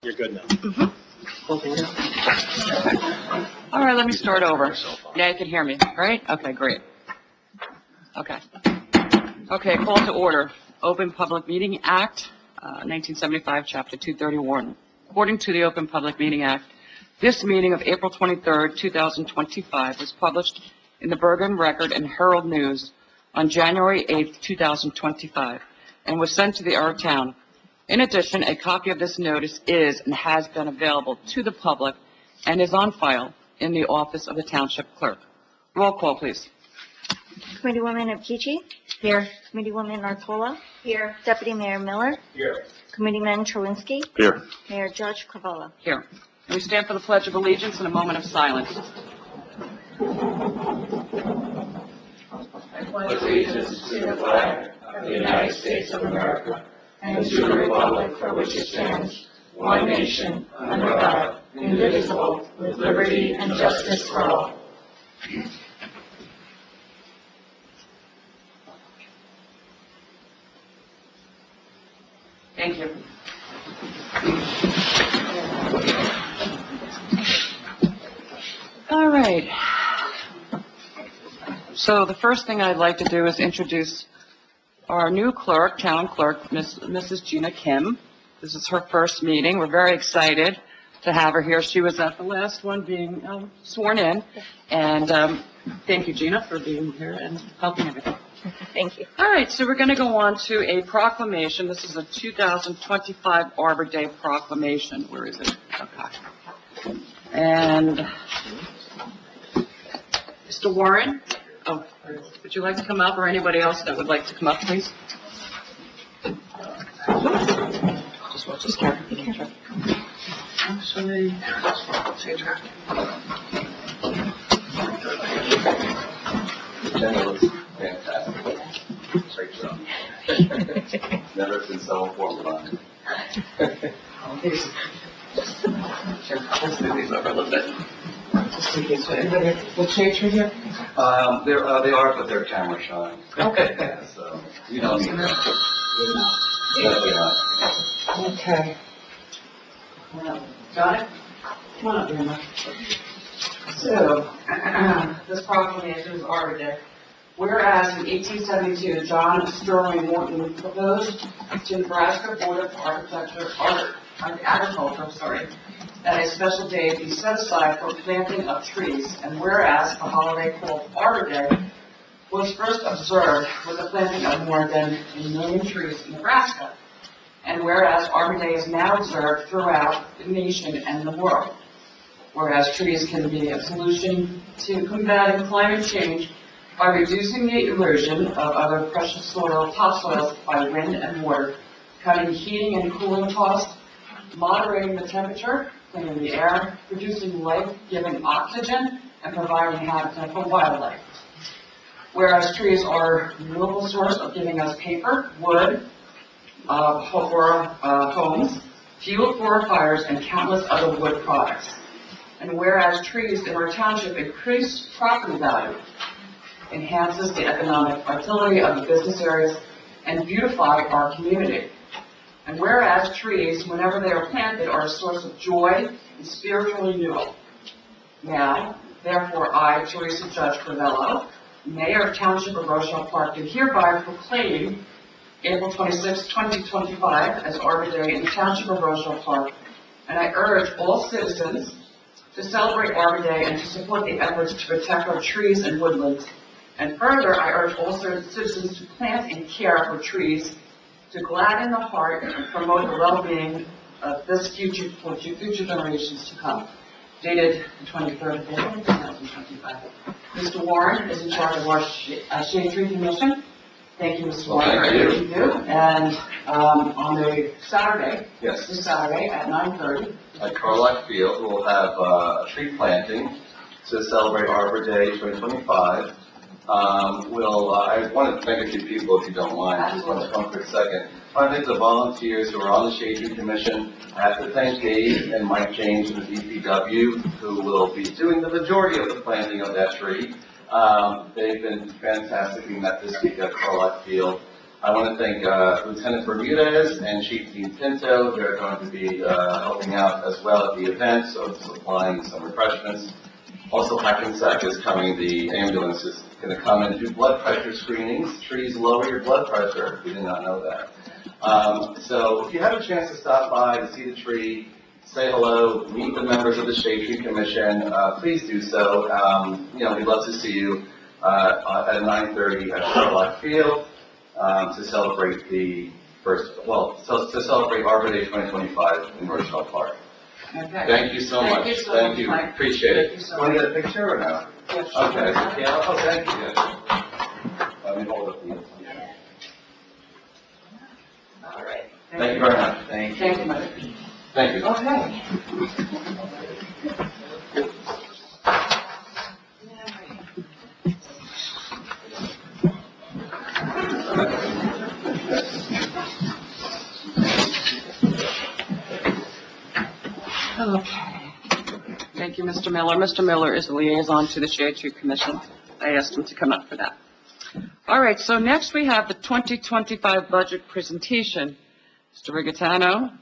You're good now. All right, let me start over. Yeah, you can hear me, right? Okay, great. Okay. Okay, call to order. Open Public Meeting Act, 1975, Chapter 231. According to the Open Public Meeting Act, this meeting of April 23rd, 2025 was published in the Bergen Record and Herald News on January 8th, 2025, and was sent to the Our Town. In addition, a copy of this notice is and has been available to the public and is on file in the office of the Township Clerk. Roll call, please. Committeewoman Apici. Here. Committeewoman Nartola. Here. Deputy Mayor Miller. Here. Committeeman Trulinski. Here. Mayor Judge Carvalho. Here. And we stand for the Pledge of Allegiance in a moment of silence. Allegiance to the flag of the United States of America and to the republic for which it stands, one nation, under God, indivisible, with liberty and justice for all. Thank you. All right. So the first thing I'd like to do is introduce our new clerk, town clerk, Mrs. Gina Kim. This is her first meeting. We're very excited to have her here. She was at the last one being sworn in. And thank you, Gina, for being here and helping everything. Thank you. All right, so we're going to go on to a proclamation. This is a 2025 Arbor Day proclamation. Where is it? Okay. And Mr. Warren, would you like to come up, or anybody else that would like to come up, please? Just watch this camera. Actually, Fantastic. Straight from. Never been so informed. let's do these over a little bit. Just in case anybody will change for here. They are, but they're camera shy. Okay. So you don't need that. Definitely not. Okay. Got it? Come on up here, Mike. So, this proclamation is Arbor Day. Whereas in 1872, John Sterling Morton proposed to Nebraska Board of Agriculture, that a special day be set aside for planting of trees, and whereas the holiday called Arbor Day was first observed with the planting of more than 1 million trees in Nebraska, and whereas Arbor Day is now observed throughout the nation and the world, whereas trees can be a solution to combating climate change by reducing the erosion of other precious soil, topsoils by wind and water, cutting heating and cooling costs, moderating the temperature, cleaning the air, producing life-giving oxygen, and providing habitat for wildlife. Whereas trees are a renewable source of giving us paper, wood for our homes, fuel for our fires, and countless other wood products. And whereas trees in our township increase property value, enhances the economic vitality of the business areas, and beautify our community. And whereas trees, whenever they are planted, are a source of joy and spiritual renewal. Now, therefore, I, Teresa Judge Carvalho, Mayor of Township of Rochelle Park, do hereby proclaim April 26, 2025 as Arbor Day in the Township of Rochelle Park, and I urge all citizens to celebrate Arbor Day and to support the efforts to protect our trees and woodlands. And further, I urge all citizens to plant and care for trees to gladden the heart and promote the well-being of this future generations to come. Dated the 23rd of April, 2025. Mr. Warren is in charge of our Shade Tree Commission. Thank you, Mr. Warren, for everything you do. And on the Saturday, Yes. this Saturday at 9:30, At Carlock Field, we'll have a tree planting to celebrate Arbor Day 2025. I want to thank a few people, if you don't mind. I just want to come for a second. I want to thank the volunteers who are on the Shade Tree Commission. I have to thank Dave and Mike James from the DPW, who will be doing the majority of the planting of that tree. They've been fantastic. We met this week at Carlock Field. I want to thank Lieutenant Bermudez and Chief Dean Pinto. They're going to be helping out as well at the event, so supplying some refreshments. Also, Hackensack is coming. The ambulance is going to come and do blood pressure screenings. Trees lower your blood pressure, if you did not know that. So if you have a chance to stop by to see the tree, say hello, meet the members of the Shade Tree Commission, please do so. We'd love to see you at 9:30 at Sherlock Field to celebrate to celebrate Arbor Day 2025 in Roosevelt Park. Okay. Thank you so much. Thank you. Mike. Appreciate it. Thank you so Want to much. get a picture or no? Yes, sure. Okay. Yeah. Oh, thank you. Let me hold up the. All right. Thank you very much. Thank you, Mike. Thank you. Okay. Okay. Thank you, Mr. Miller. Mr. Miller is the liaison to the Shade Tree Commission. I asked him to come up for that. All right, so next we have the 2025 budget presentation. Mr. Rigatano?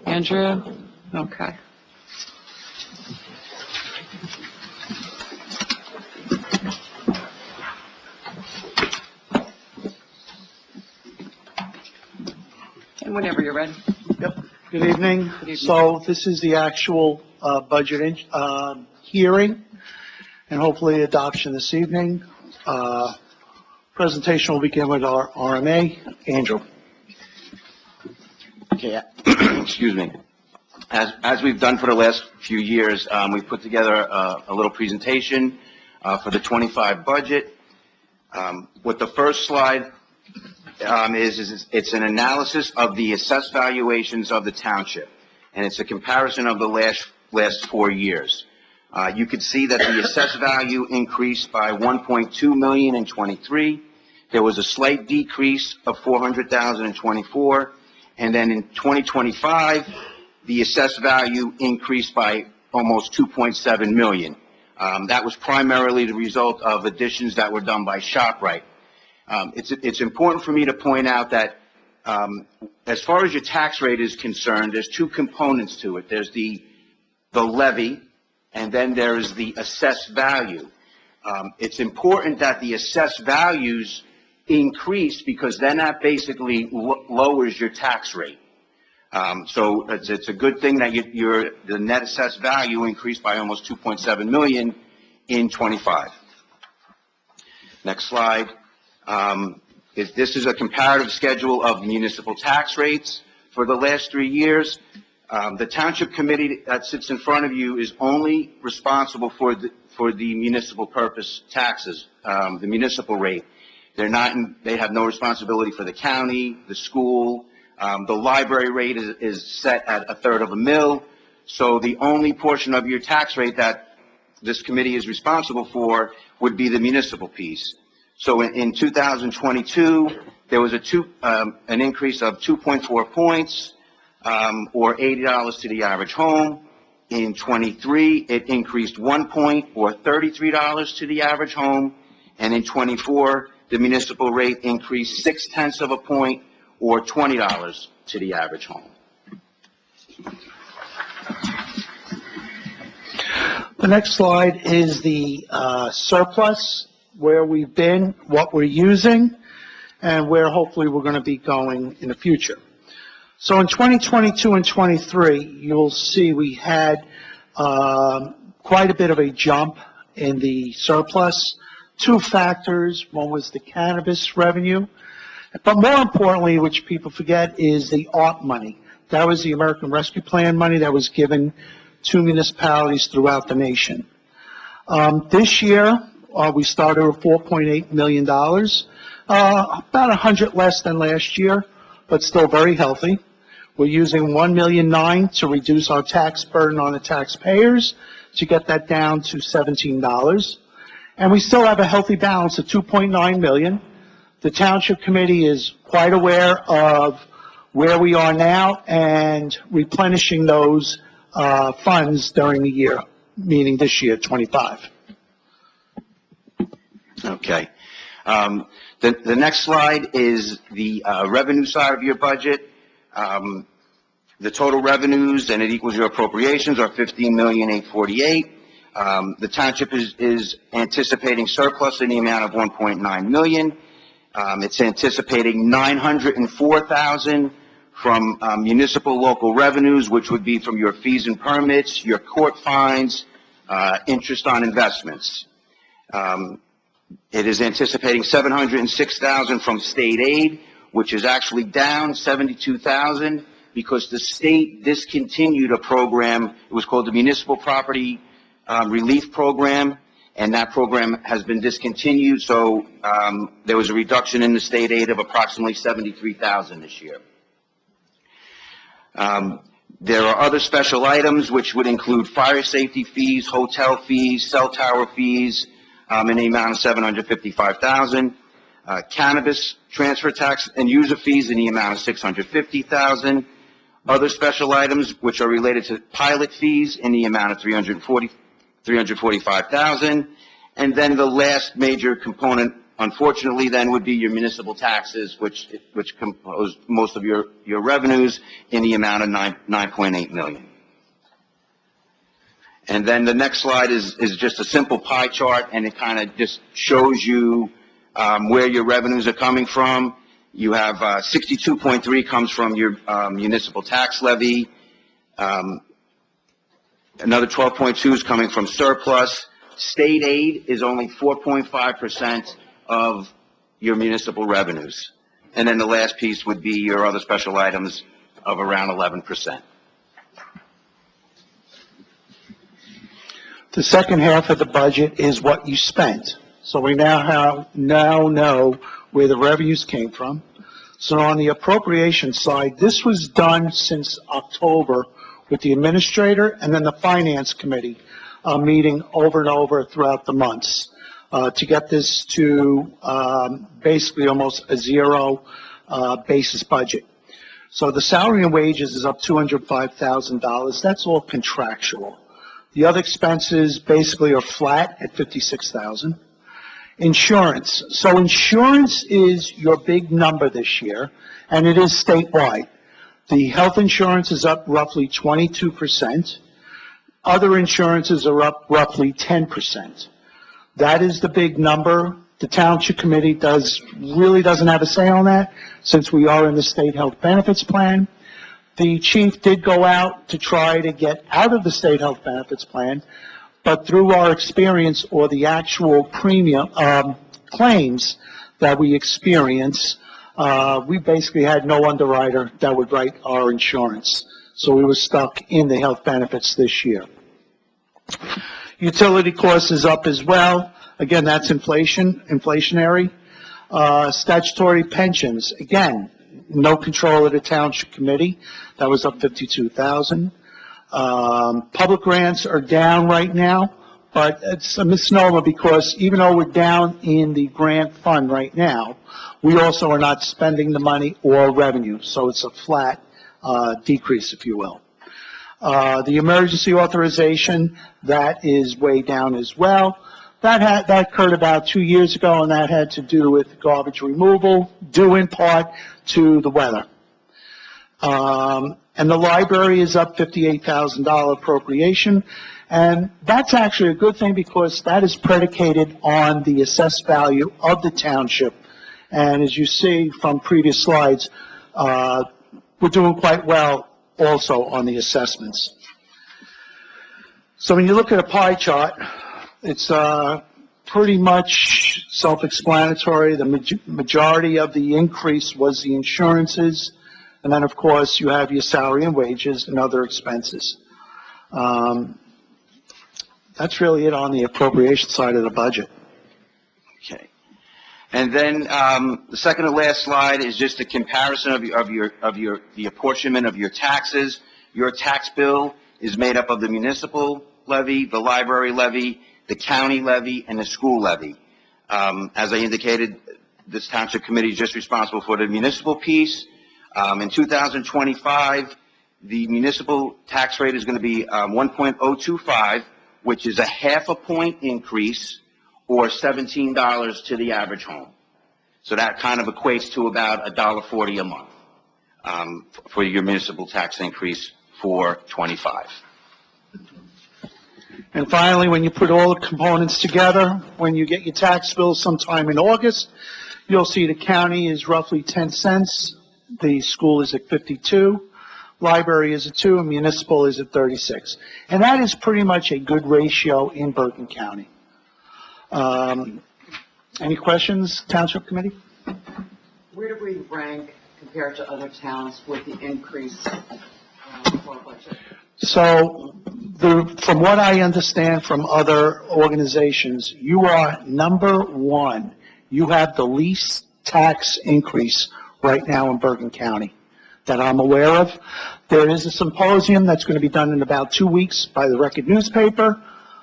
Andrew? Okay. And whenever you're ready. Yep. Good evening. Good evening. So this is the actual budget hearing and hopefully adoption this evening. Presentation will begin with our RMA. Andrew. Okay, excuse me. As we've done for the last few years, we've put together a little presentation for the 25 budget. What the first slide is it's an analysis of the assessed valuations of the township, and it's a comparison of the last 4 years. You could see that the assessed value increased by 1.2 million in 23. There was a slight decrease of 400,000 in 24, and then in 2025, the assessed value increased by almost 2.7 million. That was primarily the result of additions that were done by ShopRite. It's important for me to point out that as far as your tax rate is concerned, there's two components to it. There's the levy, and then there's the assessed value. It's important that the assessed values increase because then that basically lowers your tax rate. So it's a good thing that the net assessed value increased by almost 2.7 million in 25. Next slide. This is a comparative schedule of municipal tax rates for the last 3 years. The Township Committee that sits in front of you is only responsible for the municipal purpose taxes, the municipal rate. They have no responsibility for the county, the school. The library rate is set at 1/3 of a mil. So the only portion of your tax rate that this committee is responsible for would be the municipal piece. So in 2022, there was an increase of 2.4 points, or $80 to the average home. In 23, it increased 1 point, or $33 to the average home. And in 24, the municipal rate increased 0.6 of a point, or $20 to the average home. The next slide is the surplus, where we've been, what we're using, and where hopefully we're going to be going in the future. So in 2022 and 23, you'll see we had quite a bit of a jump in the surplus. Two factors. One was the cannabis revenue, but more importantly, which people forget, is the ARP money. That was the American Rescue Plan money that was given to municipalities throughout the nation. This year, we started with $4.8 million, about 100 less than last year, but still very healthy. We're using $1.9 million to reduce our tax burden on the taxpayers, to get that down to $17. And we still have a healthy balance of $2.9 million. The Township Committee is quite aware of where we are now and replenishing those funds during the year, meaning this year, 25. Okay. The next slide is the revenue side of your budget. The total revenues, and it equals your appropriations, are $15,848,000. The township is anticipating surplus in the amount of $1.9 million. It's anticipating $904,000 from municipal local revenues, which would be from your fees and permits, your court fines, interest on investments. It is anticipating $706,000 from state aid, which is actually down $72,000 because the state discontinued a program. It was called the Municipal Property Relief Program, and that program has been discontinued. So there was a reduction in the state aid of approximately $73,000 this year. There are other special items which would include fire safety fees, hotel fees, cell tower fees, in the amount of $755,000. Cannabis transfer tax and user fees in the amount of $650,000. Other special items which are related to pilot fees in the amount of $345,000. And then the last major component, unfortunately, then would be your municipal taxes, which compose most of your revenues in the amount of $9.8 million. And then the next slide is just a simple pie chart, and it kind of just shows you where your revenues are coming from. You have 62.3 comes from your municipal tax levy. Another 12.2 is coming from surplus. State aid is only 4.5% of your municipal revenues. And then the last piece would be your other special items of around 11%. The second half of the budget is what you spent. So we now know where the revenues came from. So on the appropriation side, this was done since October with the administrator and then the finance committee meeting over and over throughout the months to get this to basically almost a zero basis budget. So the salary and wages is up $205,000. That's all contractual. The other expenses basically are flat at $56,000. Insurance. So insurance is your big number this year, and it is statewide. The health insurance is up roughly 22%. Other insurances are up roughly 10%. That is the big number. The Township Committee really doesn't have a say on that since we are in the state health benefits plan. The chief did go out to try to get out of the state health benefits plan, but through our experience or the actual premium claims that we experience, we basically had no underwriter that would write our insurance. So we were stuck in the health benefits this year. Utility cost is up as well. Again, that's inflationary. Statutory pensions, again, no control of the Township Committee. That was up $52,000. Public grants are down right now, but it's a misnomer because even though we're down in the grant fund right now, we also are not spending the money or revenue. So it's a flat decrease, if you will. The emergency authorization, that is way down as well. That occurred about 2 years ago, and that had to do with garbage removal, due in part to the weather. And the library is up $58,000 appropriation, and that's actually a good thing because that is predicated on the assessed value of the township. And as you see from previous slides, we're doing quite well also on the assessments. So when you look at a pie chart, it's pretty much self-explanatory. The majority of the increase was the insurances, and then, of course, you have your salary and wages and other expenses. That's really it on the appropriation side of the budget. Okay. And then the second to last slide is just a comparison of the apportionment of your taxes. Your tax bill is made up of the municipal levy, the library levy, the county levy, and the school levy. As I indicated, this Township Committee is just responsible for the municipal piece. In 2025, the municipal tax rate is going to be 1.025, which is a half a point increase or $17 to the average home. So that kind of equates to about $1.40 a month for your municipal tax increase for '25. And finally, when you put all the components together, when you get your tax bill sometime in August, you'll see the county is roughly 10 cents, the school is at 52, library is at 2, and municipal is at 36. And that is pretty much a good ratio in Bergen County. Any questions, Township Committee? Where do we rank compared to other towns with the increase for budget? So, from what I understand from other organizations, you are number one. You have the least tax increase right now in Bergen County that I'm aware of. There is a symposium that's going to be done in about 2 weeks by the Record newspaper,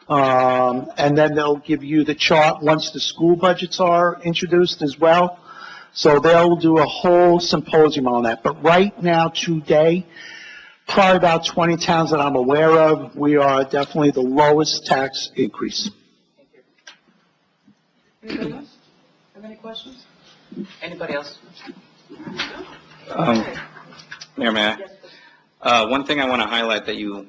and then they'll give you the chart once the school budgets are introduced as well. So they'll do a whole symposium on that. But right now, today, probably about 20 towns that I'm aware of, we are definitely the lowest tax increase. Anybody else have any questions? Anybody else? Mayor, may I? One thing I want to highlight that you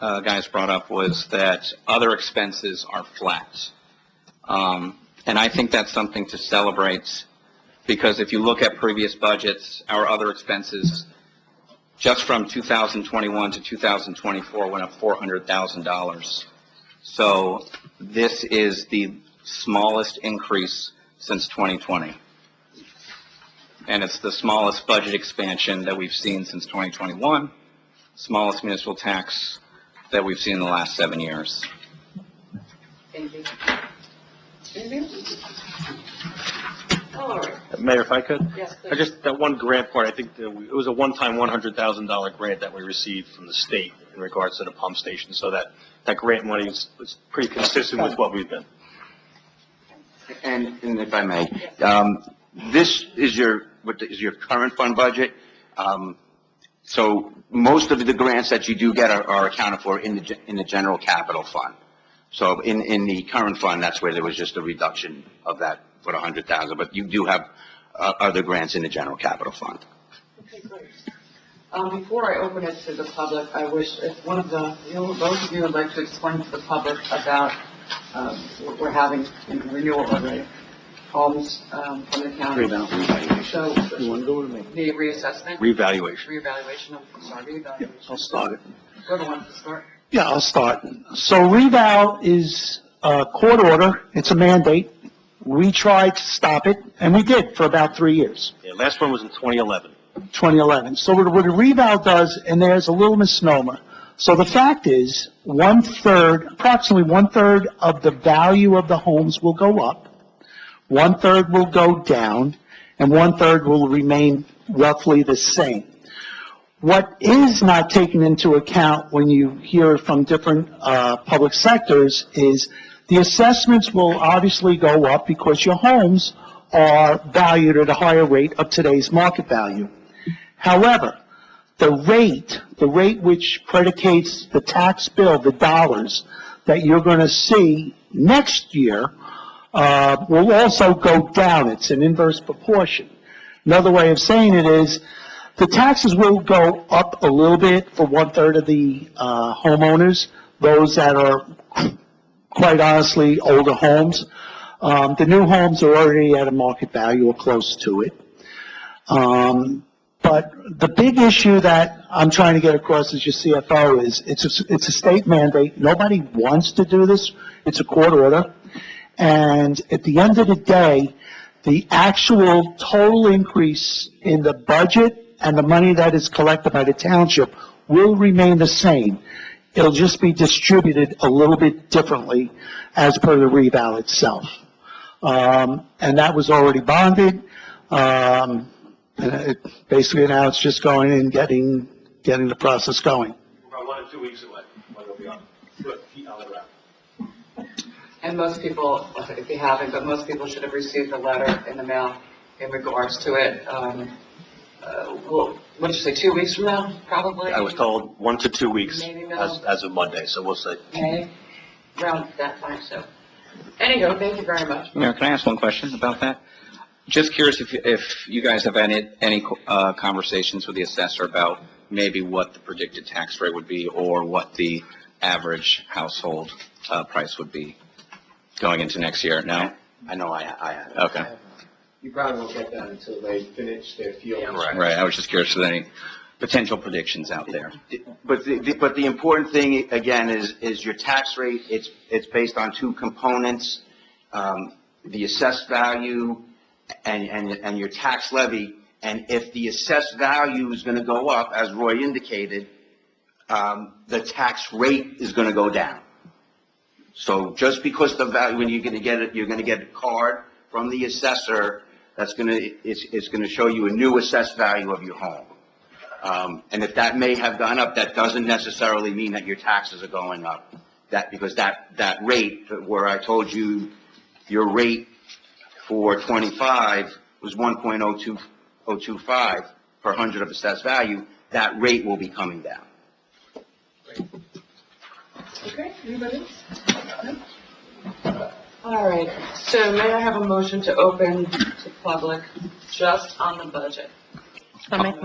guys brought up was that other expenses are flat. And I think that's something to celebrate, because if you look at previous budgets, our other expenses just from 2021 to 2024 went up $400,000. So this is the smallest increase since 2020. And it's the smallest budget expansion that we've seen since 2021, smallest municipal tax that we've seen in the last 7 years. Anything? Anything? All right. Mayor, if I could? Yes, I please. just, that one grant part, I think it was a one-time $100,000 grant that we received from the state in regards to the pump station, so that grant money is pretty consistent with what we've been. And if I may, this is your current fund budget. So most of the grants that you do get are accounted for in the general capital fund. So in the current fund, that's where there was just a reduction of that for the $100,000, but you do have other grants in the general capital fund. Okay, great. Before I open it to the public, I wish if one of those of you would like to explain to the public about what we're having in renewal already, homes from the county. So You want to go with me? the reassessment, Revaluation. reevaluation. I'll start it. Whoever wants to start. Yeah, I'll start. So reval is a court order. It's a mandate. We tried to stop it, and we did for about 3 years, Yeah, last one was in 2011. 2011. So what a reval does, and there's a little misnomer. So the fact is, approximately one third of the value of the homes will go up, 1/3 will go down, and 1/3 will remain roughly the same. What is not taken into account when you hear from different public sectors is the assessments will obviously go up because your homes are valued at a higher rate of today's market value. However, the rate which predicates the tax bill, the dollars that you're going to see next year, will also go down. It's an inverse proportion. Another way of saying it is the taxes will go up a little bit for 1/3 of the homeowners, those that are quite honestly older homes. The new homes are already at a market value or close to it. But the big issue that I'm trying to get across as your CFO is it's a state mandate. Nobody wants to do this. It's a court order. And at the end of the day, the actual total increase in the budget and the money that is collected by the township will remain the same. It'll just be distributed a little bit differently as per the reval itself. And that was already bonded. Basically now it's just going and getting the process going. We're about 1 or 2 weeks away when it'll be on the ground. And most people, if you haven't, but most people should have received a letter in the mail in regards to it. Well, what did you say, 2 weeks from now, probably? I was told 1 to 2 weeks Maybe middle. as of Monday, so we'll see. May, around that time, so. Anyhow, thank you very much. Mayor, can I ask one question about that? Just curious if you guys have any conversations with the assessor about maybe what the predicted tax rate would be or what the average household price would be going into next year? No? I know I have. Okay. You probably won't get that until they finish their field. Right. I was just curious if there's any potential predictions out there. But the important thing, again, is your tax rate, it's based on two components, the assessed value and your tax levy. And if the assessed value is going to go up, as Roy indicated, the tax rate is going to go down. So just because the value, when you're going to get a card from the assessor, it's going to show you a new assessed value of your home. And if that may have gone up, that doesn't necessarily mean that your taxes are going up. Because that rate, where I told you your rate for 25 was 1.025 per 100 of assessed value, that rate will be coming down. Okay, anybody else? All right, so may I have a motion to open to public just on the budget? I'll make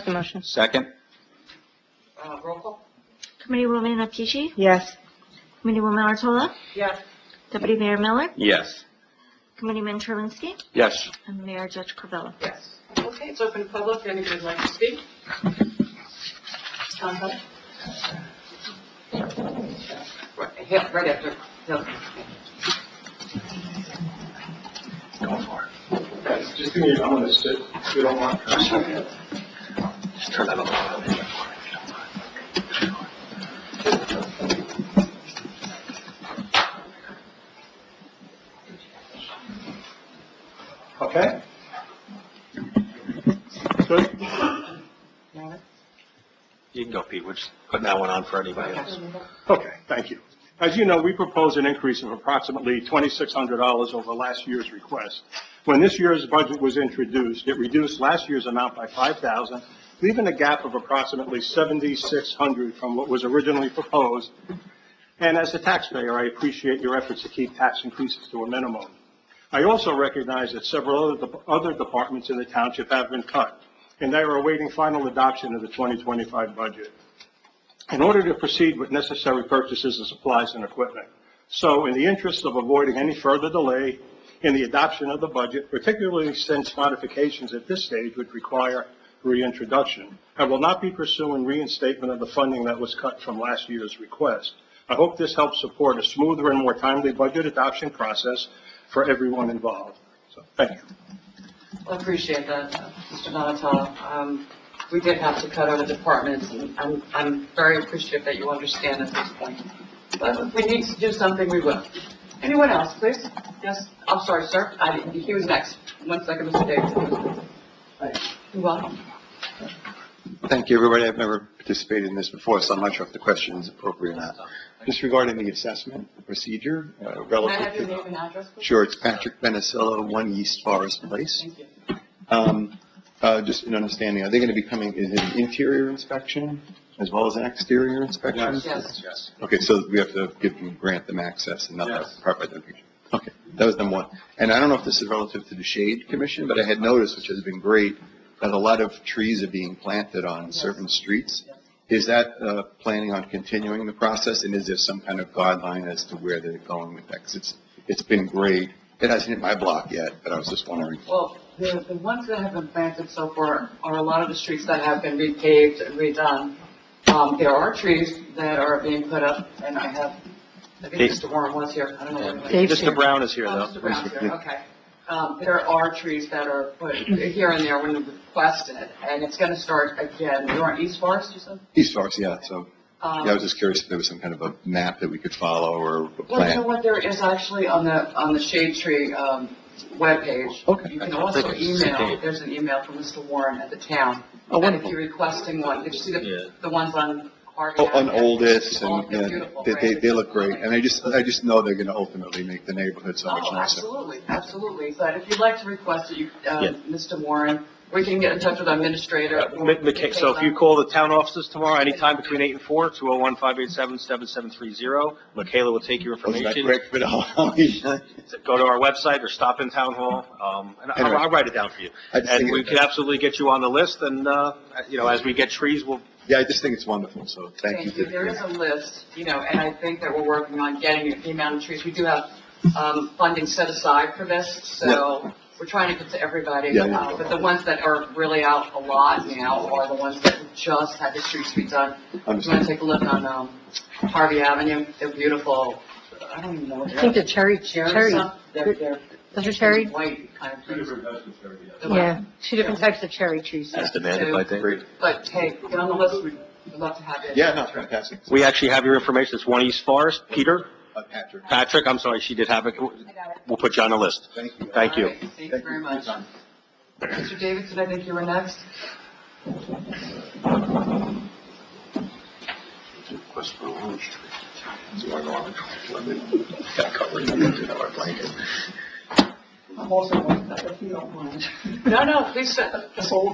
the motion. Second? Roll call? Committeewoman Apici? Yes. Committeewoman Artola? Yes. Deputy Mayor Miller? Yes. Committeeman Trulinsky? Yes. And Mayor Judge Covello? Yes. Okay, it's open to public. Anybody would like to speak? Right after. Hill. Guys, just give me a moment to sit, if you don't mind. Just turn that on. Okay? Good? You can go, Pete. We're just putting that one on for anybody else. Okay, thank you. As you know, we propose an increase of approximately $2,600 over last year's request. When this year's budget was introduced, it reduced last year's amount by $5,000, leaving a gap of approximately $7,600 from what was originally proposed. And as a taxpayer, I appreciate your efforts to keep tax increases to a minimum. I also recognize that several other departments in the township have been cut, and they are awaiting final adoption of the 2025 budget in order to proceed with necessary purchases of supplies and equipment. So in the interest of avoiding any further delay in the adoption of the budget, particularly since modifications at this stage would require reintroduction, I will not be pursuing reinstatement of the funding that was cut from last year's request. I hope this helps support a smoother and more timely budget adoption process for everyone involved. So, thank you. I appreciate that, Mr. Donatello. We did have to cut other departments, and I'm very appreciative that you understand at this point. But if we need to do something, we will. Anyone else, please? Yes? I'm sorry, sir. He was next. 1 second, Mr. Davis. You're welcome. Thank you, everybody. I've never participated in this before, so I'm not sure if the question is appropriate or not. Just regarding the assessment procedure, May I relative have your to... name and address, please? Sure, it's Patrick Benicillo, 1 East Forest Place. Thank you. Just an understanding, are they going to be coming, is it an interior inspection as well as an exterior inspection? Yes. Okay, so we have to grant them access and not part by them. Okay, that was number one. And I don't know if this is relative to the Shade Commission, but I had noticed, which has been great, that a lot of trees are being planted on certain streets. Is that planning on continuing the process, and is there some kind of guideline as to where they're going with that? Because it's been great. It hasn't hit my block yet, but I was just wondering. Well, the ones that have been planted so far are a lot of the streets that have been repaved and redone. There are trees that are being put up, and I think Mr. Warren was here. I don't know. Mr. Brown is here, Oh, though. Mr. Brown's here, okay. There are trees that are put here and there when you request it, and it's going to start again. You're on East Forest, you said? East Forest, yeah, so, I was just curious if there was some kind of a map that we could follow or a Well, you know plan. what, there is actually on the Shade Tree webpage. Okay. You can also email, there's an email from Mr. Warren at the town. Oh, And if wonderful. you're requesting one, did you see the ones on Harvey Oh, on Avenue? Oldest, Oh, and, they're yeah, beautiful, they right? look great, and I just know they're gonna ultimately make the neighborhood so much Oh, nicer. absolutely. But if you'd like to request it, Mr. Warren We can get in touch with our administrator. So if you call the town offices tomorrow, anytime between 8 and 4, 201-587-7730, Michaela will take your Wasn't that information. quick, but Go to our website or stop in town hall, and I'll write it down for you. I just think And we can absolutely get you on the list, and, as we get trees, we'll, Yeah, I just think it's wonderful, so thank you. There is a list, and I think that we're working on getting the amount of trees. We do have funding set aside for this, so we're trying to get to everybody. Yeah. But the ones that are really out a lot now are the ones that just had the streets redone. If you want to take a look on Harvey Avenue, they're beautiful. I don't even know what I think the cherry. They're Those are cherry? white kind of trees. Yeah, 2 different types of cherry trees. as demanded by Dave. But hey, get on the list. We'd love to have you. Yeah, no, it's fantastic. We actually have your information. It's 1 East Forest. Peter? Patrick, Patrick, I'm sorry, she did have it. We'll put you on the list. thank you. Thank you. All right, thank you very much. Mr. Davidson, I think you were next. I'm also like that, if you don't mind. No, please sit.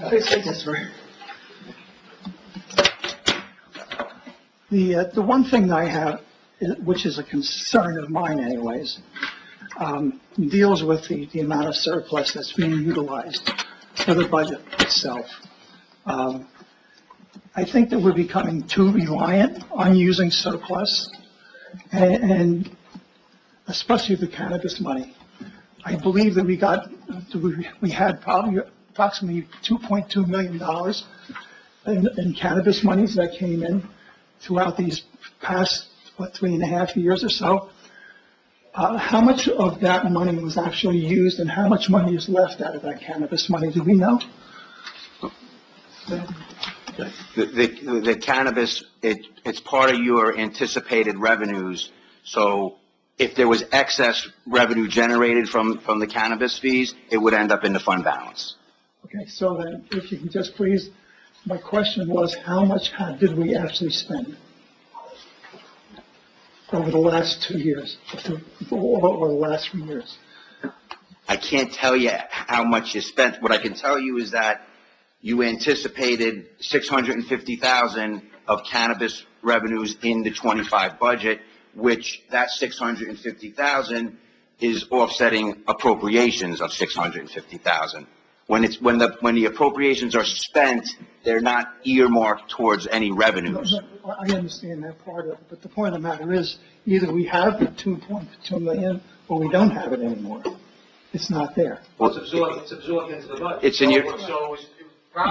Please sit. The one thing that I have, which is a concern of mine anyways, deals with the amount of surplus that's being utilized for the budget itself. I think that we're becoming too reliant on using surplus, and especially the cannabis money. I believe that we had probably approximately $2.2 million in cannabis monies that came in throughout these past, 3.5 years or so. How much of that money was actually used, and how much money is left out of that cannabis money? Do we know? The cannabis, it's part of your anticipated revenues. So if there was excess revenue generated from the cannabis fees, it would end up in the fund balance. Okay, so then if you can just please, my question was, how much did we actually spend over the last 2 years, or the last 3 years? I can't tell you how much you spent. What I can tell you is that you anticipated $650,000 of cannabis revenues in the 25 budget, which that $650,000 is offsetting appropriations of $650,000. When the appropriations are spent, they're not earmarked towards any revenues. I understand that part of it, but the point of the matter is, either we have the 2.2 million, or we don't have it anymore. It's not there. Well, It's absorbed into the budget. It's in your- So it's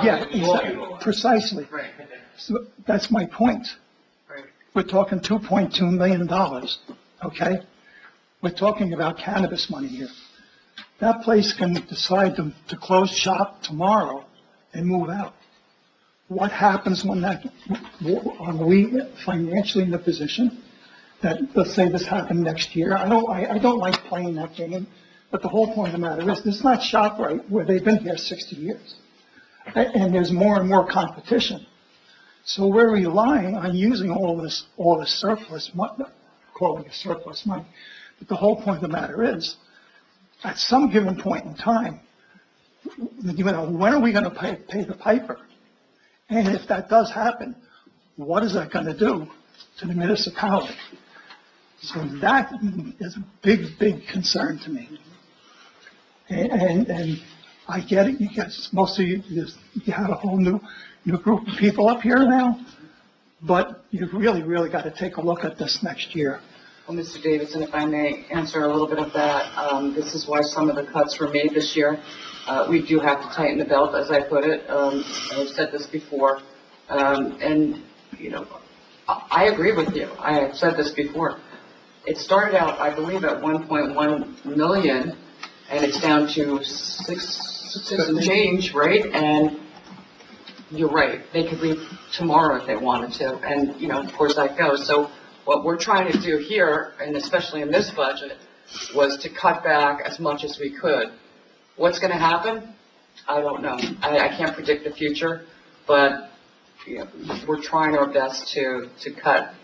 Yeah, probably exactly, precisely. Right. So that's my point. Right. We're talking $2.2 million, okay? We're talking about cannabis money here. That place can decide to close shop tomorrow and move out. What happens when are we financially in a position that, let's say this happened next year? I don't like playing that game, but the whole point of the matter is, this is not ShopRite where they've been here 60 years. And there's more and more competition. So we're relying on using all this surplus money, calling it surplus money. But the whole point of the matter is, at some given point in time, when are we going to pay the piper? And if that does happen, what is that going to do to the municipality? So that is a big, big concern to me. And I get it, because most of you have a whole new group of people up here now, but you've really got to take a look at this next year. Well, Mr. Davidson, if I may answer a little bit of that, this is why some of the cuts were made this year. We do have to tighten the belt, as I put it. I've said this before. And, I agree with you. I have said this before. It started out, I believe, at 1.1 million, and it's down to six and change, right? And you're right. They could leave tomorrow if they wanted to. And, of course that goes. So what we're trying to do here, and especially in this budget, was to cut back as much as we could. What's going to happen? I don't know. I can't predict the future, but we're trying our best to cut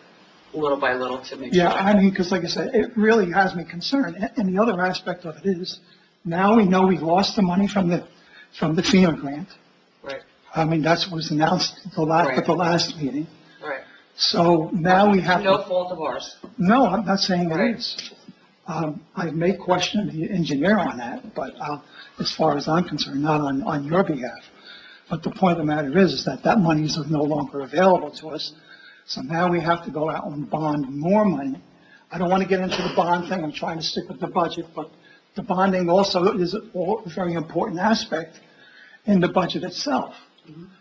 little by little to make sure. Yeah, I mean, because like I said, it really has me concerned. And the other aspect of it is, now we know we lost the money from the from the FEMA grant. Right. I mean, that's what was announced at the last meeting. Right. So now we have. No fault of ours. No, I'm not saying Right. it is. I may question the engineer on that, but as far as I'm concerned, not on your behalf. But the point of the matter is that that money is no longer available to us. So now we have to go out and bond more money. I don't want to get into the bond thing. I'm trying to stick with the budget, but the bonding also is a very important aspect in the budget itself.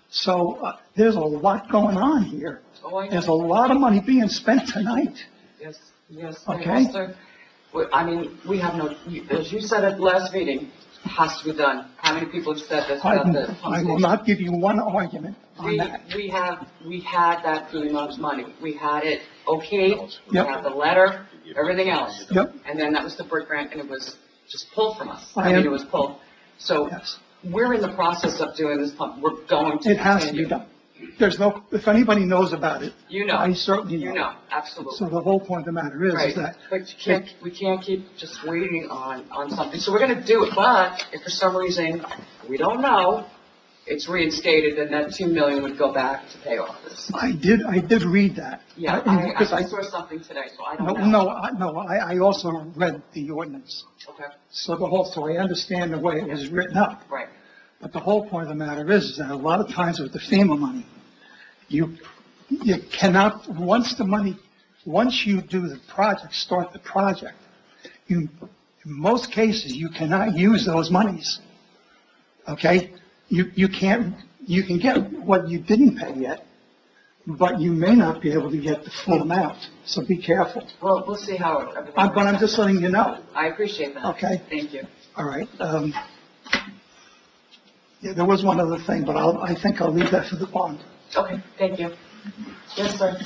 So there's a lot going on here. Oh, I know. There's a lot of money being spent tonight. Yes, yes. Okay. I mean, we have no, as you said at the last meeting, it has to be done. How many people have said this about the pump I will station? not give you one argument on that. We had that FEMA's money. We had it okayed, we Yep. had the letter, everything else. Yep. And then that was the brick grant, and it was just pulled from us. I I mean, am- it was pulled. So Yes. we're in the process of doing this pump. We're going to It has to be continue. done. There's no, if anybody knows about it, You know. I certainly know. You know, absolutely. So the whole point of the matter is Right, that, but we can't keep just waiting on something. So we're gonna do it, but if for some reason, we don't know, it's reinstated, then that 2 million would go back to pay off this. I did read that. Yeah, Because I saw something today, so I don't No, know. I also read the ordinance. Okay, So I understand the way it was written up. right, But the whole point of the matter is that a lot of times with the FEMA money, you cannot, once you do the project, start the project, in most cases, you cannot use those monies. Okay? You can get what you didn't pay yet, but you may not be able to get the full amount, so be careful. well, we'll see how everything. But I'm works just out. letting you know, I appreciate that. Okay. Thank you. all right? Yeah, there was one other thing, but I think I'll leave that for the bond. Okay, thank you. Yes, sir.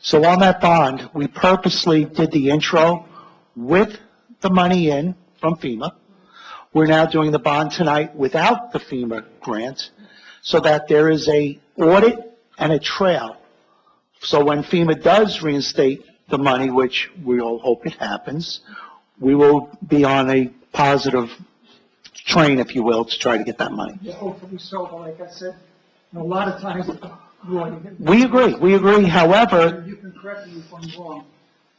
So on that bond, we purposely did the intro with the money in from FEMA. We're now doing the bond tonight without the FEMA grant, so that there is a audit and a trail. So when FEMA does reinstate the money, which we all hope it happens, we will be on a positive train, if you will, to try to get that money. Yeah, hopefully so, but like I said, a lot of times, We agree, however, you can correct me if I'm wrong.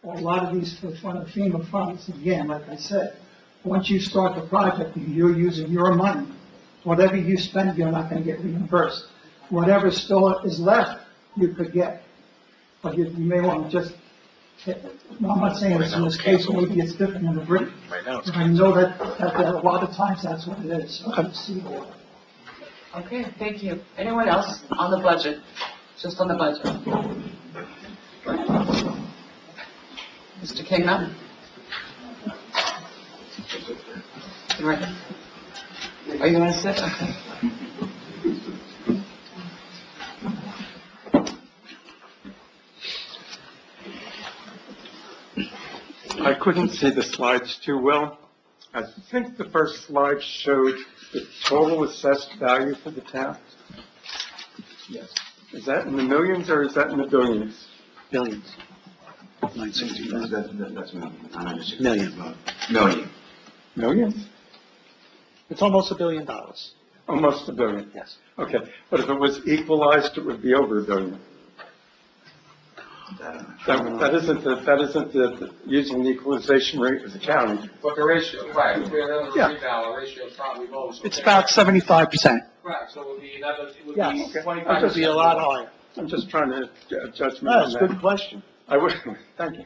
A lot of these FEMA funds, again, like I said, once you start the project, you're using your money. Whatever you spend, you're not gonna get reimbursed. Whatever still is left, you could get. But you may want to just, I'm not saying it's in this case, maybe it's different in the brief. Right now, it's But I know that a lot of times that's what it is. So I see that. Okay, thank you. Anyone else on the budget? Just on the budget? Mr. Kingman? Right. Are you going to sit? Okay. I couldn't see the slides too well. I think the first slide showed the total assessed value for the town. Yes. Is that in the millions or is that in the billions? billions. That's Million. Million. Millions? It's almost $1 billion. Almost a billion. Yes. Okay, but if it was equalized, it would be over $1 billion. That isn't the, using the equalization rate as a county. But the ratio, right, if we're in Yeah. the rebound, our ratio is probably low. So It's about 75%. Right, so it would be another, it would Yes. be Okay. 25%. It could be a lot higher. I'm just trying to judge me No, on it's a that. good question. I would, thank you.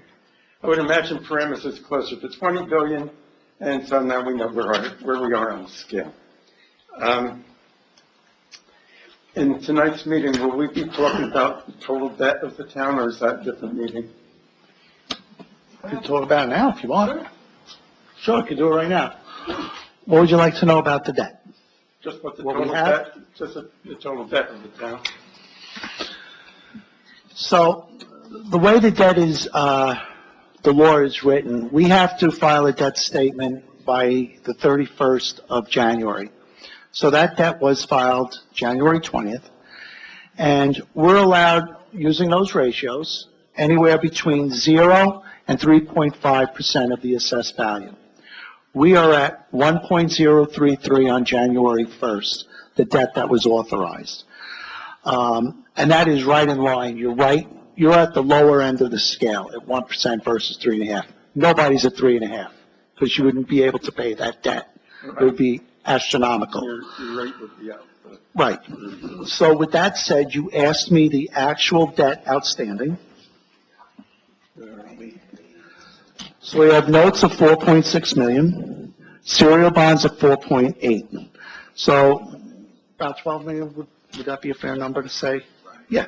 I would imagine Paramus is closer to 20 billion, and so now we know where we are on the scale. In tonight's meeting, will we be talking about the total debt of the town, or is that a different meeting? We can talk about it now if you want. Sure, I can do it right now. What would you like to know about the debt? Just what the What we total have? debt, just the total debt of the town? So the way the debt is, the law is written, we have to file a debt statement by the 31st of January. So that debt was filed January 20th, and we're allowed, using those ratios, anywhere between 0 and 3.5% of the assessed value. We are at 1.033 on January 1st, the debt that was authorized. And that is right in line. You're right. You're at the lower end of the scale at 1% versus 3.5. Nobody's at 3.5 because you wouldn't be able to pay that debt. It would be astronomical. Your rate would be up. Right. So with that said, you asked me the actual debt outstanding. So we have notes of 4.6 million, serial bonds of 4.8. So about 12 million, would that be a fair number to say? Yeah.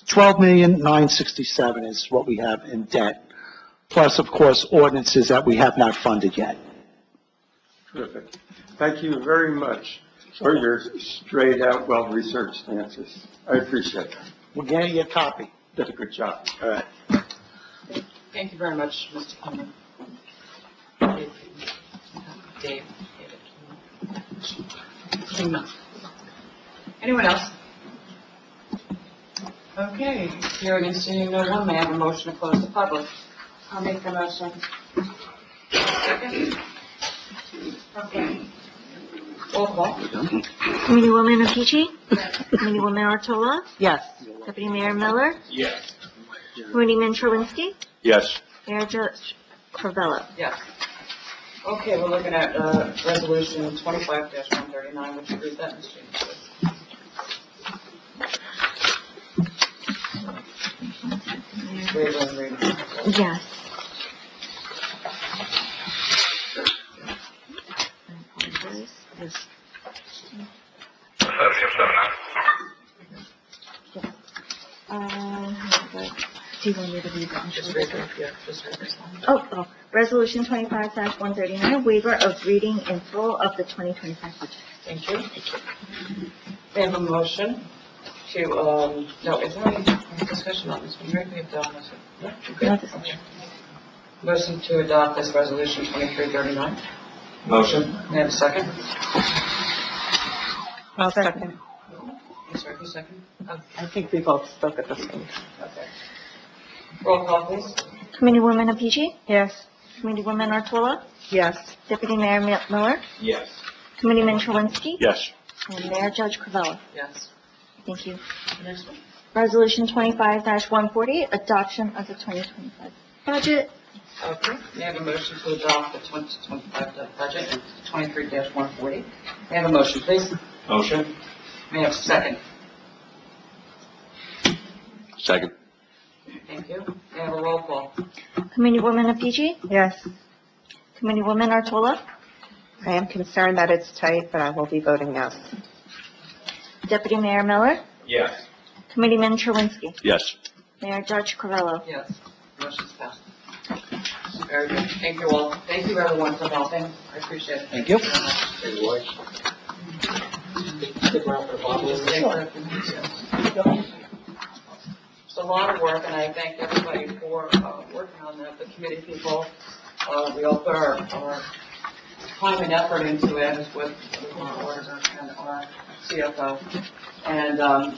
12,967,000 is what we have in debt, plus, of course, ordinances that we have not funded yet. Terrific. Thank you very much for your straight-out, well-researched answers. I appreciate it. We'll get you a copy. Did a good job. All right. Thank you very much, Mr. Cameron. Dave. Anyone else? Okay, hearing and seeing no one, may I have a motion to close the public? I'll make the motion. Second? Okay. Roll call. Committeewoman Apici? Committeewoman Ortola? Yes. Deputy Mayor Miller? Yes. Committeeman Truinsky? Yes. Mayor Judge Covello? Yes. Okay, we're looking at, resolution 25-139, would you read that, Ms. James, please? Waiver and reading. Yes. Do you want me to read that? Just read it, yeah, just read this one. Oh, Resolution 25-139, waiver of reading in full of the 2025 budget. Thank you. We have a motion to, no, is there any discussion on this one? We have done this. Yeah, good. No discussion. Motion to adopt this resolution 2339. Motion. May I have a second? I'll second. I'm sorry, who's second? Oh, I think we both spoke at this meeting. okay. Roll call, please. Committeewoman Apici? Yes. Committeewoman Ortola? Yes. Deputy Mayor Miller? Yes. Committeeman Truinsky? Yes. And Mayor Judge Covello? Yes. Thank you. Next one. Resolution 25-140, adoption of the 2025 budget. Okay. May I have a motion to adopt the 2025 budget and 23-140? May I have a motion, please? Motion. May I have a second? Second. Thank you. May I have a roll call? Committeewoman Apici? Yes. Committeewoman Ortola? I am concerned that it's tight, but I will be voting yes. Deputy Mayor Miller? Yes. Committeeman Truinsky? Yes. Mayor Judge Covello? Yes. Motion's passed. Very good. Thank you all. Thank you everyone for helping. I appreciate it. Thank you. It's a lot of work, and I thank everybody for working on that, the committee people. We all put our time and effort into it with our auditor and our CFO. And the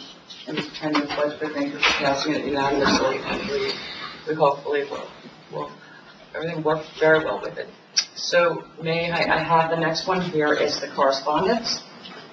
budget, thank you for passing it unanimously, and we hopefully will everything worked very well with it. So I have the next one here is the correspondence.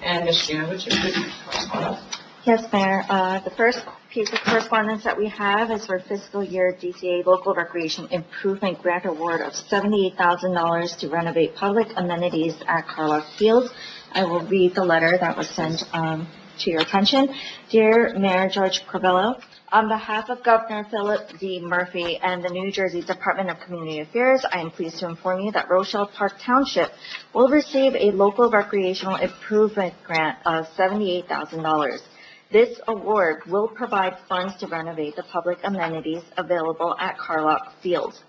And Ms. Gina, would you read the correspondence? Yes, Mayor. The first piece of correspondence that we have is for fiscal year DCA Local Recreation Improvement Grant Award of $78,000 to renovate public amenities at Carlock Field. I will read the letter that was sent to your attention. Dear Mayor George Covello, on behalf of Governor Philip D. Murphy and the New Jersey Department of Community Affairs, I am pleased to inform you that Rochelle Park Township will receive a local recreational improvement grant of $78,000. This award will provide funds to renovate the public amenities available at Carlock Field.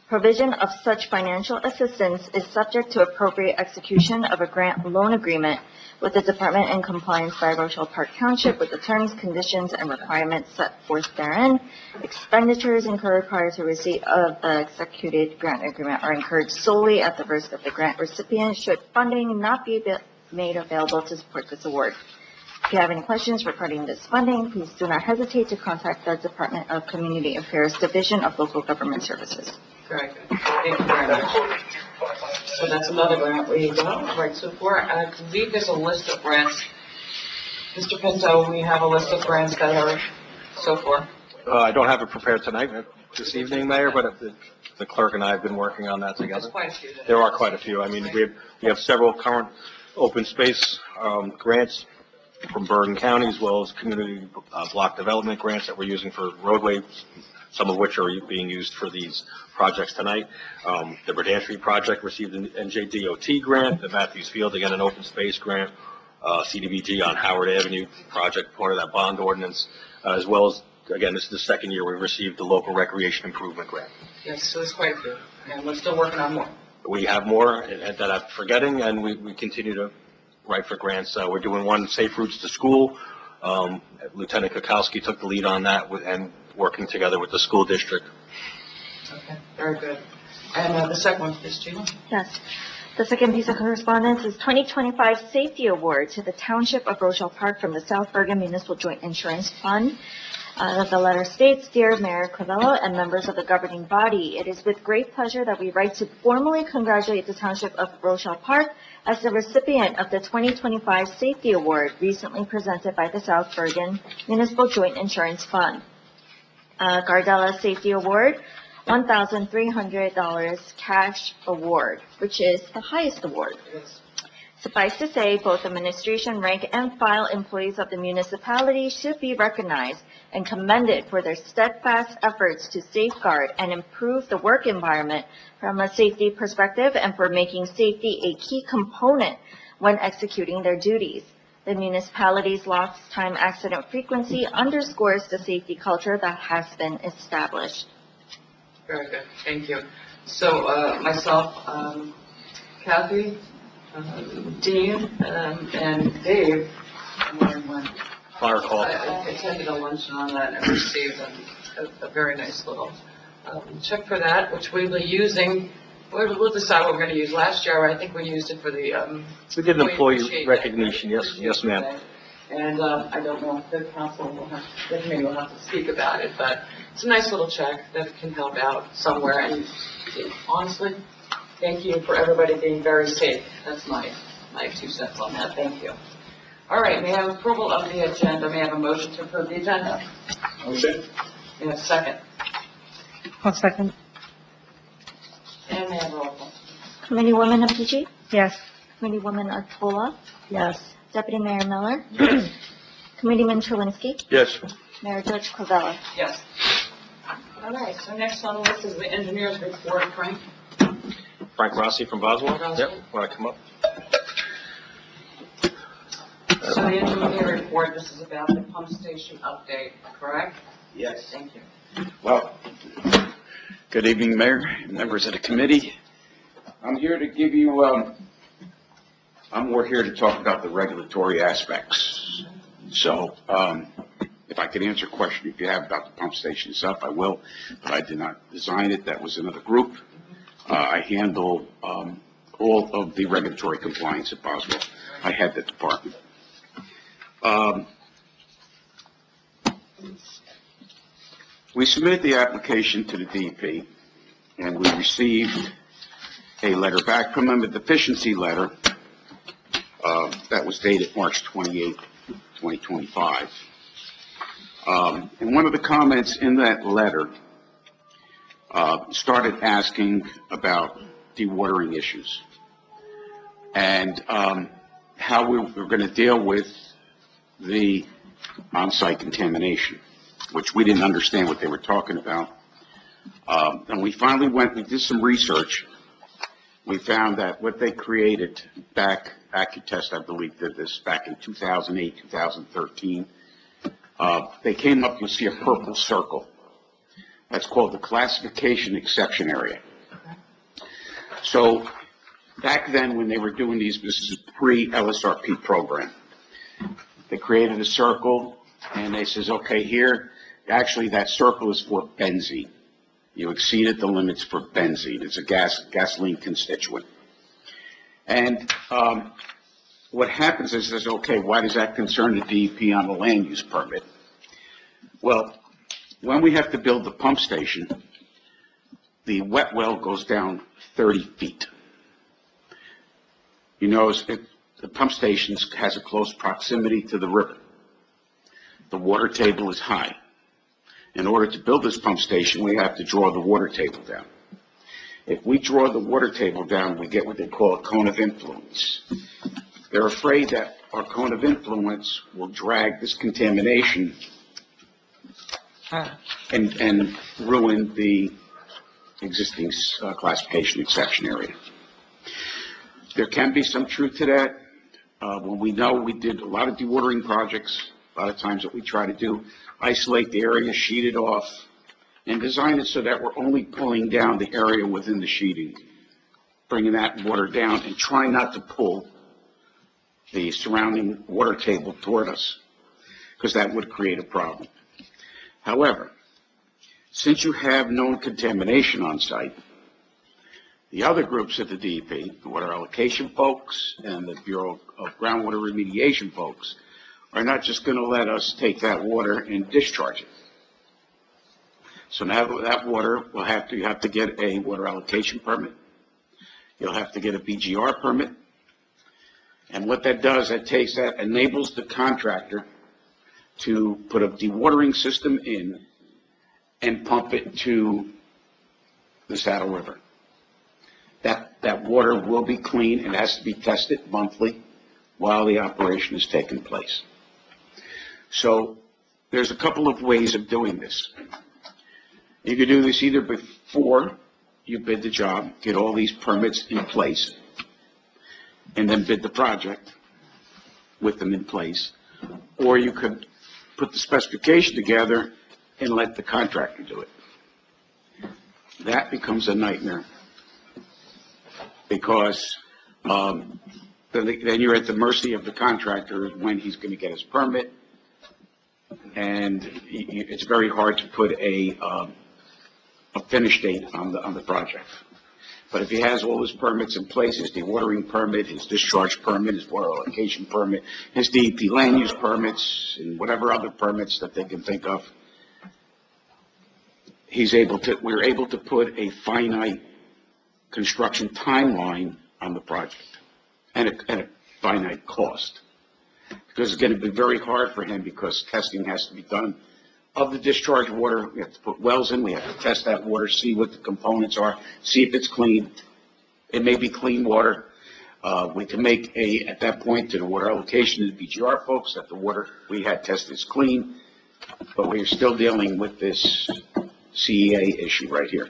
Provision of such financial assistance is subject to appropriate execution of a grant loan agreement with the department in compliance by Rochelle Park Township with the terms, conditions, and requirements set forth therein. Expenditures incurred prior to receipt of the executed grant agreement are incurred solely at the risk of the grant recipient should funding not be made available to support this award. If you have any questions regarding this funding, please do not hesitate to contact the Department of Community Affairs Division of Local Government Services. Very good. Thank you very much. So that's another grant we go. All right, so I believe there's a list of grants. Mr. Pinto, we have a list of grants that are so far. I don't have it prepared tonight, this evening, Mayor, but the clerk and I have been working on that together. There's quite a few. There are quite a few. I mean, we have several current open space grants from Bergen County, as well as community block development grants that we're using for roadways, some of which are being used for these projects tonight. The Verdanstreet project received an NJDOT grant, the Matthews Field, again, an open space grant, CDBG on Howard Avenue project, part of that bond ordinance, as well as, again, this is the second year we've received the local recreation improvement grant. Yes, so there's quite a few, and we're still working on more. We have more that I'm forgetting, and we continue to write for grants. We're doing one, Safe Routes to School. Lieutenant Kukowski took the lead on that and working together with the school district. Okay, very good. And the second one, please, Gina. Yes. The second piece of correspondence is 2025 Safety Award to the Township of Rochelle Park from the South Bergen Municipal Joint Insurance Fund. The letter states, Dear Mayor Crivello and members of the governing body, it is with great pleasure that we write to formally congratulate the Township of Rochelle Park as the recipient of the 2025 Safety Award recently presented by the South Bergen Municipal Joint Insurance Fund. Gardella Safety Award, $1,300 cash award, which is the highest award. Suffice to say, both administration, rank and file employees of the municipality should be recognized and commended for their steadfast efforts to safeguard and improve the work environment from a safety perspective and for making safety a key component when executing their duties. The municipality's lost time accident frequency underscores the safety culture that has been established. Very good, thank you. So myself, Kathy, Dean, and Dave, Fire call. I attended a luncheon on that and received a very nice little check for that, which we will be using. We'll decide what we're going to use. Last year, I think we used it for the. We did an employee recognition, yes, ma'am. And I don't know if the council will have, the committee will have to speak about it, but it's a nice little check that can help out somewhere. And honestly, thank you for everybody being very safe. That's my 2 cents on that. Thank you. All right, may I have approval of the agenda? May I have a motion to approve the agenda? Motion. May I have a second? I'll second. And may I have a roll call? Committeewoman Apici? Yes. Committeewoman Artola? Yes. Deputy Mayor Miller? Committeeman Trulinski? Yes. Mayor George Clavella? Yes. All right, so next on the list is the engineer's report. Frank Rossi from Boswell. Rossi. Yep, want to come up? So the engineer report, this is about the pump station update, correct? Yes. Thank you. Well, good evening, Mayor, and members of the committee. I'm here to give you, I'm more here to talk about the regulatory aspects. So, if I could answer a question if you have about the pump station itself, I will, but I did not design it. That was another group. I handle all of the regulatory compliance at Boswell. I head the department. We submitted the application to the DEP, and we received a letter back from them, a deficiency letter that was dated March 28, 2025. And one of the comments in that letter started asking about dewatering issues and how we were going to deal with the on-site contamination, which we didn't understand what they were talking about. And we finally we did some research. We found that what they created back, Accutest, I believe, did this back in 2008, 2013. They came up, you'll see a purple circle. That's called the classification exception area. So back then when they were doing these, this is a pre-LSRP program. They created a circle and they says, okay, here, actually that circle is for benzene. You exceeded the limits for benzene. It's a gasoline constituent. And what happens is, okay, why does that concern the DEP on the land use permit? Well, when we have to build the pump station, the wet well goes down 30 feet. You notice the pump station has a close proximity to the river. The water table is high. In order to build this pump station, we have to draw the water table down. If we draw the water table down, we get what they call a cone of influence. They're afraid that our cone of influence will drag this contamination and ruin the existing classification exception area. There can be some truth to that. When we know we did a lot of dewatering projects, a lot of times what we try to do, isolate the area, sheet it off, and design it so that we're only pulling down the area within the sheeting, bringing that water down, and try not to pull the surrounding water table toward us, because that would create a problem. However, since you have known contamination on site, the other groups at the DEP, the water allocation folks and the Bureau of Groundwater Remediation folks, are not just going to let us take that water and discharge it. So now that water will you have to get a water allocation permit. You'll have to get a BGR permit. And what that does, that enables the contractor to put a dewatering system in and pump it to the Saddle River. That water will be clean. It has to be tested monthly while the operation is taking place. So there's a couple of ways of doing this. You could do this either before you bid the job, get all these permits in place, and then bid the project with them in place, or you could put the specification together and let the contractor do it. That becomes a nightmare, because then you're at the mercy of the contractor when he's going to get his permit, and it's very hard to put a finish date on the project. But if he has all his permits in place, his dewatering permit, his discharge permit, his water allocation permit, his DEP land use permits, and whatever other permits that they can think of, we're able to put a finite construction timeline on the project and a finite cost. Because it's going to be very hard for him, because testing has to be done of the discharge water. We have to put wells in, we have to test that water, see what the components are, see if it's clean. It may be clean water. We can make at that point, to the water allocation and the BGR folks, that the water we had tested is clean, but we're still dealing with this CEA issue right here.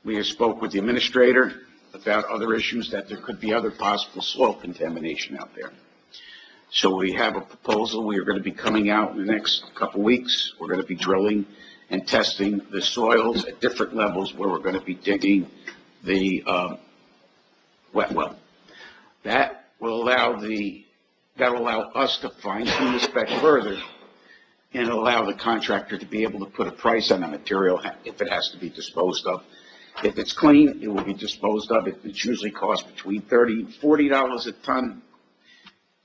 We have spoke with the administrator about other issues, that there could be other possible soil contamination out there. So we have a proposal. We are going to be coming out in the next couple weeks. We're going to be drilling and testing the soils at different levels, where we're going to be digging the wet well. That will allow us to fine-tune the spec further, and allow the contractor to be able to put a price on the material if it has to be disposed of. If it's clean, it will be disposed of. It usually costs between $30 and $40 a ton.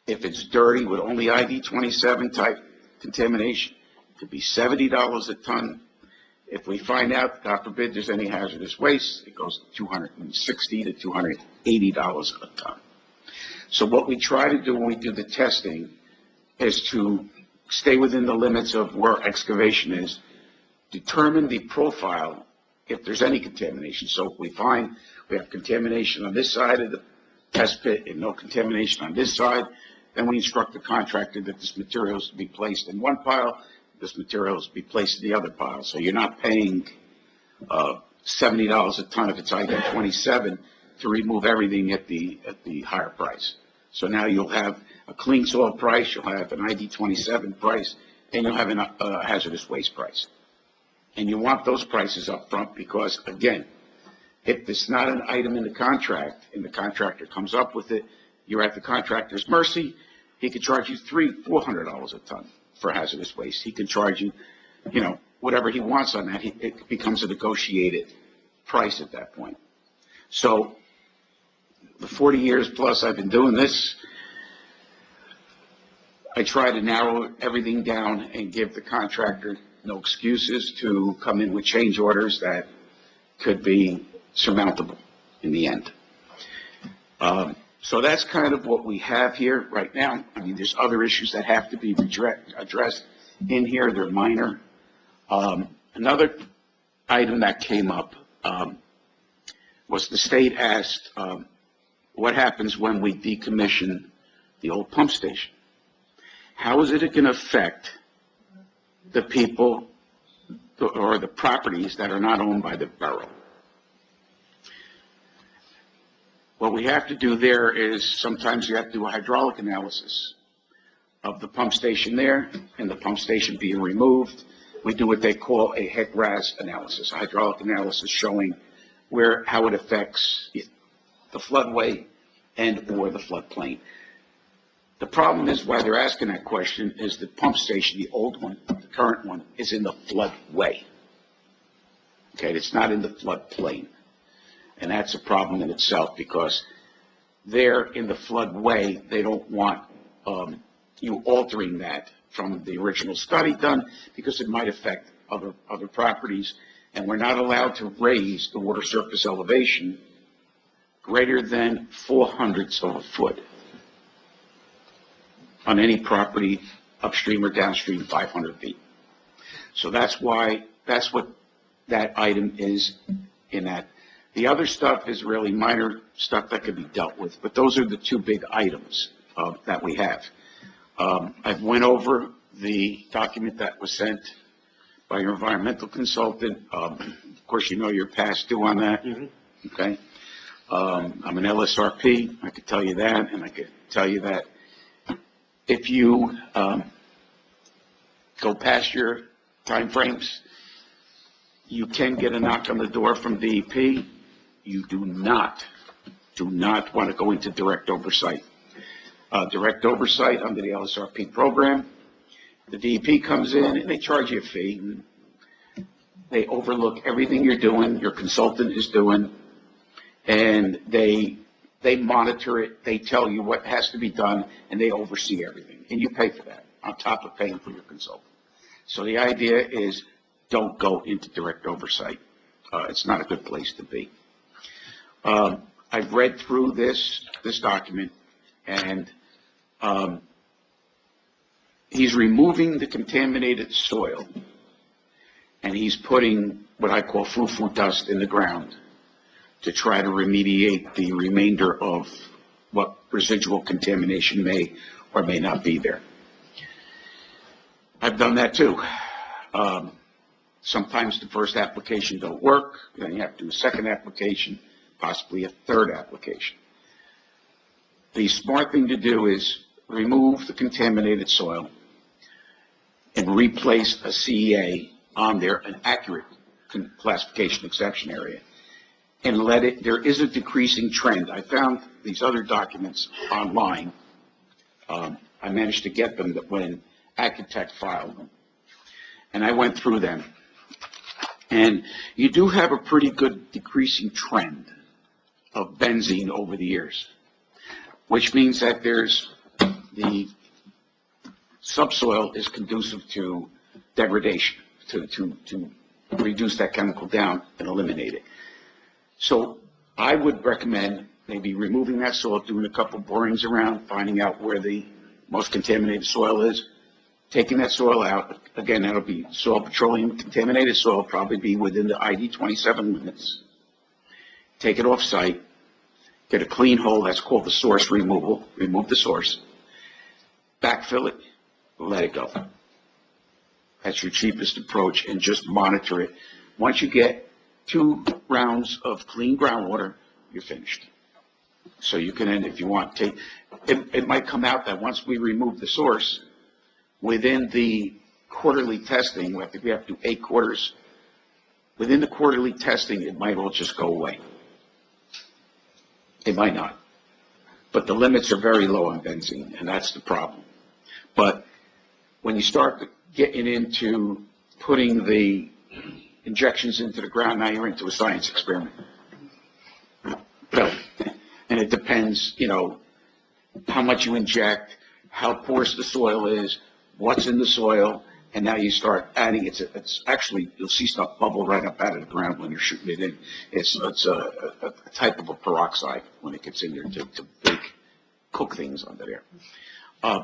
If it's dirty with only ID-27 type contamination, it could be $70 a ton. If we find out, God forbid, there's any hazardous waste, it goes $260 to $280 a ton. So what we try to do when we do the testing is to stay within the limits of where excavation is, determine the profile if there's any contamination. So if we find we have contamination on this side of the test pit and no contamination on this side, then we instruct the contractor that this material is to be placed in one pile, this material is to be placed in the other pile. So you're not paying $70 a ton if it's ID-27 to remove everything at the higher price. So now you'll have a clean soil price, you'll have an ID-27 price, and you'll have a hazardous waste price. And you want those prices up front, because, again, if it's not an item in the contract and the contractor comes up with it, you're at the contractor's mercy. He could charge you $300, $400 a ton for hazardous waste. He can charge you, whatever he wants on that. It becomes a negotiated price at that point. So the 40 years plus I've been doing this, I try to narrow everything down and give the contractor no excuses to come in with change orders that could be surmountable in the end. So that's kind of what we have here right now. I mean, there's other issues that have to be addressed in here. They're minor. Another item that came up was the state asked, what happens when we decommission the old pump station? How is it going to affect the people or the properties that are not owned by the borough? What we have to do there is sometimes you have to do a hydraulic analysis of the pump station there and the pump station being removed. We do what they call a HEC-RAS analysis, a hydraulic analysis showing how it affects the floodway and or the floodplain. The problem is why they're asking that question is the pump station, the old one, the current one, is in the floodway. Okay, it's not in the floodplain. And that's a problem in itself because they're in the floodway. They don't want you altering that from the original study done because it might affect other properties. And we're not allowed to raise the water surface elevation greater than 0.04 of a foot on any property upstream or downstream 500 feet. So that's what that item is in that. The other stuff is really minor stuff that could be dealt with, but those are the two big items that we have. I've went over the document that was sent by your environmental consultant. Of course, you know you're past due on that. Okay. I'm an LSRP. I could tell you that, and I could tell you that if you go past your timeframes, you can get a knock on the door from DEP. You do not want to go into direct oversight. Direct oversight under the LSRP program, the DEP comes in and they charge you a fee. They overlook everything you're doing, your consultant is doing, and they monitor it, they tell you what has to be done, and they oversee everything. And you pay for that on top of paying for your consultant. So the idea is don't go into direct oversight. It's not a good place to be. I've read through this document, and he's removing the contaminated soil, and he's putting what I call foo-foo dust in the ground to try to remediate the remainder of what residual contamination may or may not be there. I've done that too. Sometimes the first application don't work, then you have to do a second application, possibly a third application. The smart thing to do is remove the contaminated soil and replace a CEA on there, an accurate classification exception area, and there is a decreasing trend. I found these other documents online. I managed to get them when Accutech filed them, and I went through them. And you do have a pretty good decreasing trend of benzene over the years, which means that the subsoil is conducive to degradation, to reduce that chemical down and eliminate it. So I would recommend maybe removing that soil, doing a couple borings around, finding out where the most contaminated soil is, taking that soil out. Again, that'll be soil petroleum contaminated soil, probably be within the ID 27 limits. Take it off site, get a clean hole, that's called the source removal, remove the source, backfill it, let it go. That's your cheapest approach, and just monitor it. Once you get 2 rounds of clean groundwater, you're finished. So you can end, if you want, it might come out that once we remove the source, within the quarterly testing, I think we have to do 8 quarters, within the quarterly testing, it might all just go away. It might not. But the limits are very low on benzene, and that's the problem. But when you start getting into putting the injections into the ground, now you're into a science experiment. So And it depends, how much you inject, how porous the soil is, what's in the soil, and now you start adding, it's actually, you'll see stuff bubble right up out of the ground when you're shooting it in. It's a type of a peroxide when it gets in there to cook things under there.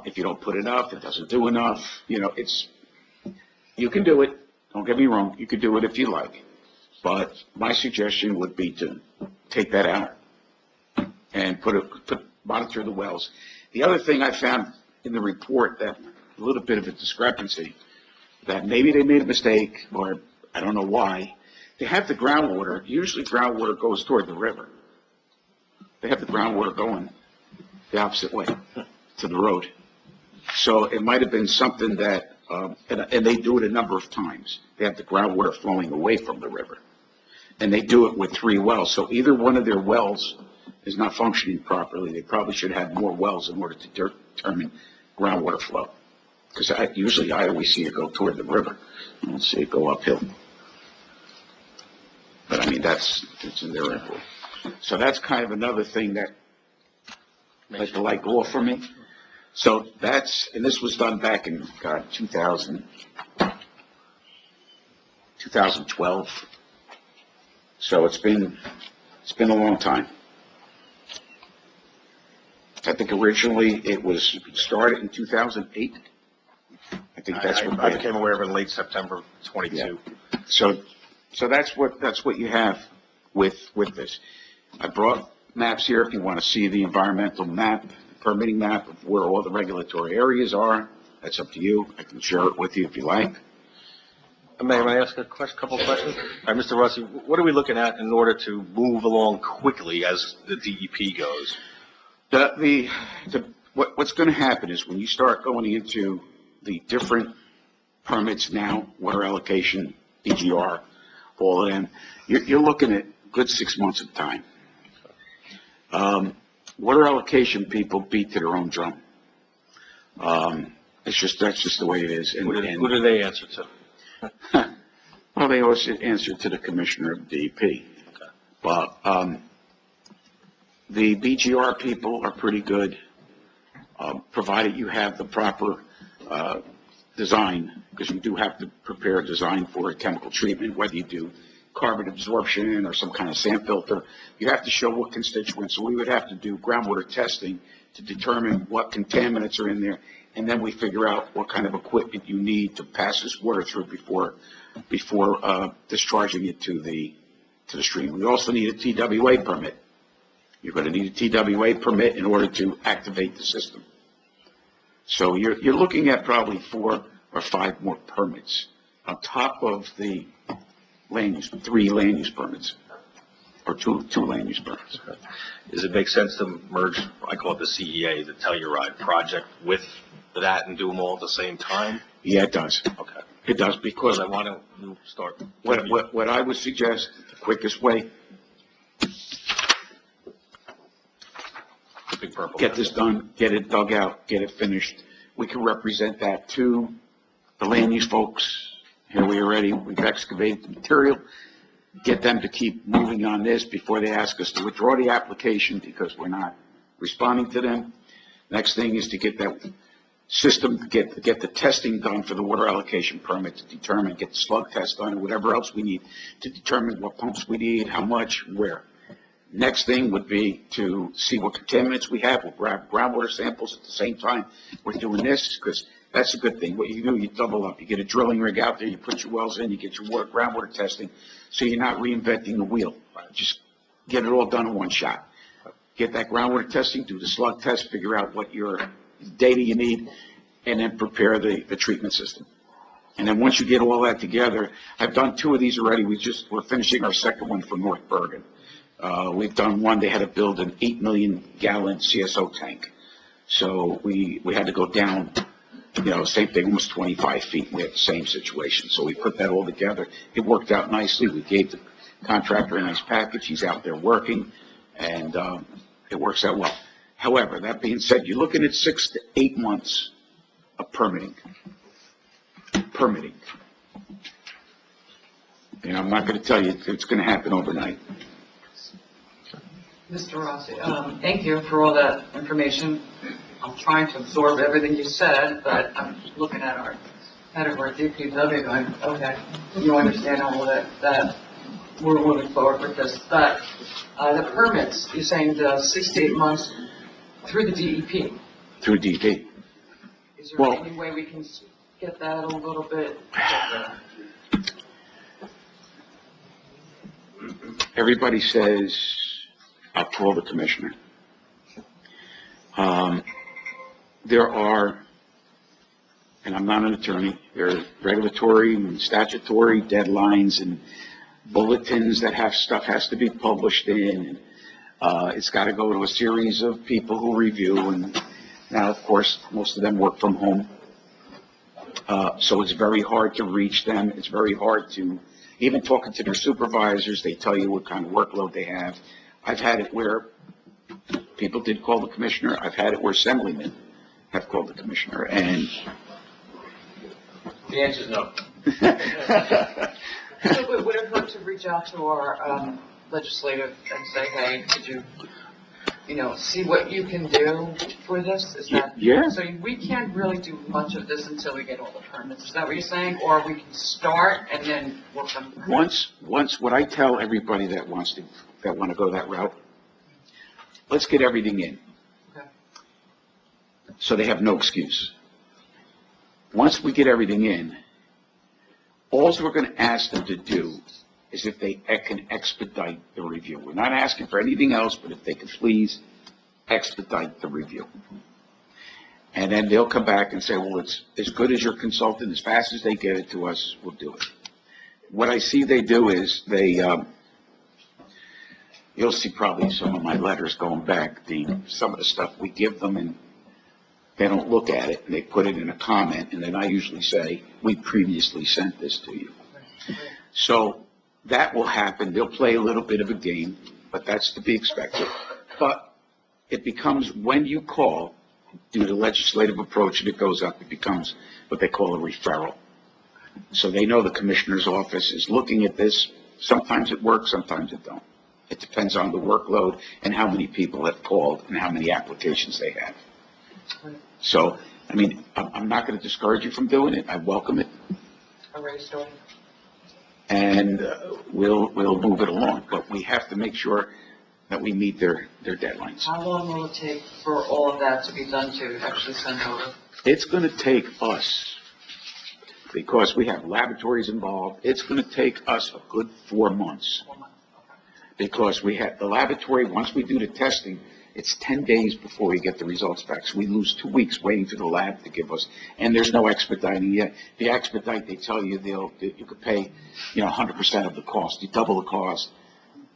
If you don't put enough, it doesn't do enough, you can do it, don't get me wrong, you can do it if you like. But my suggestion would be to take that out and monitor the wells. The other thing I found in the report, that a little bit of a discrepancy, that maybe they made a mistake, or I don't know why, they have the groundwater, usually groundwater goes toward the river. They have the groundwater going the opposite way, to the road. So it might have been something that, and they do it a number of times. They have the groundwater flowing away from the river. And they do it with 3 wells. So either one of their wells is not functioning properly. They probably should have more wells in order to determine groundwater flow. Because usually I always see it go toward the river. I don't see it go uphill. But I mean, it's in their input. So that's kind of another thing that makes the light go off for me. So and this was done back in, 2012. So it's been a long time. I think originally it was started in 2008. I think that's what I became aware of it in late September 22. Yeah. So that's what you have with this. I brought maps here if you want to see the environmental map, permitting map of where all the regulatory areas are. That's up to you. I can share it with you if you like. May I ask a couple of questions? All right, Mr. Rossi, what are we looking at in order to move along quickly as the DEP goes? What's going to happen is when you start going into the different permits now, water allocation, BGR, all of them, you're looking at a good 6 months of time. Water allocation people beat to their own drum. That's just the way it is. And who do they answer to? Well, they always answer to the commissioner of DEP. Okay. But the BGR people are pretty good, provided you have the proper design, because you do have to prepare a design for a chemical treatment, whether you do carbon absorption or some kind of sand filter. You have to show what constituents. So we would have to do groundwater testing to determine what contaminants are in there, and then we figure out what kind of equipment you need to pass this water through before discharging it to the stream. We also need a TWA permit. You're going to need a TWA permit in order to activate the system. So you're looking at probably 4 or 5 more permits on top of the 3 land use permits, or two land use permits. Does it make sense to merge, I call it the CEA, the Telluride project, with that and do them all at the same time? Yeah, it does. Okay. It does, because I want to start. What I would suggest, the quickest way, The big purple. get this done, get it dug out, get it finished. We can represent that to the land use folks. Here we are ready, we've excavated the material. Get them to keep moving on this before they ask us to withdraw the application because we're not responding to them. Next thing is to get that system, get the testing done for the water allocation permit to determine, get the slug test done and whatever else we need to determine what pumps we need, how much, where. Next thing would be to see what contaminants we have. We'll grab groundwater samples at the same time we're doing this, because that's a good thing. What you do, you double up. You get a drilling rig out there, you put your wells in, you get your groundwater testing, so you're not reinventing the wheel. Just get it all done in one shot. Get that groundwater testing, do the slug test, figure out what your data you need, and then prepare the treatment system. And then once you get all that together, I've done 2 of these already. We're finishing our second one for North Bergen. We've done one, they had to build an 8 million gallon CSO tank. So we had to go down, same thing, almost 25 feet. We had the same situation. So we put that all together. It worked out nicely. We gave the contractor a nice package. He's out there working, and it works out well. However, that being said, you're looking at 6 to 8 months of permitting. I'm not going to tell you it's going to happen overnight. Mr. Rossi, thank you for all that information. I'm trying to absorb everything you said, but I'm looking at our head of our DPW going, okay, you understand all of that we're moving forward with this. But the permits, you're saying the 6 to 8 months through the DEP. through DEP. Is there Well- any way we can get that a little bit? Everybody says, I'll call the commissioner. There are, and I'm not an attorney, there are regulatory and statutory deadlines and bulletins that have stuff has to be published in. It's got to go to a series of people who review, and now, of course, most of them work from home. So it's very hard to reach them. It's very hard to, even talking to their supervisors, they tell you what kind of workload they have. I've had it where people did call the commissioner. I've had it where assemblymen have called the commissioner, and The answer is no. So would it hurt to reach out to our legislative and say, hey, could you, see what you can do for this? Is that? Yeah. So we can't really do much of this until we get all the permits. Is that what you're saying? Or we can start and then work on the permits? once, what I tell everybody that want to go that route, let's get everything in. Okay. So they have no excuse. Once we get everything in, all we're going to ask them to do is if they can expedite the review. We're not asking for anything else, but if they could please expedite the review. And then they'll come back and say, well, it's as good as your consultant, as fast as they get it to us, we'll do it. What I see they do is you'll see probably some of my letters going back, some of the stuff we give them, and they don't look at it, and they put it in a comment, and then I usually say, we previously sent this to you. So that will happen. They'll play a little bit of a game, but that's to be expected. But it becomes, when you call, due to legislative approach, and it goes up, it becomes what they call a referral. So they know the commissioner's office is looking at this. Sometimes it works, sometimes it don't. It depends on the workload and how many people have called and how many applications they have. So, I mean, I'm not going to discourage you from doing it. I welcome it. And we'll move it along. But we have to make sure that we meet their deadlines. How long will it take for all of that to be done to actually send over? It's going to take us, because we have laboratories involved, it's going to take us a good 4 months. 4 months, okay. Because we have the laboratory, once we do the testing, it's 10 days before we get the results back. So we lose 2 weeks waiting for the lab to give us, and there's no expediting yet. The expedite, they tell you you could pay, 100% of the cost. You double the cost,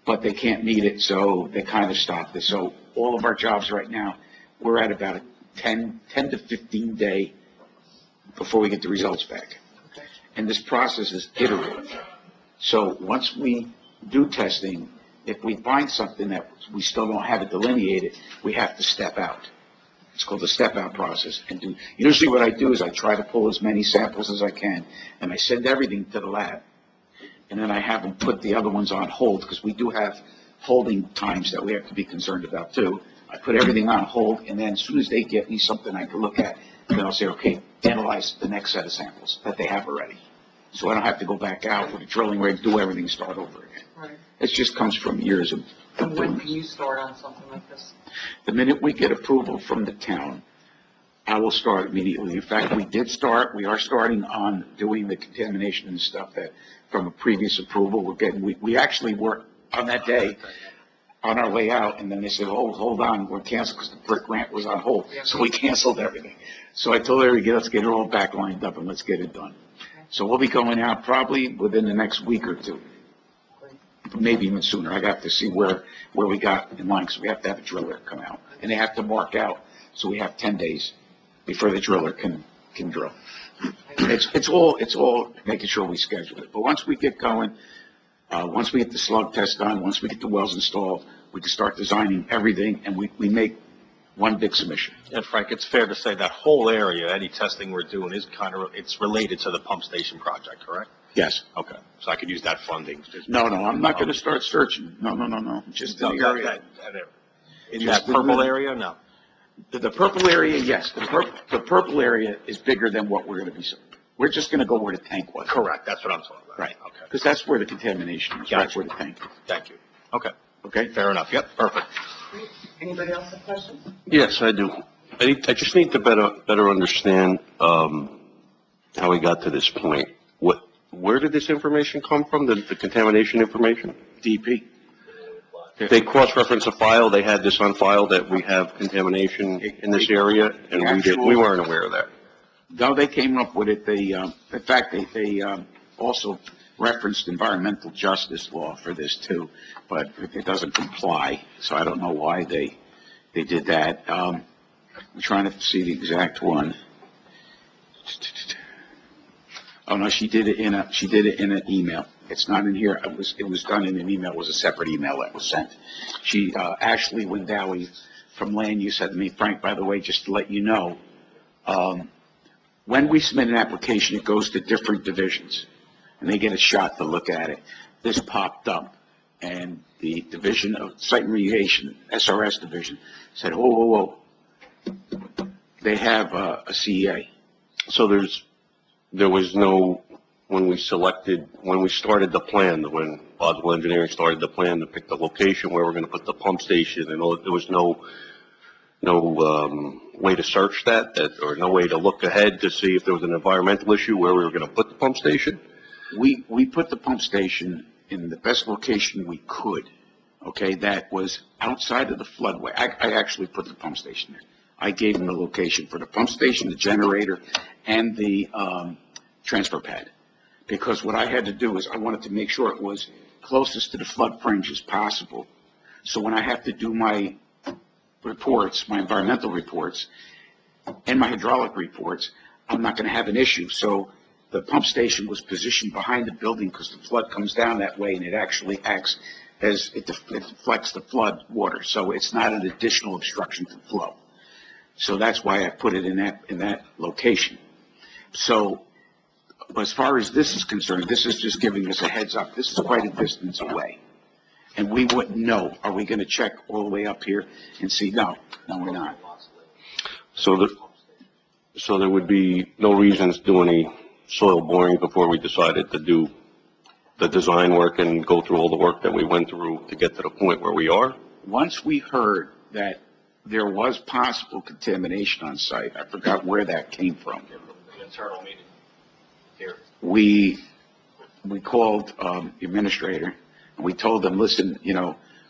but they can't meet it, so they kind of stop this. So all of our jobs right now, we're at about a 10 to 15 day before we get the results back. And this process is iterative. So once we do testing, if we find something that we still don't have it delineated, we have to step out. It's called the step-out process. And usually what I do is I try to pull as many samples as I can, and I send everything to the lab. And then I have them put the other ones on hold, because we do have holding times that we have to be concerned about too. I put everything on hold, and then as soon as they get me something I can look at, then I'll say, okay, analyze the next set of samples that they have already. So I don't have to go back out with a drilling rig, do everything, start over again. Right. It just comes from years of And when doing can this. you start on something like this? The minute we get approval from the town, I will start immediately. In fact, we are starting on doing the contamination and stuff that from a previous approval, we actually were on that day on our way out, and then they said, oh, hold on, we're canceled because the brick grant was on hold. So we canceled everything. So I told everybody, let's get it all back lined up and let's get it done. So we'll be going out probably within the next week or two, maybe even sooner. I got to see where we got in line, because we have to have a driller come out, and they have to mark out, so we have 10 days before the driller can drill. It's all making sure we schedule it. But once we get going, once we get the slug test done, once we get the wells installed, we can start designing everything, and we make one big submission. And Frank, it's fair to say that whole area, any testing we're doing is it's related to the pump station project, correct? Yes. Okay, so I could use that funding? No, I'm not going to start searching. No. Just in the area. In that purple area, no? The purple area, yes. The purple area is bigger than what we're going to be, we're just going to go where the tank was. Correct, that's what I'm talking about. Right. Okay, Because that's where the contamination is, right Gotcha. where the tank. thank you. Okay, Okay? fair enough, yep, perfect. Anybody else have questions? Yes, I do. I just need to better understand, how we got to this point. Where did this information come from, the contamination information? DP. They cross-referenced a file, they had this on file that we have contamination in this area, and we weren't aware of that. No, they came up with it. In fact, they also referenced environmental justice law for this too, but it doesn't comply, so I don't know why they did that. I'm trying to see the exact one. Oh, no, she did it in an email. It's not in here. It was done in an email. It was a separate email that was sent. She, Ashley Windowie from Land Use said to me, Frank, by the way, just to let you know, when we submit an application, it goes to different divisions, and they get a shot to look at it. This popped up, and the Division of Site Remediation, SRS division, said, whoa. They have a CEA. So there was no, when we started the plan, when Boswell Engineering started the plan to pick the location where we're going to put the pump station, and all, there was no way to search that, or no way to look ahead to see if there was an environmental issue where we were going to put the pump station? We put the pump station in the best location we could, okay? That was outside of the floodway. I actually put the pump station there. I gave them the location for the pump station, the generator, and the transfer pad. Because what I had to do is I wanted to make sure it was closest to the flood fringe as possible. So when I have to do my reports, my environmental reports, and my hydraulic reports, I'm not going to have an issue. So the pump station was positioned behind the building because the flood comes down that way, and it actually acts as it deflects the flood water. So it's not an additional obstruction to flow. So that's why I put it in that location. So as far as this is concerned, this is just giving us a heads up. This is quite a distance away. And we wouldn't know. Are we going to check all the way up here and see? No, we're not. So there would be no reasons to do any soil boring before we decided to do the design work and go through all the work that we went through to get to the point where we are? Once we heard that there was possible contamination on site, I forgot where that came from. The internal meeting here. We called the administrator, and we told them, listen,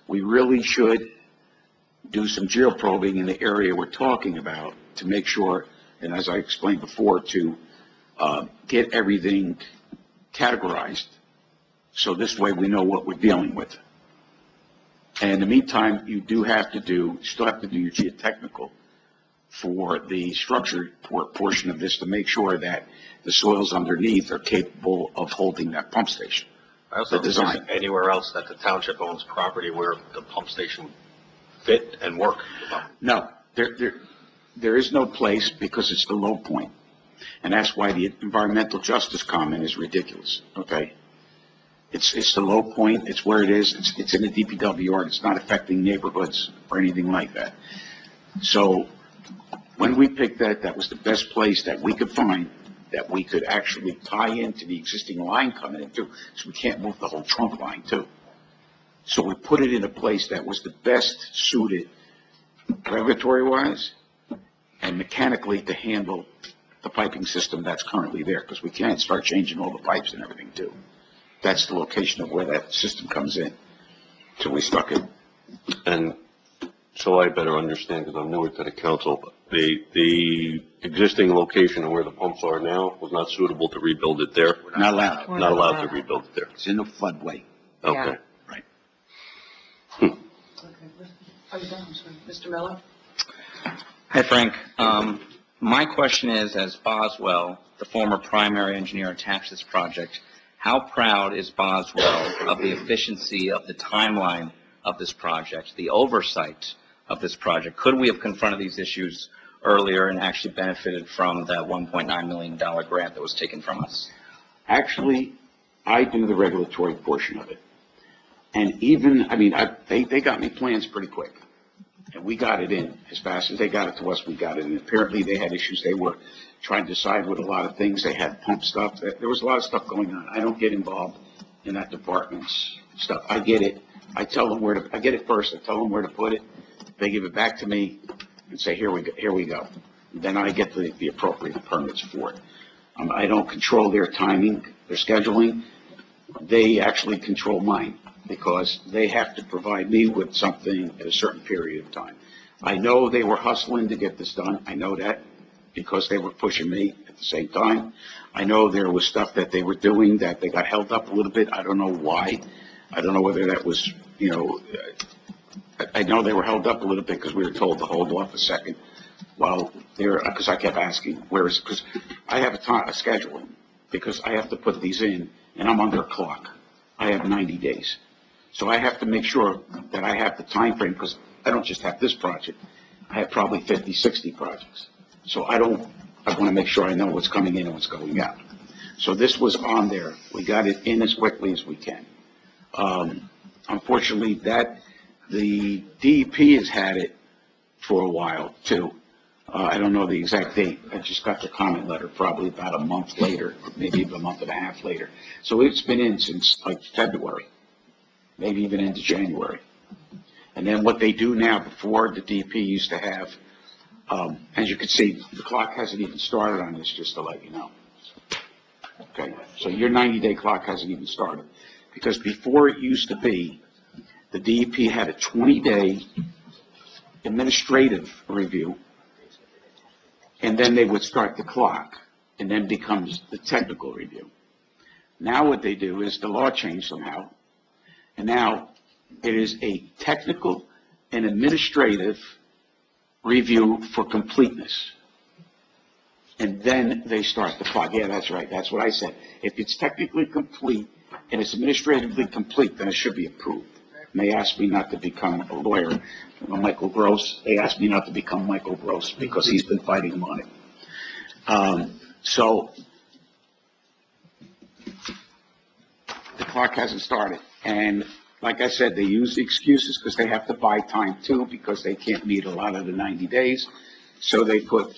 we really should do some geoprobing in the area we're talking about to make sure, and as I explained before, to get everything categorized. So this way we know what we're dealing with. And in the meantime, you still have to do your geotechnical for the structure portion of this to make sure that the soils underneath are capable of holding that pump station. I also don't think there's anywhere else that the township owns property where the pump station fit and work. No, there is no place because it's the low point. And that's why the environmental justice comment is ridiculous, okay? It's the low point, it's where it is, it's in the DPW yard, it's not affecting neighborhoods or anything like that. So when we picked that was the best place that we could find that we could actually tie into the existing line coming in too, so we can't move the whole trunk line too. So we put it in a place that was the best suited regulatory-wise and mechanically to handle the piping system that's currently there, because we can't start changing all the pipes and everything too. That's the location of where that system comes in. So we stuck it. And so I better understand, because I'm newer to the council, the existing location of where the pumps are now was not suitable to rebuild it there? Not allowed. Not allowed to rebuild it there? It's in the floodway. Okay. Right. Okay. Are you done? I'm sorry. Mr. Miller? Hi, Frank. My question is, as Boswell, the former primary engineer attached to this project, how proud is Boswell of the efficiency of the timeline of this project, the oversight of this project? Could we have confronted these issues earlier and actually benefited from that $1.9 million grant that was taken from us? Actually, I do the regulatory portion of it. And even, I mean, they got me plans pretty quick. And we got it in. As fast as they got it to us, we got it in. Apparently, they had issues. They were trying to decide with a lot of things. They had pump stuff. There was a lot of stuff going on. I don't get involved in that department's stuff. I get it. I tell them where to, I get it first. I tell them where to put it. They give it back to me and say, here we go. Then I get the appropriate permits for it. I don't control their timing, their scheduling. They actually control mine because they have to provide me with something at a certain period of time. I know they were hustling to get this done. I know that because they were pushing me at the same time. I know there was stuff that they were doing that they got held up a little bit. I don't know why. I don't know whether that was, I know they were held up a little bit because we were told to hold off a second while because I kept asking, where is it? Because I have a schedule because I have to put these in and I'm under a clock. I have 90 days. So I have to make sure that I have the time frame because I don't just have this project. I have probably 50, 60 projects. So I want to make sure I know what's coming in and what's going out. So this was on there. We got it in as quickly as we can. Unfortunately, the DEP has had it for a while too. I don't know the exact date. I just got the comment letter probably about a month later, maybe a month and a half later. So it's been in since like February, maybe even into January. And then what they do now, before the DEP used to have, as you can see, the clock hasn't even started on this, just to let you know. Okay, so your 90-day clock hasn't even started. Because before it used to be, the DEP had a 20-day administrative review, and then they would start the clock, and then becomes the technical review. Now what they do is the law changed somehow, and now it is a technical and administrative review for completeness. And then they start the clock. Yeah, that's right. That's what I said. If it's technically complete and it's administratively complete, then it should be approved. And they asked me not to become a lawyer, Michael Gross. They asked me not to become Michael Gross because he's been fighting them on it. So the clock hasn't started. And like I said, they use the excuses because they have to buy time too because they can't meet a lot of the 90 days. So they put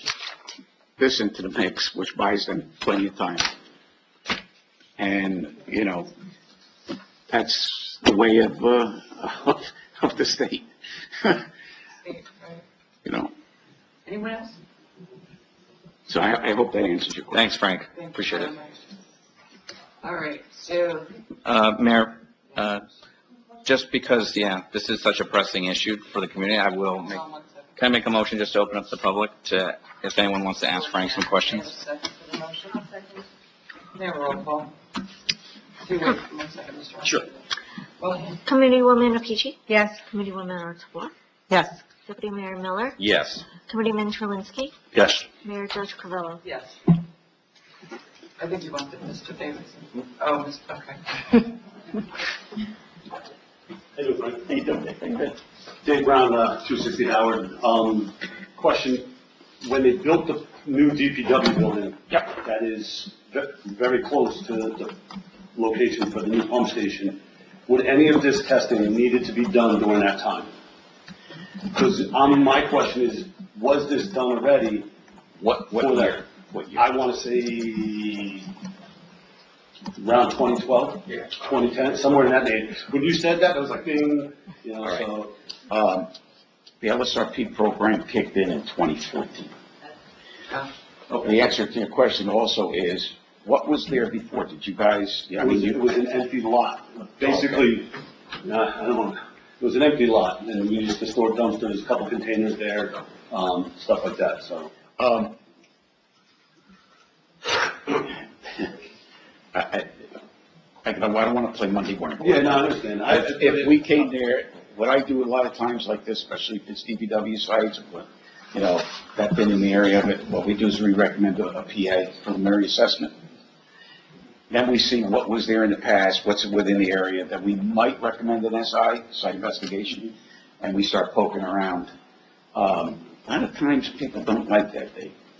this into the mix, which buys them plenty of time. And, that's the way of the state. Anyone else? So I hope that answers your question. Thanks, Frank. Appreciate it. All right, so, Mayor, just because, this is such a pressing issue for the community, can I make a motion just to open up the public to, if anyone wants to ask Frank some questions? second for the motion. Mayor, roll call. Do wait 1 second, Mr. Ross. Sure. Well, Committeewoman Apici? Yes. Committeewoman Orzabal? Yes. Deputy Mayor Miller? Yes. Committeeman Trulinski? Yes. Mayor George Carvello? yes. I think you wanted Mr. Davidson. Oh, okay. Dave Brown, 260 Howard. Question, when they built the new DPW building, that is very close to the location for the new pump station, would any of this testing needed to be done during that time? Because my question is, was this done already? What year? I want to say around 2012, 2010, somewhere in that neighborhood. When you said that, I was like, ding, so. The LSRP program kicked in 2014. The answer to your question also is, what was there before? Did you guys, It was an empty lot. Basically, I don't know, it was an empty lot, and we used to store dumpsters, a couple containers there, stuff like that, so. I don't want to play Monday morning. Yeah, no, I understand. If we came there, what I do a lot of times like this, especially if it's DPW sites, that been in the area of it, what we do is we recommend a PA, preliminary assessment. Then we see what was there in the past, what's within the area that we might recommend an SI, site investigation, and we start poking around. A lot of times people don't like that.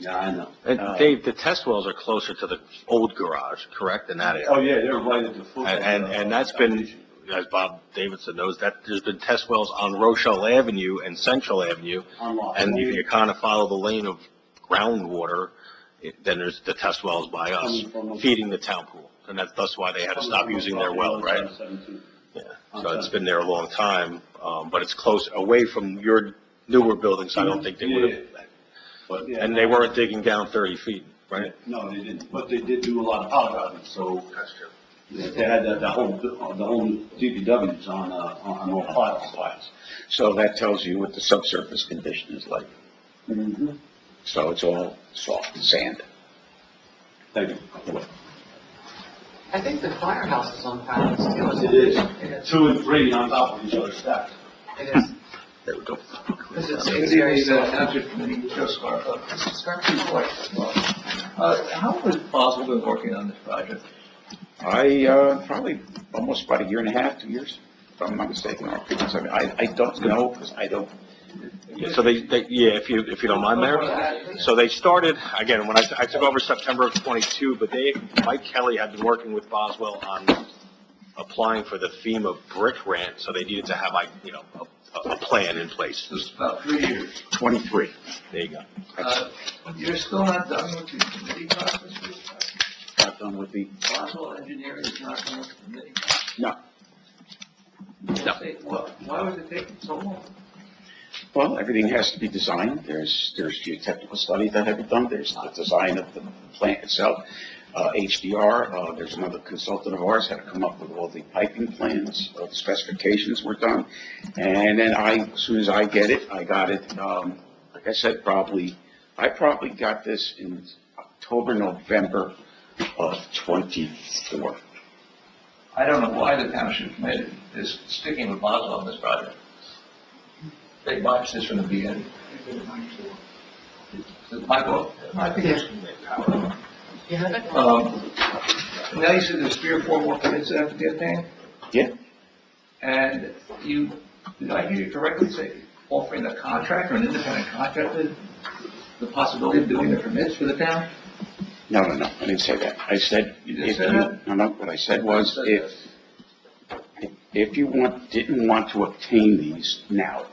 Yeah, I know. And Dave, the test wells are closer to the old garage, correct, in that area? Oh, yeah, they're right at the foot. And that's been, as Bob Davidson knows, that there's been test wells on Rochelle Avenue and Central Avenue. And if you kind of follow the lane of groundwater, then there's the test wells by us feeding the town pool. And that's why they had to stop using their well, right? Yeah, so it's been there a long time, but it's close, away from your newer buildings, I don't think they would have. But, yeah, And they weren't digging down 30 feet, right? No, they didn't, but they did do a lot of polygoning, so. That's true. They had the whole DPWs on all piles. So that tells you what the subsurface condition is like. Mm-hmm. So it's all soft sand. Thank you. I think the firehouse is on pilots too, isn't It is, 2 and 3 on top of each other stacked. It is. There we go. Because it's Good very evening, soft. Township Committee, Joe Scarpa. Mr. Scarpelli. How has Boswell been working on this project? I, probably almost about a year and a half, 2 years, if I'm not mistaken. I don't know, because I don't. So yeah, if you don't mind, Mayor. So they started, again, when I took over September of '22, but Mike Kelly had been working with Boswell on applying for the FEMA brick grant, so they needed to have, a plan in place. It was about 3 years. 23. There you go. You're still not done with the committee process for this project? Not done with the, Boswell Engineering is not done with the committee? no. No. Well, why was it taking so long? Well, everything has to be designed. There's geotechnical studies that have been done. There's the design of the plant itself. HDR, there's another consultant of ours had to come up with all the piping plans, the specifications were done. And then as soon as I get it, I got it, like I said, I probably got this in October, November of '24. I don't know why the Township Committee is sticking with Boswell on this project. They botched this from the beginning. My fault. I think it's, You have it? Now you said there's 3 or 4 more permits that have to be obtained? Yeah. And did I hear you correctly say offering a contractor, an independent contractor, the possibility of doing the permits for the town? No, I didn't say that. I said, You didn't say that? No, what I said was, if you didn't want to obtain these now,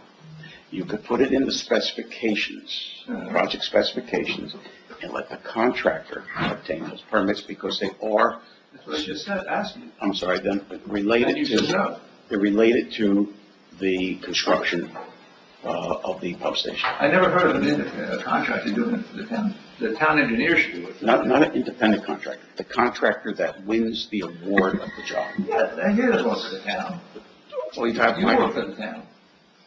you could put it in the specifications, project specifications, and let the contractor obtain those permits, because they are, That's what I just said, asked you. I'm sorry, then And related you said no. they're related to the construction of the pump station. I never heard of an independent contractor doing it for the town. The town engineer should do it. Not an independent contractor, the contractor that wins the award of the job. Yeah, I hear that work for the town. Well, you have You work for the town.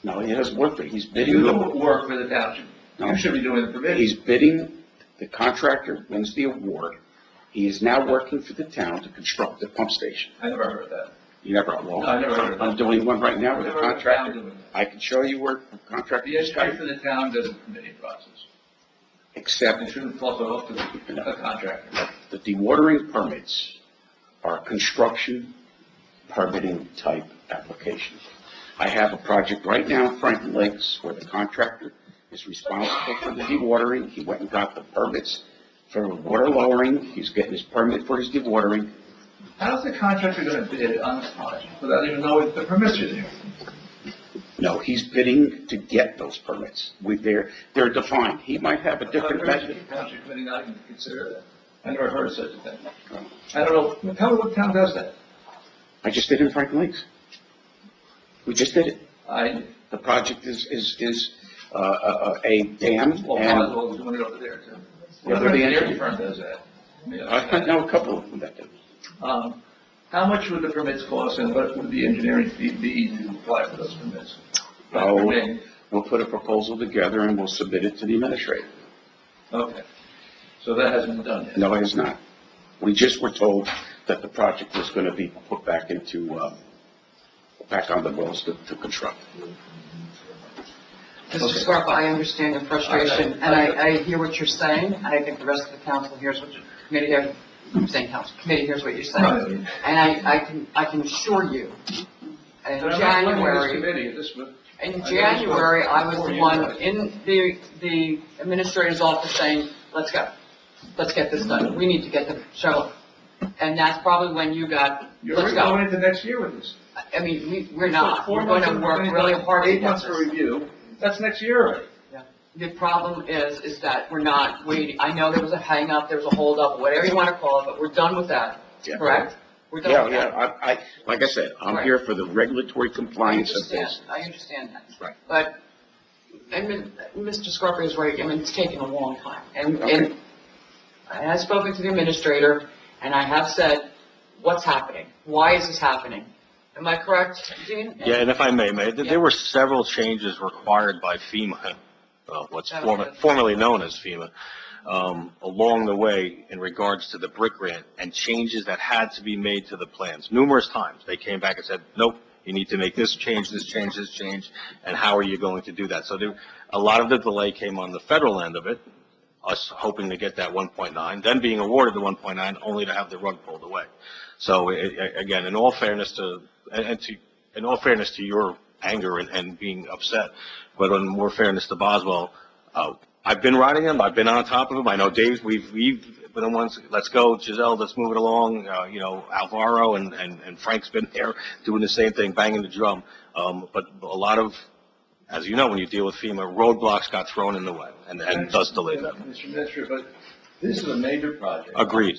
No, he doesn't work for it. He's bidding. You don't work for the township. No. You should be doing the permitting. He's bidding, the contractor wins the award. He is now working for the town to construct the pump station. I never heard that. You never, well, No, I never heard of that. I'm doing one right now with a Never heard of the town contractor. doing that. I can show you where the contractor The is, engineer for the town does the permitting process. except It shouldn't fluff it off to the contractor. the dewatering permits are construction permitting type applications. I have a project right now in Franklin Lakes where the contractor is responsible for the dewatering. He went and got the permits for water lowering. He's getting his permit for his dewatering. How's the contractor gonna bid on this project without even knowing if the permits are there? No, he's bidding to get those permits. They're defined. He might have a different method. Township committee not even consider that. I never heard of such a thing. I don't know, tell me what town does that. I just did it in Franklin Lakes. We just did it. The project is a dam Well, and. Boswell's doing it over there too. Yeah, What they're the engineering engineer. firm does that? I know a couple of them that do. How much would the permits cost and what would the engineering fee be to apply for those permits? Oh, we'll put a proposal together and we'll submit it to the administrator. Okay. So that hasn't been done yet? No, it has not. We just were told that the project was going to be put back back on the rolls to construct. Mr. Scarpa, I understand your frustration, and I hear what you're saying, and I think the rest of the council hears what your committee hears. I'm saying council, committee hears what you're saying. And I can assure you, in January, I was the one in the administrator's office saying, let's go. Let's get this done. We need to get the shovel. And that's probably when you got, You're let's already go. going into next year with this. I mean, we're not. So 4 We're going months to in, work really hard to 8 get months for this. review. That's next year already. The problem is that we're not waiting. I know there was a hang up, there was a hold up, whatever you want to call it, but we're done with that, Yeah. correct? We're done Yeah, with yeah, that. I, like I said, I'm Right. here for the regulatory I compliance of understand, this. I understand that. Right. But, I mean, Mr. Scarpa is right, I mean, it's taking a long time. And Okay. I have spoken to the administrator, and I have said, what's happening? Why is this happening? Am I correct, Dean? Yeah, and if I may, there were several changes required by FEMA, what's formerly known as FEMA, along the way in regards to the brick grant, and changes that had to be made to the plans. Numerous times, they came back and said, nope, you need to make this change, this change, this change, and how are you going to do that? So a lot of the delay came on the federal end of it, us hoping to get that 1.9, then being awarded the 1.9, only to have the rug pulled away. So again, in all fairness to your anger and being upset, but in more fairness to Boswell, I've been riding him, I've been on top of him. I know Dave, we've been the ones, let's go, Giselle, let's move it along. Alvaro and Frank's been there doing the same thing, banging the drum. But a lot of, as you know, when you deal with FEMA, roadblocks got thrown in the way and does delay them. Mr. Minister, but this is a major project. Agreed.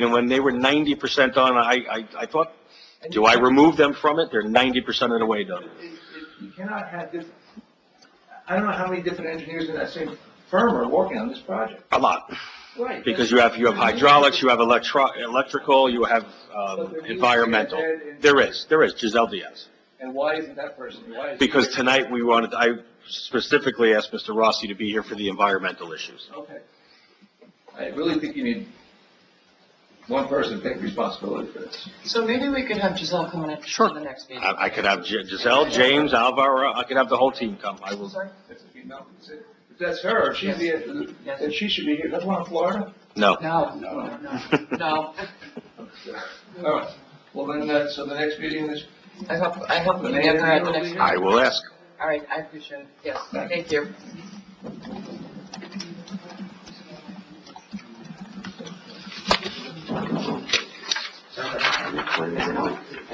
And when they were 90% done, I thought, do I remove them from it? They're 90% of the way done. You cannot have I don't know how many different engineers in that same firm are working on this project. A lot. Right. Because you have hydraulics, you have electrical, you have environmental. There is Giselle Diaz. And why isn't that person? Because tonight I specifically asked Mr. Rossi to be here for the environmental issues. Okay. I really think you need one person to take responsibility for this. So maybe we could have Giselle come in to the next meeting. I could have Giselle, James, Alvaro, I could have the whole team come. I will. Sorry? If that's her, then she should be here. That's one in Florida? No. No. All right. Well, then, so the next meeting is. I hope we can get her at the next. I will ask. All right, I appreciate it. Yes, thank you.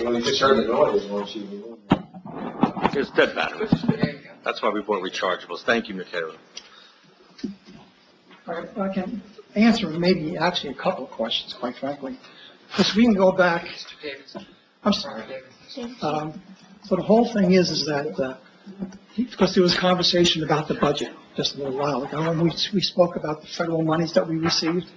Well, you just heard the noise when she. It's dead batteries. That's why we bought rechargeables. Thank you, Michaela. All right, I can answer maybe actually a couple of questions, quite frankly. Because we can go back, Mr. Davidson. I'm sorry. So the whole thing is that, because there was conversation about the budget just a little while ago, and we spoke about the federal monies that we received.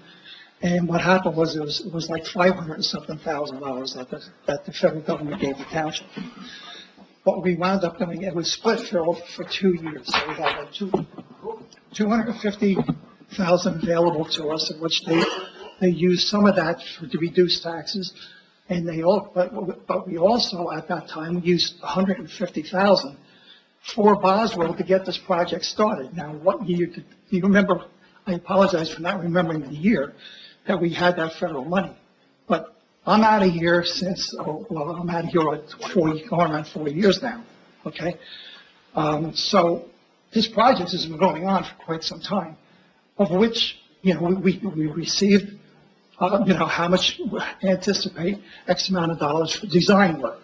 And what happened was it was like $500 and something thousand that the federal government gave the township. What we wound up doing, it was split for 2 years. So we had like $250,000 available to us, in which they used some of that to reduce taxes. And but we also, at that time, used $150,000 for Boswell to get this project started. Now, what year, do you remember? I apologize for not remembering the year that we had that federal money. But I'm out of here I'm out of here going on 4 years now, okay? So this project has been going on for quite some time, of which, we received, how much we anticipate X amount of dollars for design work.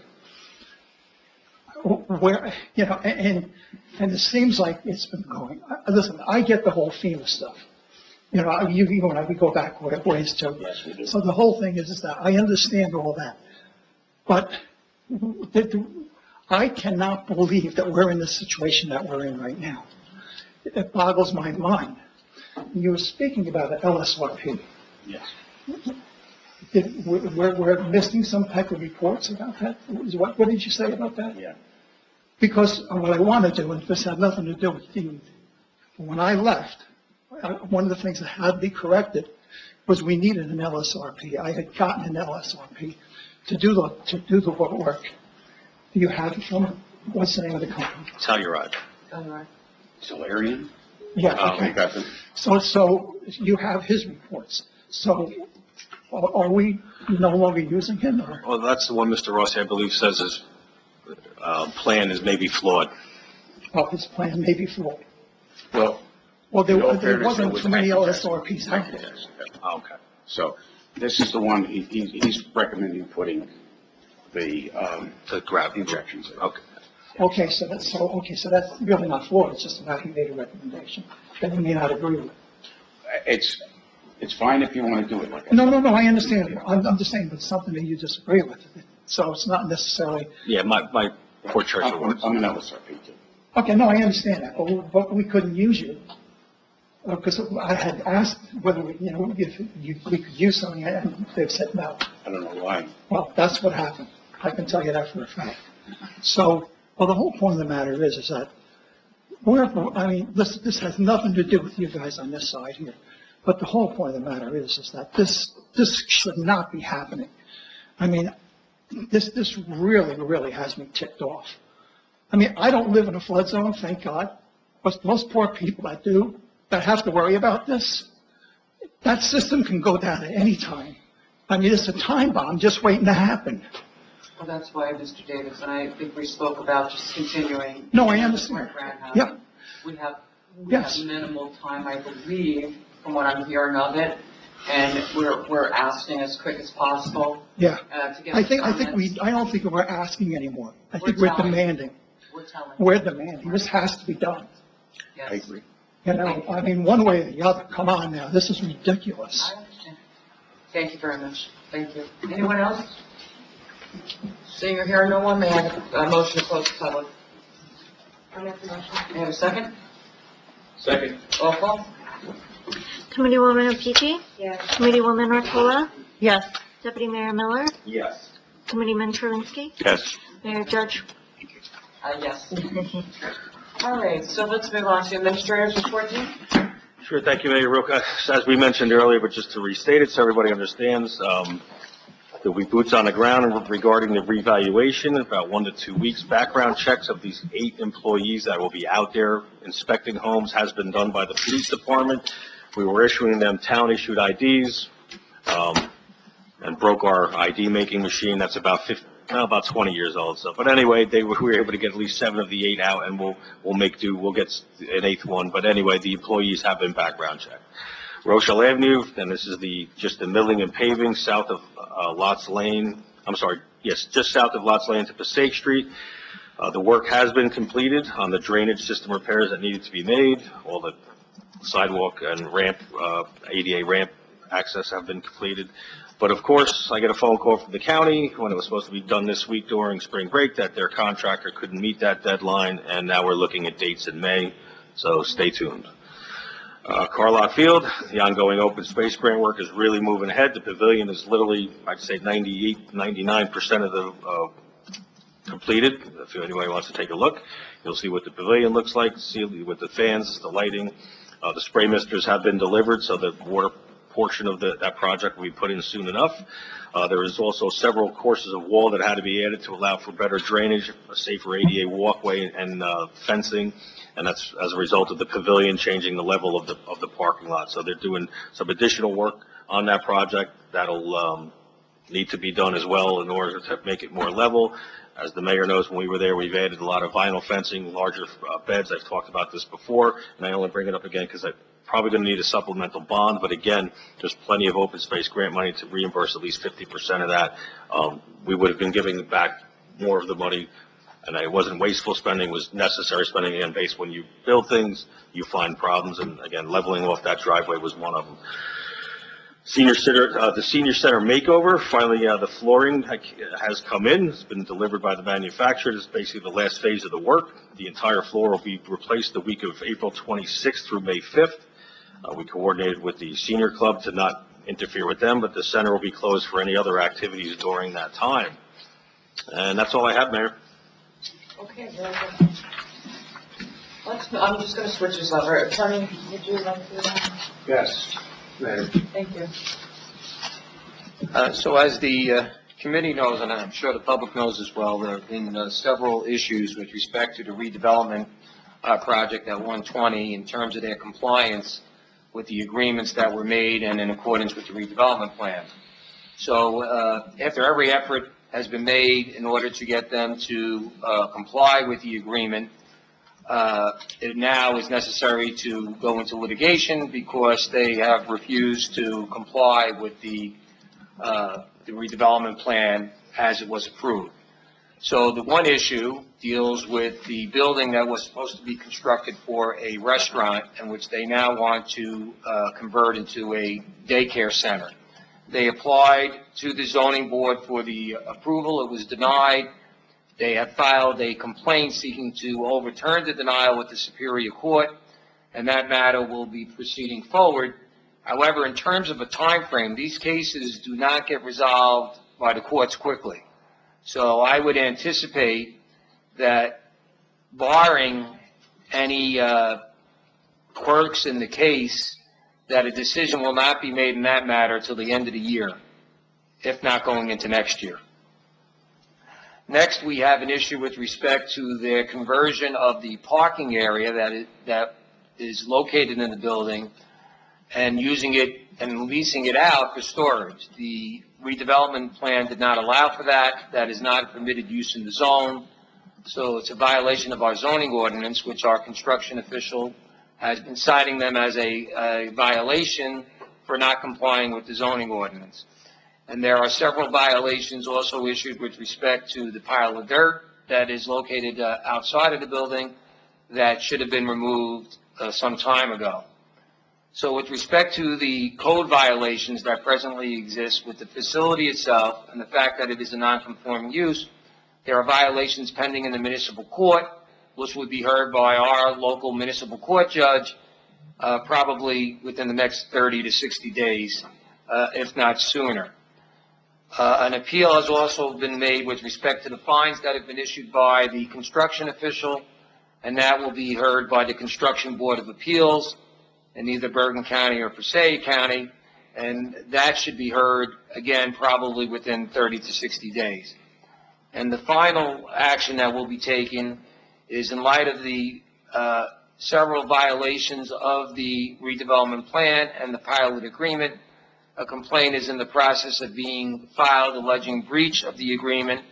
Where, and it seems like it's been going. Listen, I get the whole FEMA stuff. You and I, we go back ways too. Yes, we do. So the whole thing is that I understand all that. But I cannot believe that we're in the situation that we're in right now. It boggles my mind. You were speaking about an LSRP. Yes. We're missing some type of reports about that? What did you say about that? Yeah. Because what I want to do, and this had nothing to do with you, when I left, one of the things that had to be corrected was we needed an LSRP. I had gotten an LSRP to do the work. Do you have it from, what's the name of the company? Telluride. Solarian? Yeah, okay. Got them. So you have his reports. So are we no longer using him, or? Well, that's the one Mr. Rossi, I believe, says his plan is maybe flawed. Oh, his plan may be flawed. Well, Well, In all there fairness, wasn't it was too many Hypertest. LSRPs out there. Okay, so this is the one, he's recommending putting the ground injections in. Okay. Okay, so that's really not flawed, it's just about he made a recommendation that he may not agree with. It's fine if you want to do it like that. No, I understand. I'm just saying, but it's something that you disagree with. So it's not necessarily, Yeah, my poor choice of words. I'm an LSRP too. okay, no, I understand that, but we couldn't use you. Because I had asked whether, if we could use something, and they've said no. I don't know why. Well, that's what happened. I can tell you that for a fact. So, well, the whole point of the matter is that this has nothing to do with you guys on this side here. But the whole point of the matter is that this should not be happening. I mean, this really has me ticked off. I mean, I don't live in a flood zone, thank God. But most poor people that have to worry about this, that system can go down at any time. I mean, it's a time bomb just waiting to happen. Well, that's why, Mr. Davis, and I think we spoke about just continuing. No, I understand. Yeah. We have Yes. minimal time, I believe, from what I'm hearing of it, and we're asking as quick as possible. Yeah. To get I comments. don't think we're asking anymore. I think We're we're telling. demanding. We're telling. We're demanding. This has to be done. Yes. I agree. I mean, one way or the other. Come on now. This is ridiculous. I understand. Thank you very much. Thank you. Anyone else? Seeing or hearing no one, may I have a motion to close the public? I'll make the motion. May I have a second? Second. Roll call? Committeewoman Opeachy? Yes. Committeewoman Ortola? Yes. Deputy Mayor Miller? Yes. Committeeman Trulinsky? Yes. Mayor Judge? Yes. All right, so let's move on to administrator's report, Jim. Sure, thank you, Mayor Roca. As we mentioned earlier, but just to restate it so everybody understands, there'll be boots on the ground regarding the revaluation, about 1 to 2 weeks. Background checks of these 8 employees that will be out there inspecting homes has been done by the police department. We were issuing them town-issued IDs, and broke our ID making machine. That's about 20 years old. So, but anyway, we were able to get at least 7 of the 8 out, and we'll make do. We'll get an 8th one. But anyway, the employees have been background checked. Rochelle Avenue, and this is just the milling and paving south of Lots Lane. Just south of Lots Lane to Passaic Street. The work has been completed on the drainage system repairs that needed to be made. All the sidewalk and ramp, ADA ramp access have been completed. But of course, I get a phone call from the county when it was supposed to be done this week during spring break that their contractor couldn't meet that deadline, and now we're looking at dates in May, so stay tuned. Carlock Field, the ongoing open space grant work is really moving ahead. The pavilion is literally, I'd say 99% of the completed. If anybody wants to take a look, you'll see what the pavilion looks like, see with the fans, the lighting. The spray misters have been delivered, so the water portion of that project will be put in soon enough. There is also several courses of wall that had to be added to allow for better drainage, a safer ADA walkway, and fencing, and that's as a result of the pavilion changing the level of the parking lot. So they're doing some additional work on that project that'll need to be done as well in order to make it more level. As the mayor knows, when we were there, we've added a lot of vinyl fencing, larger beds. I've talked about this before, and I only bring it up again because I'm probably going to need a supplemental bond. But again, there's plenty of open space grant money to reimburse at least 50% of that. We would have been giving back more of the money, and it wasn't wasteful spending, it was necessary spending. Again, based when you build things, you find problems, and again, leveling off that driveway was one of them. The senior center makeover, finally, the flooring has come in. It's been delivered by the manufacturer. This is basically the last phase of the work. The entire floor will be replaced the week of April 26th through May 5th. We coordinated with the senior club to not interfere with them, but the center will be closed for any other activities during that time. And that's all I have, Mayor. Okay, very good. I'm just going to switch this over. Attorney, would you like to? Yes, Mayor. Thank you. So as the committee knows, and I'm sure the public knows as well, there have been several issues with respect to the redevelopment project at 120 in terms of their compliance with the agreements that were made and in accordance with the redevelopment plan. So after every effort has been made in order to get them to comply with the agreement, it now is necessary to go into litigation because they have refused to comply with the redevelopment plan as it was approved. So the one issue deals with the building that was supposed to be constructed for a restaurant, and which they now want to convert into a daycare center. They applied to the zoning board for the approval. It was denied. They have filed a complaint seeking to overturn the denial with the Superior Court, and that matter will be proceeding forward. However, in terms of a time frame, these cases do not get resolved by the courts quickly. So I would anticipate that, barring any quirks in the case, that a decision will not be made in that matter till the end of the year, if not going into next year. Next, we have an issue with respect to their conversion of the parking area that is located in the building and using it and leasing it out for storage. The redevelopment plan did not allow for that. That is not a permitted use in the zone. So it's a violation of our zoning ordinance, which our construction official has been citing them as a violation for not complying with the zoning ordinance. And there are several violations also issued with respect to the pile of dirt that is located outside of the building that should have been removed some time ago. So with respect to the code violations that presently exist with the facility itself and the fact that it is a non-conforming use, there are violations pending in the municipal court, which would be heard by our local municipal court judge probably within the next 30 to 60 days, if not sooner. An appeal has also been made with respect to the fines that have been issued by the construction official, and that will be heard by the Construction Board of Appeals in either Bergen County or Passaic County, and that should be heard, again, probably within 30 to 60 days. And the final action that will be taken is, in light of the several violations of the redevelopment plan and the pilot agreement, a complaint is in the process of being filed alleging breach of the agreement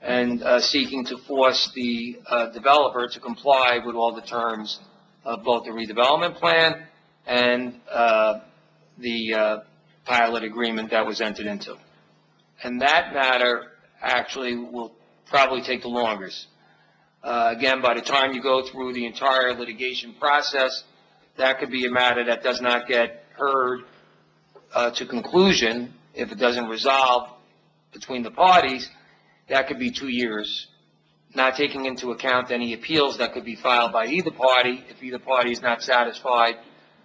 and seeking to force the developer to comply with all the terms of both the redevelopment plan and the pilot agreement that was entered into. And that matter actually will probably take the longest. Again, by the time you go through the entire litigation process, that could be a matter that does not get heard to conclusion. If it doesn't resolve between the parties, that could be 2 years, not taking into account any appeals that could be filed by either party if either party is not satisfied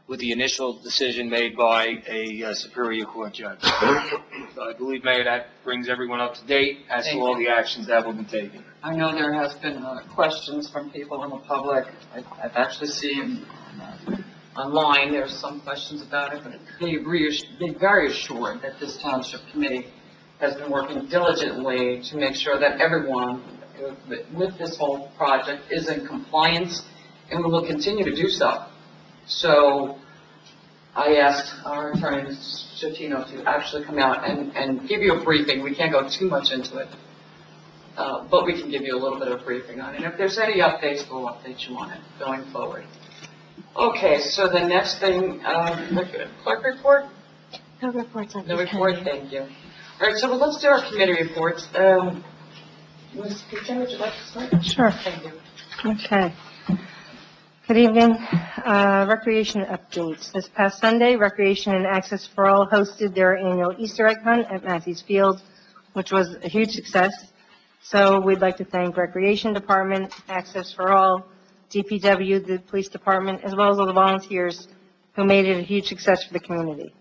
with the initial decision made by a Superior Court judge. So I believe, Mayor, that brings everyone up to date as to all the actions that will be taken. I know there has been questions from people in the public. I've actually seen online, there's some questions about it, but be very assured that this Township Committee has been working diligently to make sure that everyone with this whole project is in compliance, and we will continue to do so. So I asked our attorney, Chatino, to actually come out and give you a briefing. We can't go too much into it, but we can give you a little bit of a briefing on it. And if there's any updates, we'll update you on it going forward. Okay, so the next thing, clerk report? No reports on No this report, committee. thank you. All right, so let's do our committee reports. Ms. Kitchen, would you like to start? Sure. Thank you. Okay. Good evening. Recreation updates. This past Sunday, Recreation and Access for All hosted their annual Easter egg hunt at Matthews Field, which was a huge success. So we'd like to thank Recreation Department, Access for All, DPW, the Police Department, as well as all the volunteers who made it a huge success for the community.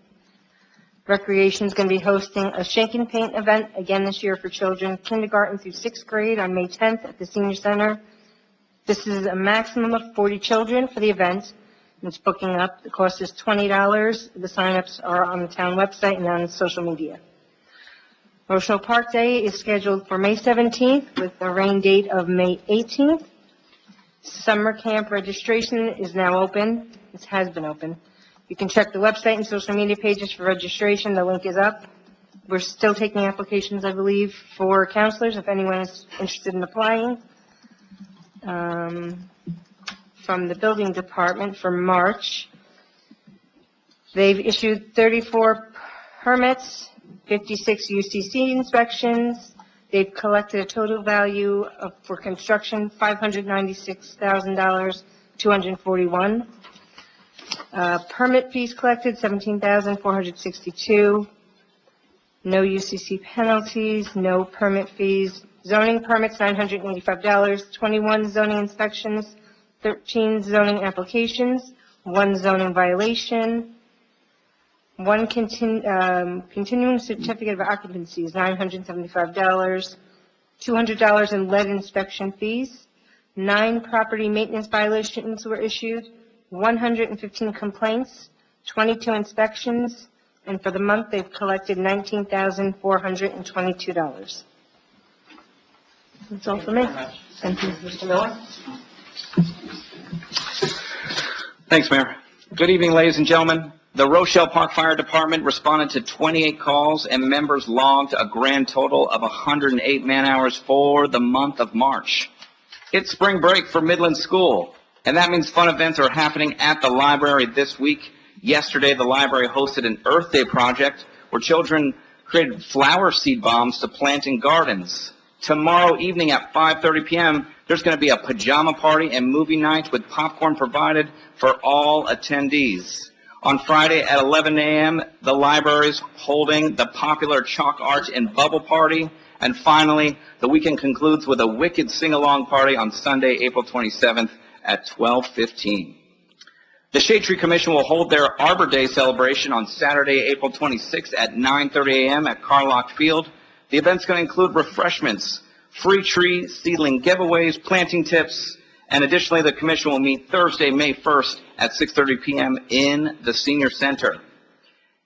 Recreation is going to be hosting a Shake and Paint event again this year for children kindergarten through 6th grade on May 10th at the Senior Center. This is a maximum of 40 children for the event. It's booking up. The cost is $20. The sign-ups are on the town website and on social media. Rochelle Park Day is scheduled for May 17th with a rain date of May 18th. Summer camp registration is now open. It has been open. You can check the website and social media pages for registration. The link is up. We're still taking applications, I believe, for counselors if anyone is interested in applying. from the building department for March. They've issued 34 permits, 56 UCC inspections. They've collected a total value of, for construction, $596,000, 241. Permit fees collected, $17,462. No UCC penalties, no permit fees. Zoning permits, $985, 21 zoning inspections, 13 zoning applications, 1 zoning violation, 1 continuing certificate of occupancy is $975, $200 in lead inspection fees, 9 property maintenance violations were issued, 115 complaints, 22 inspections, and for the month, they've collected $19,422. That's all for me. Thank you. Mr. Miller? Thanks, Mayor. Good evening, ladies and gentlemen. The Rochelle Park Fire Department responded to 28 calls, and members logged a grand total of 108 man-hours for the month of March. It's spring break for Midland School, and that means fun events are happening at the library this week. Yesterday, the library hosted an Earth Day project where children created flower seed bombs to plant in gardens. Tomorrow evening at 5:30 p.m., there's going to be a pajama party and movie night with popcorn provided for all attendees. On Friday at 11 a.m., the library is holding the popular chalk art and bubble party. And finally, the weekend concludes with a wicked sing-along party on Sunday, April 27th at 12:15. The Shade Tree Commission will hold their Arbor Day celebration on Saturday, April 26th at 9:30 a.m. at Carlock Field. The event's going to include refreshments, free tree seedling giveaways, planting tips, and additionally, the commission will meet Thursday, May 1st at 6:30 p.m. in the Senior Center.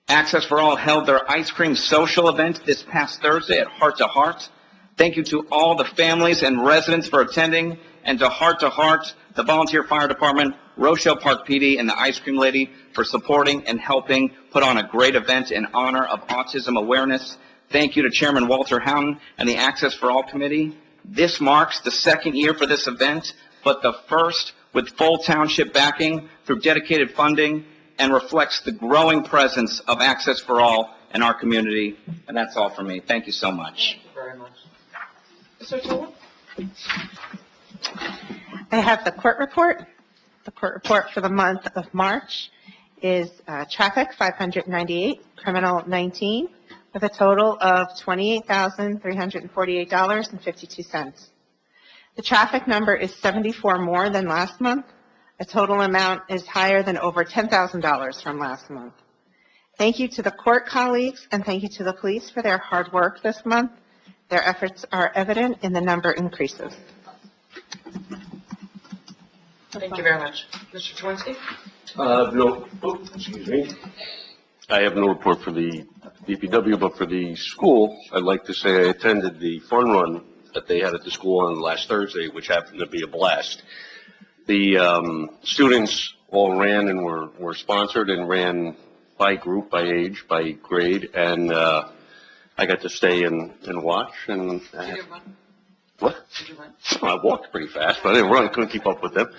Access for All held their ice cream social event this past Thursday at Heart to Heart. Thank you to all the families and residents for attending, and to Heart, the Volunteer Fire Department, Rochelle Park PD, and the Ice Cream Lady for supporting and helping put on a great event in honor of autism awareness. Thank you to Chairman Walter Houghton and the Access for All Committee. This marks the second year for this event, but the first with full township backing through dedicated funding, and reflects the growing presence of Access for All in our community. And that's all for me. Thank you so much. Thank you very much. Mr. Toole? I have the court report. The court report for the month of March is traffic 598, criminal 19, with a total of $28,348.52. The traffic number is 74 more than last month. The total amount is higher than over $10,000 from last month. Thank you to the court colleagues, and thank you to the police for their hard work this month. Their efforts are evident in the number increases. Thank you very much. Mr. Twinski? Excuse me. I have no report for the DPW, but for the school, I'd like to say I attended the fun run that they had at the school on last Thursday, which happened to be a blast. The students all ran and were sponsored and ran by group, by age, by grade, and I got to stay and watch. And Did you run? What? Did you run? I walked pretty fast, but I didn't run. Couldn't keep up with them.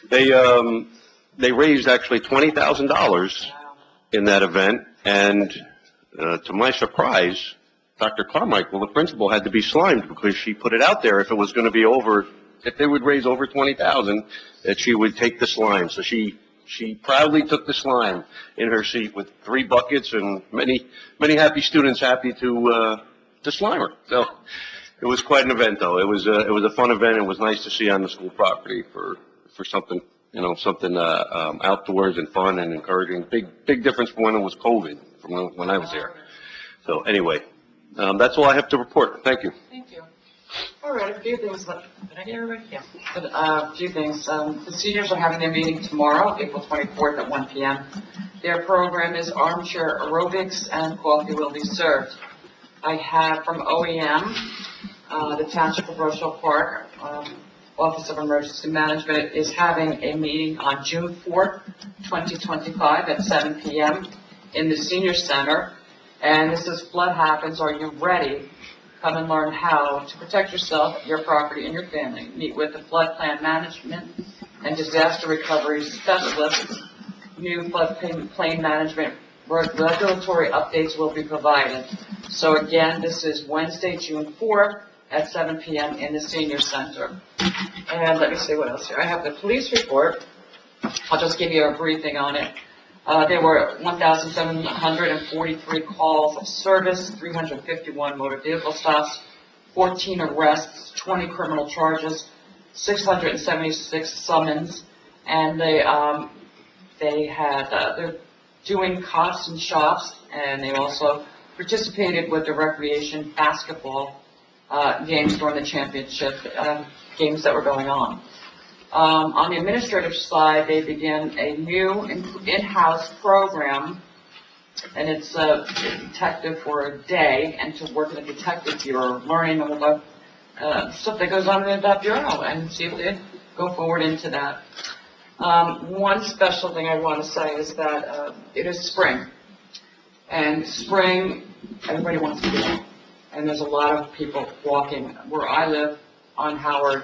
They raised actually $20,000 in that event, and to my surprise, Dr. Carmichael, the principal, had to be slimed because she put it out there if it was going to be over, if they would raise over $20,000, that she would take the slime. So she proudly took the slime in her seat with 3 buckets, and many happy students happy to slime her. So it was quite an event, though. It was a fun event. It was nice to see on the school property for something, something outdoors and fun and encouraging. Big difference from when it was COVID, from when I was there. So anyway, that's all I have to report. Thank you. Thank you. All right, a few things. Did I get everybody? Yeah. A few things. The seniors are having their meeting tomorrow, April 24th at 1 p.m. Their program is armchair aerobics, and coffee will be served. I have from OEM, the Township of Rochelle Park, Office of Emergency Management is having a meeting on June 4th, 2025 at 7 p.m. in the Senior Center. And this is Flood Happens, Are You Ready? Come and learn how to protect yourself, your property, and your family. Meet with the Flood Plan Management and disaster recovery specialists. New floodplain management regulatory updates will be provided. So again, this is Wednesday, June 4th at 7 p.m. in the senior center. And let me see what else here. I have the police report. I'll just give you a briefing on it. There were 1,743 calls of service, 351 motor vehicle stops, 14 arrests, 20 criminal charges, 676 summons, and they're doing cops and shops, and they also participated with the recreation basketball games during the championship games that were going on. On the administrative side, they began a new in-house program, and it's a detective for a day, and to work in a detective bureau, learning all the stuff that goes on in that bureau, and see if they go forward into that. One special thing I want to say is that it is spring, and spring, everybody wants to be out, and there's a lot of people walking. Where I live on Howard,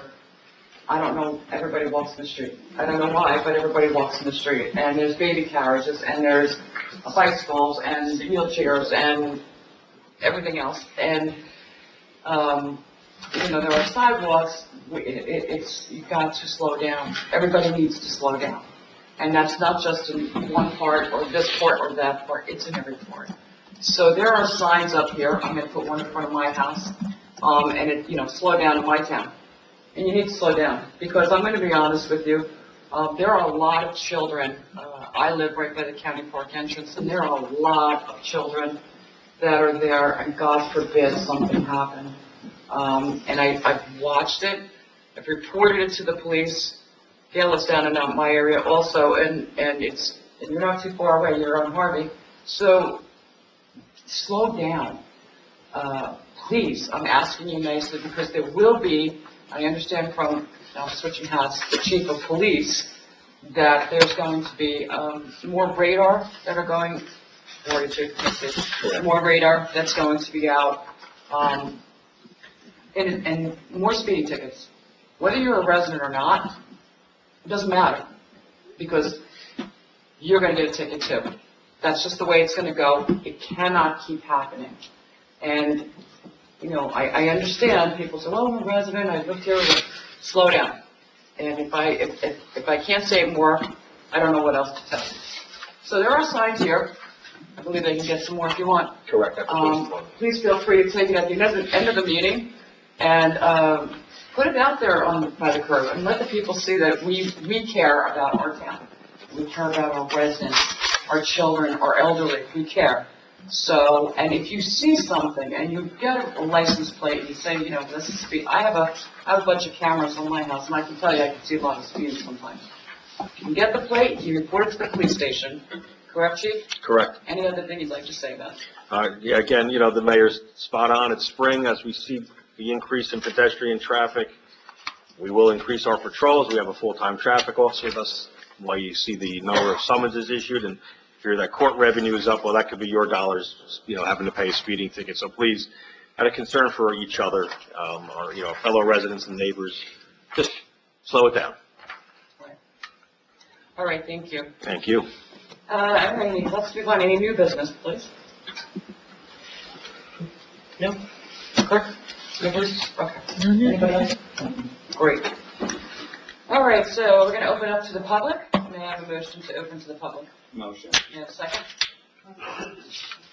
I don't know, everybody walks in the street. I don't know why, but everybody walks in the street. And there's baby carriages, and there's bicycles, and wheelchairs, and everything else. And, there are sidewalks. You've got to slow down. Everybody needs to slow down. And that's not just in one part, or this part, or that part. It's in every part. So there are signs up here. I'm going to put one in front of my house. And it, slow down in my town. And you need to slow down, because I'm going to be honest with you, there are a lot of children. I live right by the county park entrance, and there are a lot of children that are there, and God forbid something happen. And I've watched it. I've reported it to the police. Gail is down in my area also, and you're not too far away. You're on Harvey. So slow down. Please, I'm asking you nicely, because there will be, I understand from, switching hats, the chief of police, that there's going to be more radar that are going, more radar that's going to be out, and more speeding tickets. Whether you're a resident or not, it doesn't matter, because you're going to get a ticket too. That's just the way it's going to go. It cannot keep happening. And I understand people say, well, I'm a resident, I lived here, slow down. And if I can't say more, I don't know what else to tell you. So there are signs here. I believe they can get some more if you want. Correct. Please feel free to take it at the end of the meeting and put it out there by the curb and let the people see that we care about our town. We care about our residents, our children, our elderly. We care. So, and if you see something and you get a license plate and you say, this is speed, I have a bunch of cameras on my house, and I can tell you I can see a lot of speed sometimes. You can get the plate, you report it to the police station. Correct, Chief? Correct. Any other thing you'd like to say about it? Yeah, again, the mayor's spot on. It's spring. As we see the increase in pedestrian traffic, we will increase our patrols. We have a full-time traffic officer. That's why you see the number of summonses issued. And if that court revenue is up, well, that could be your dollars, having to pay a speeding ticket. So please, out of concern for each other, or, fellow residents and neighbors, just slow it down. All right, thank you. Thank you. Let's move on. Any new business, please? No? Clerk? Members? Okay. Anybody else? Great. All right, so we're going to open up to the public. May I have a motion to open to the public? Motion. May I have a second?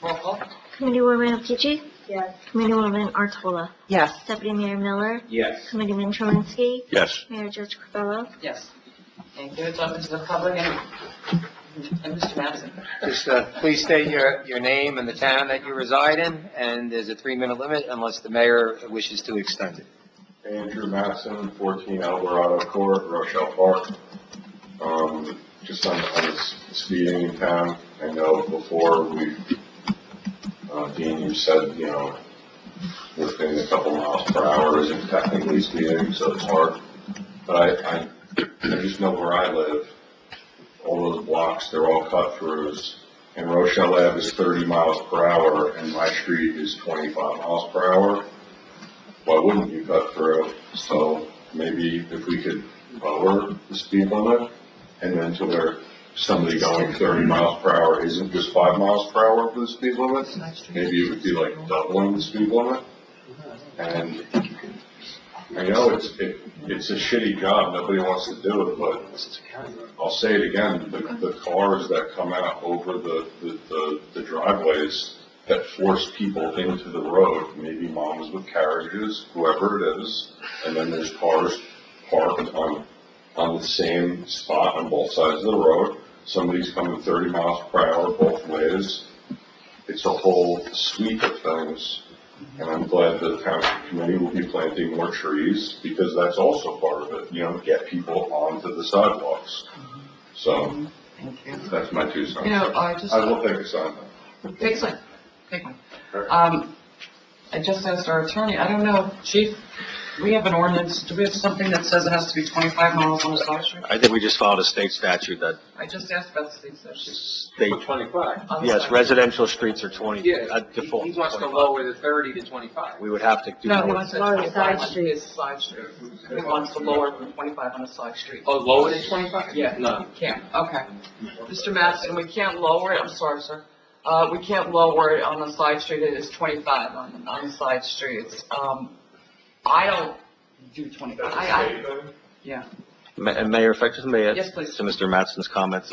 Roll call. Committeewoman Peachy? Yes. Committeewoman Artola? Yes. Deputy Mayor Miller? Yes. Committeeman Tromansky? Yes. Mayor Judge Covello? Yes. Thank you. It's open to the public and Mr. Madison. Just please state your name and the town that you reside in, and there's a 3-minute limit unless the mayor wishes to extend it. Andrew Madison, 14 Alvarado Court, Rochelle Park. Just on the speeding in town, I know before Dean, you said, within a couple miles per hour isn't technically speeding, so it's hard. But I just know where I live, all those blocks, they're all cut throughs. And Rochelle Ave is 30 miles per hour, and my street is 25 miles per hour. Why wouldn't you cut through? So maybe if we could lower the speed limit, and then to where somebody going 30 miles per hour isn't just 5 miles per hour for the speed limit. Maybe it would be like doubling the speed limit. And I know it's a shitty job, nobody wants to do it, but I'll say it again, the cars that come out over the driveways that force people into the road, maybe moms with carriages, whoever it is, and then there's cars parked on the same spot on both sides of the road. Somebody's coming 30 miles per hour both ways. It's a whole suite of things. And I'm glad the township committee will be planting more trees, because that's also part of it, get people onto the sidewalks. So, that's my 2 cents. I will take a sign. Take one. Take one. I just asked our attorney, I don't know, Chief, we have an ordinance, do we have something that says it has to be 25 miles on a side street? I think we just followed a state statute that I just asked about the state statute. state. 25. Yes, residential streets are 20, default. He wants to 25. lower the 30 to 25. We would have to do No, he more. wants to lower the side street. His side street. He wants to lower from 25 on a side street. Oh, lower than 25? Yeah, No. can't, okay. Mr. Mattson, we can't lower it, I'm sorry, sir. We can't lower it on the side street, it is 25 on the side streets. I don't do 25. Yeah. And Mayor, if I just may add Yes, please. to Mr. Mattson's comments,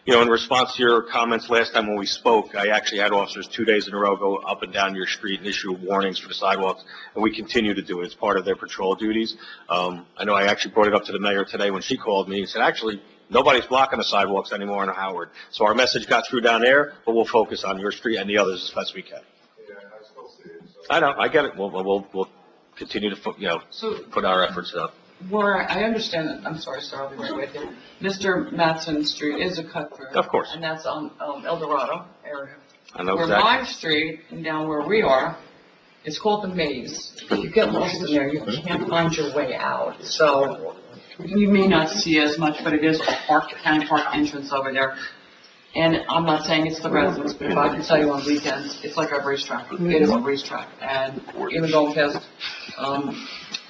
in response to your comments last time when we spoke, I actually had officers 2 days in a row go up and down your street and issue warnings for the sidewalks, and we continue to do it. It's part of their patrol duties. I know I actually brought it up to the mayor today when she called me and said, actually, nobody's blocking the sidewalks anymore in Howard. So our message got through down there, but we'll focus on your street and the others as best we can. I know, I get it. We'll continue to, put our efforts up. Where I understand that, I'm sorry, sir, I'll be right with you. Mr. Mattson Street is a cut through. Of course. And that's on El Dorado area. I know Where exactly. my street, and down where we are, it's called the Maze. If you get lost in there, you can't find your way out. So you may not see as much, but it is a county park entrance over there. And I'm not saying it's the residents, but if I can tell you on weekends, it's like a racetrack. It is a racetrack. And even going past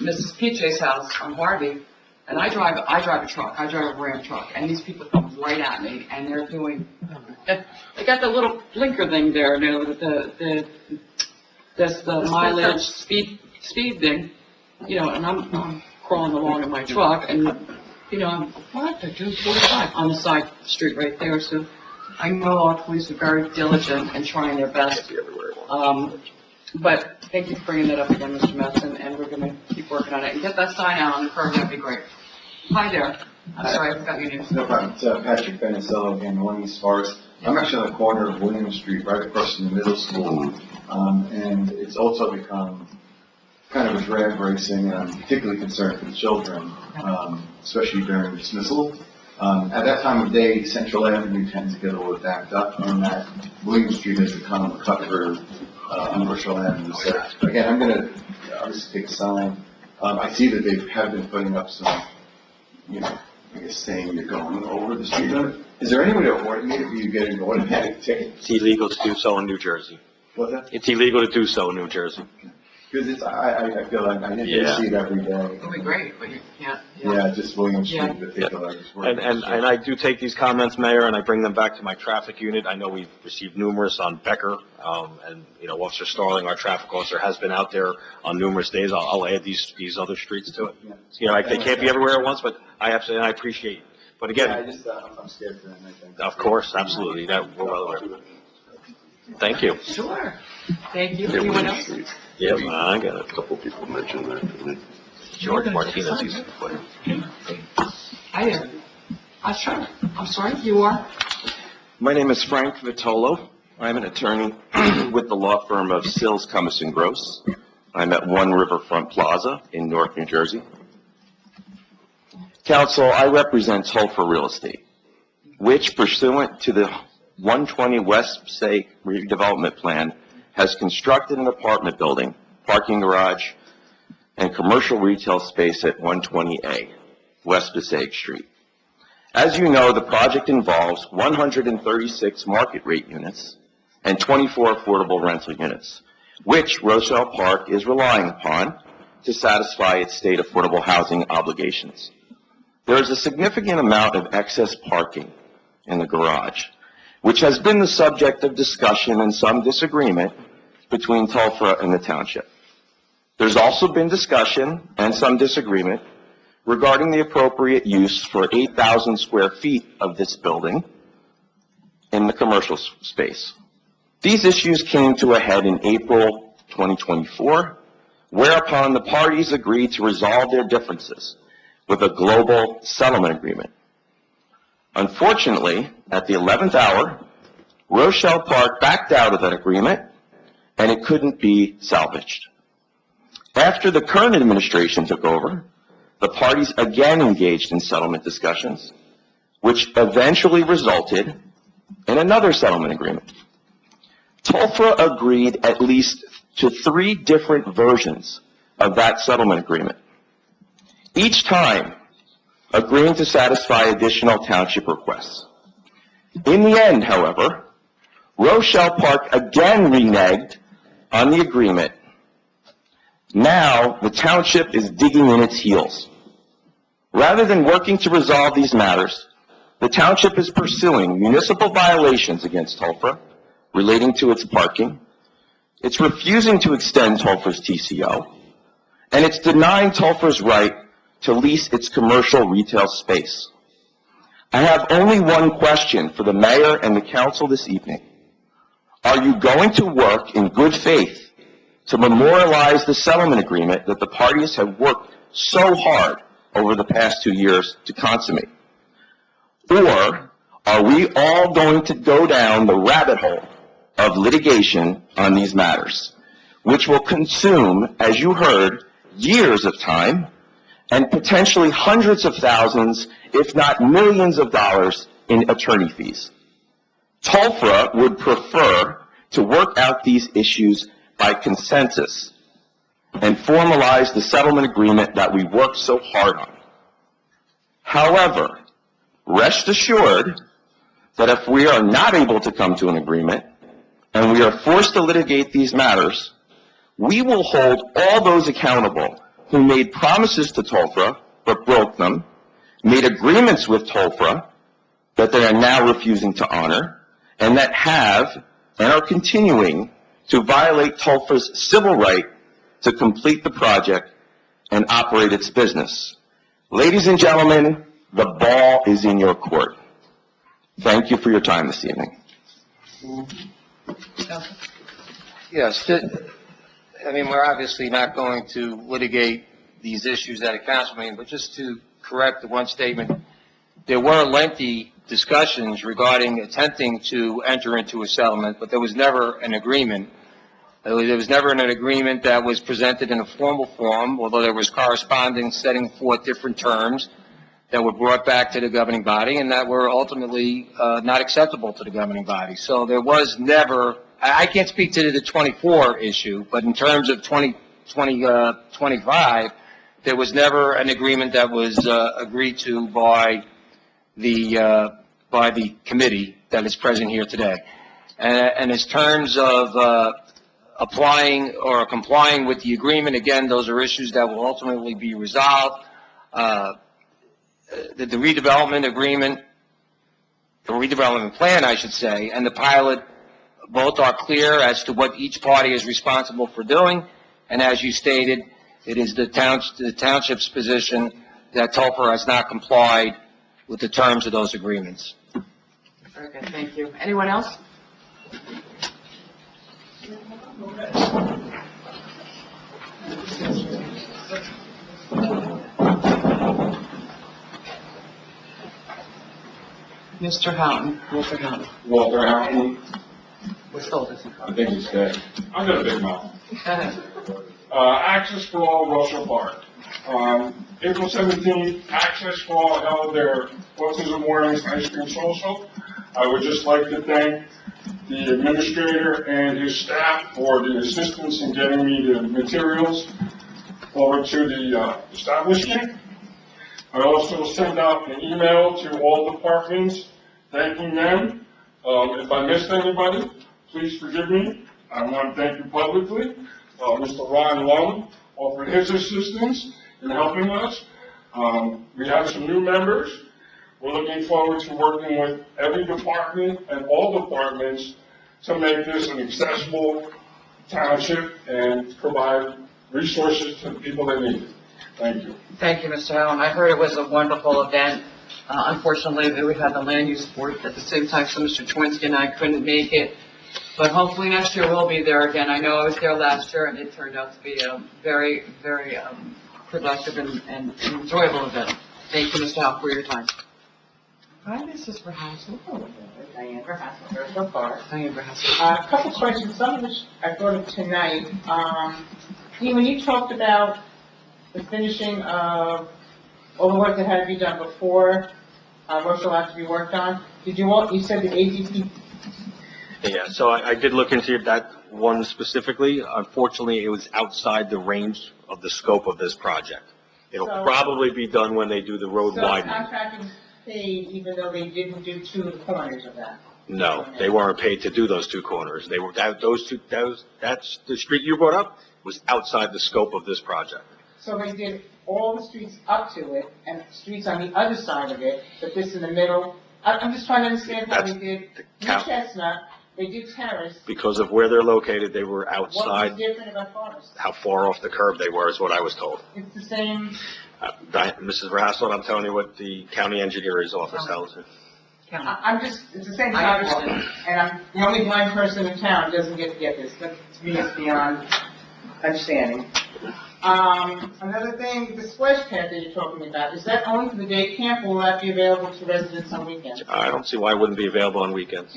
Mrs. Peach's house on Harvey, and I drive a truck, I drive a Ram truck, and these people come right at me, and they're doing, they got the little blinker thing there, that's the mileage speed thing, and I'm crawling along in my truck, and, what, they're doing 45 on the side street right there, so I know our police are very diligent and trying their best. But thank you for bringing that up again, Mr. Mattson, and we're going to keep working on it. And get that sign out on the curb, that'd be great. Hi there. I'm sorry, I forgot your name. No problem. It's Patrick Benicillo again, 1 East Forest. I'm actually on the corner of William Street, right across from the middle school. And it's also become kind of a drag racing, and I'm particularly concerned for the children, especially during dismissal. At that time of day, Central Avenue tends to get a little backed up, and that William Street has become a cut through on Bushel Avenue. So again, I'm going to obviously take a sign. I see that they have been putting up some, I guess saying you're going over the speed limit. Is there any way to coordinate if you get an automatic ticket? It's illegal to do so in New Jersey. What's that? It's illegal to do so in New Jersey. Because I feel like I see it every day. It'd be great, but you can't. Yeah, just William Street in Yeah. particular. And I do take these comments, Mayor, and I bring them back to my traffic unit. I know we've received numerous on Becker, and, Officer Starling, our traffic officer, has been out there on numerous days. I'll add these other streets to it. They can't be everywhere at once, but I appreciate it. But again. I'm scared for them, I think. Of course, absolutely, that, we're well aware. Thank you. Sure. Thank you. Anyone else? Yeah, I got a couple people mentioned that, didn't they? George Martinez, he's a player. Hi there. Sure. I'm sorry, you are? My name is Frank Vitolo. I'm an attorney with the law firm of Sills, Cummins & Gross. I'm at One Riverfront Plaza in Newark, New Jersey. Counsel, I represent Tulsa Real Estate, which pursuant to the 120 West Passaic redevelopment plan has constructed an apartment building, parking garage, and commercial retail space at 120A, West Passaic Street. As you know, the project involves 136 market rate units and 24 affordable rental units, which Rochelle Park is relying upon to satisfy its state affordable housing obligations. there is a significant amount of excess parking in the garage, which has been the subject of discussion and some disagreement between Tulsa and the township. There's also been discussion and some disagreement regarding the appropriate use for 8,000 square feet of this building in the commercial space. These issues came to a head in April 2024, whereupon the parties agreed to resolve their differences with a global settlement agreement. Unfortunately, at the 11th hour, Rochelle Park backed out of that agreement, and it couldn't be salvaged. After the current administration took over, the parties again engaged in settlement discussions, which eventually resulted in another settlement agreement. Tulsa agreed at least to 3 different versions of that settlement agreement, each time agreeing to satisfy additional township requests. In the end, however, Rochelle Park again reneged on the agreement. Now, the township is digging in its heels. Rather than working to resolve these matters, the township is pursuing municipal violations against Tulsa relating to its parking. It's refusing to extend Tulsa's TCO, and it's denying Tulsa's right to lease its commercial retail space. I have only one question for the mayor and the council this evening. Are you going to work in good faith to memorialize the settlement agreement that the parties have worked so hard over the past 2 years to consummate? Or are we all going to go down the rabbit hole of litigation on these matters, which will consume, as you heard, years of time and potentially hundreds of thousands, if not millions of dollars in attorney fees? Tulsa would prefer to work out these issues by consensus and formalize the settlement agreement that we worked so hard on. However, rest assured that if we are not able to come to an agreement and we are forced to litigate these matters, we will hold all those accountable who made promises to Tulsa but broke them, made agreements with Tulsa that they are now refusing to honor, and that have and are continuing to violate Tulsa's civil right to complete the project and operate its business. Ladies and gentlemen, the ball is in your court. Thank you for your time this evening. Yes, I mean, we're obviously not going to litigate these issues at a council meeting, but just to correct the one statement, there were lengthy discussions regarding attempting to enter into a settlement, but there was never an agreement. There was never an agreement that was presented in a formal form, although there was correspondence setting forth different terms that were brought back to the governing body and that were ultimately not acceptable to the governing body. So there was never, I can't speak to the 24 issue, but in terms of 2025, there was never an agreement that was agreed to by the committee that is present here today. And in terms of applying or complying with the agreement, again, those are issues that will ultimately be resolved. The redevelopment agreement, the redevelopment plan, I should say, and the pilot both are clear as to what each party is responsible for doing. And as you stated, it is the township's position that Tulsa has not complied with the terms of those agreements. Very good, thank you. Anyone else? Mr. Houghton. Walter Houghton. Walter Houghton. What's the oldest? I think he's dead. I've got a big mouth. Go ahead. Access for All, Russell Park. April 17th, Access for All held their Autism Mornings Ice Cream Social. I would just like to thank the administrator and his staff for the assistance in getting me the materials over to the establishment. I also sent out an email to all departments thanking them. If I missed anybody, please forgive me. I want to thank you publicly. Mr. Ron Lung offered his assistance in helping us. We have some new members. We're looking forward to working with every department and all departments to make this an accessible township and provide resources to the people that need it. Thank you. Thank you, Mr. Allen. I heard it was a wonderful event. Unfortunately, we had the land use board at the same time, so Mr. Chwinsky and I couldn't make it. But hopefully next year we'll be there again. I know I was there last year, and it turned out to be a very, very productive and enjoyable event. Thank you, Mr. Howell, for your time. Hi, Mrs. Verhassel. Diane Verhassel, here so far. Diane Verhassel. A couple questions, some of which I thought of tonight. Dean, when you talked about the finishing of all the work that had to be done before Russell had to be worked on, you said the ADP. Yeah, so I did look into that one specifically. Unfortunately, it was outside the range of the scope of this project. It'll probably be done when they do the road widening. So contracting paid even though they didn't do two of the corners of that? No, they weren't paid to do those two corners. They were, that's the street you brought up was outside the scope of this project. So they did all the streets up to it and streets on the other side of it, but this in the middle? I'm just trying to understand how they did New Chestnut, they did Terrace. Because of where they're located, they were What outside. was different about Forest? How far off the curb they were is what I was told. It's the same, Mrs. Verhassel, I'm telling you what the county engineer's office tells me. it's the same sidewalk, and I'm the only blind person in town who doesn't get to get this. That, to me, is beyond understanding. Another thing, the splash pad that you're talking about, is that only for the day camp, or will that be available to residents on weekends? I don't see why it wouldn't be available on weekends.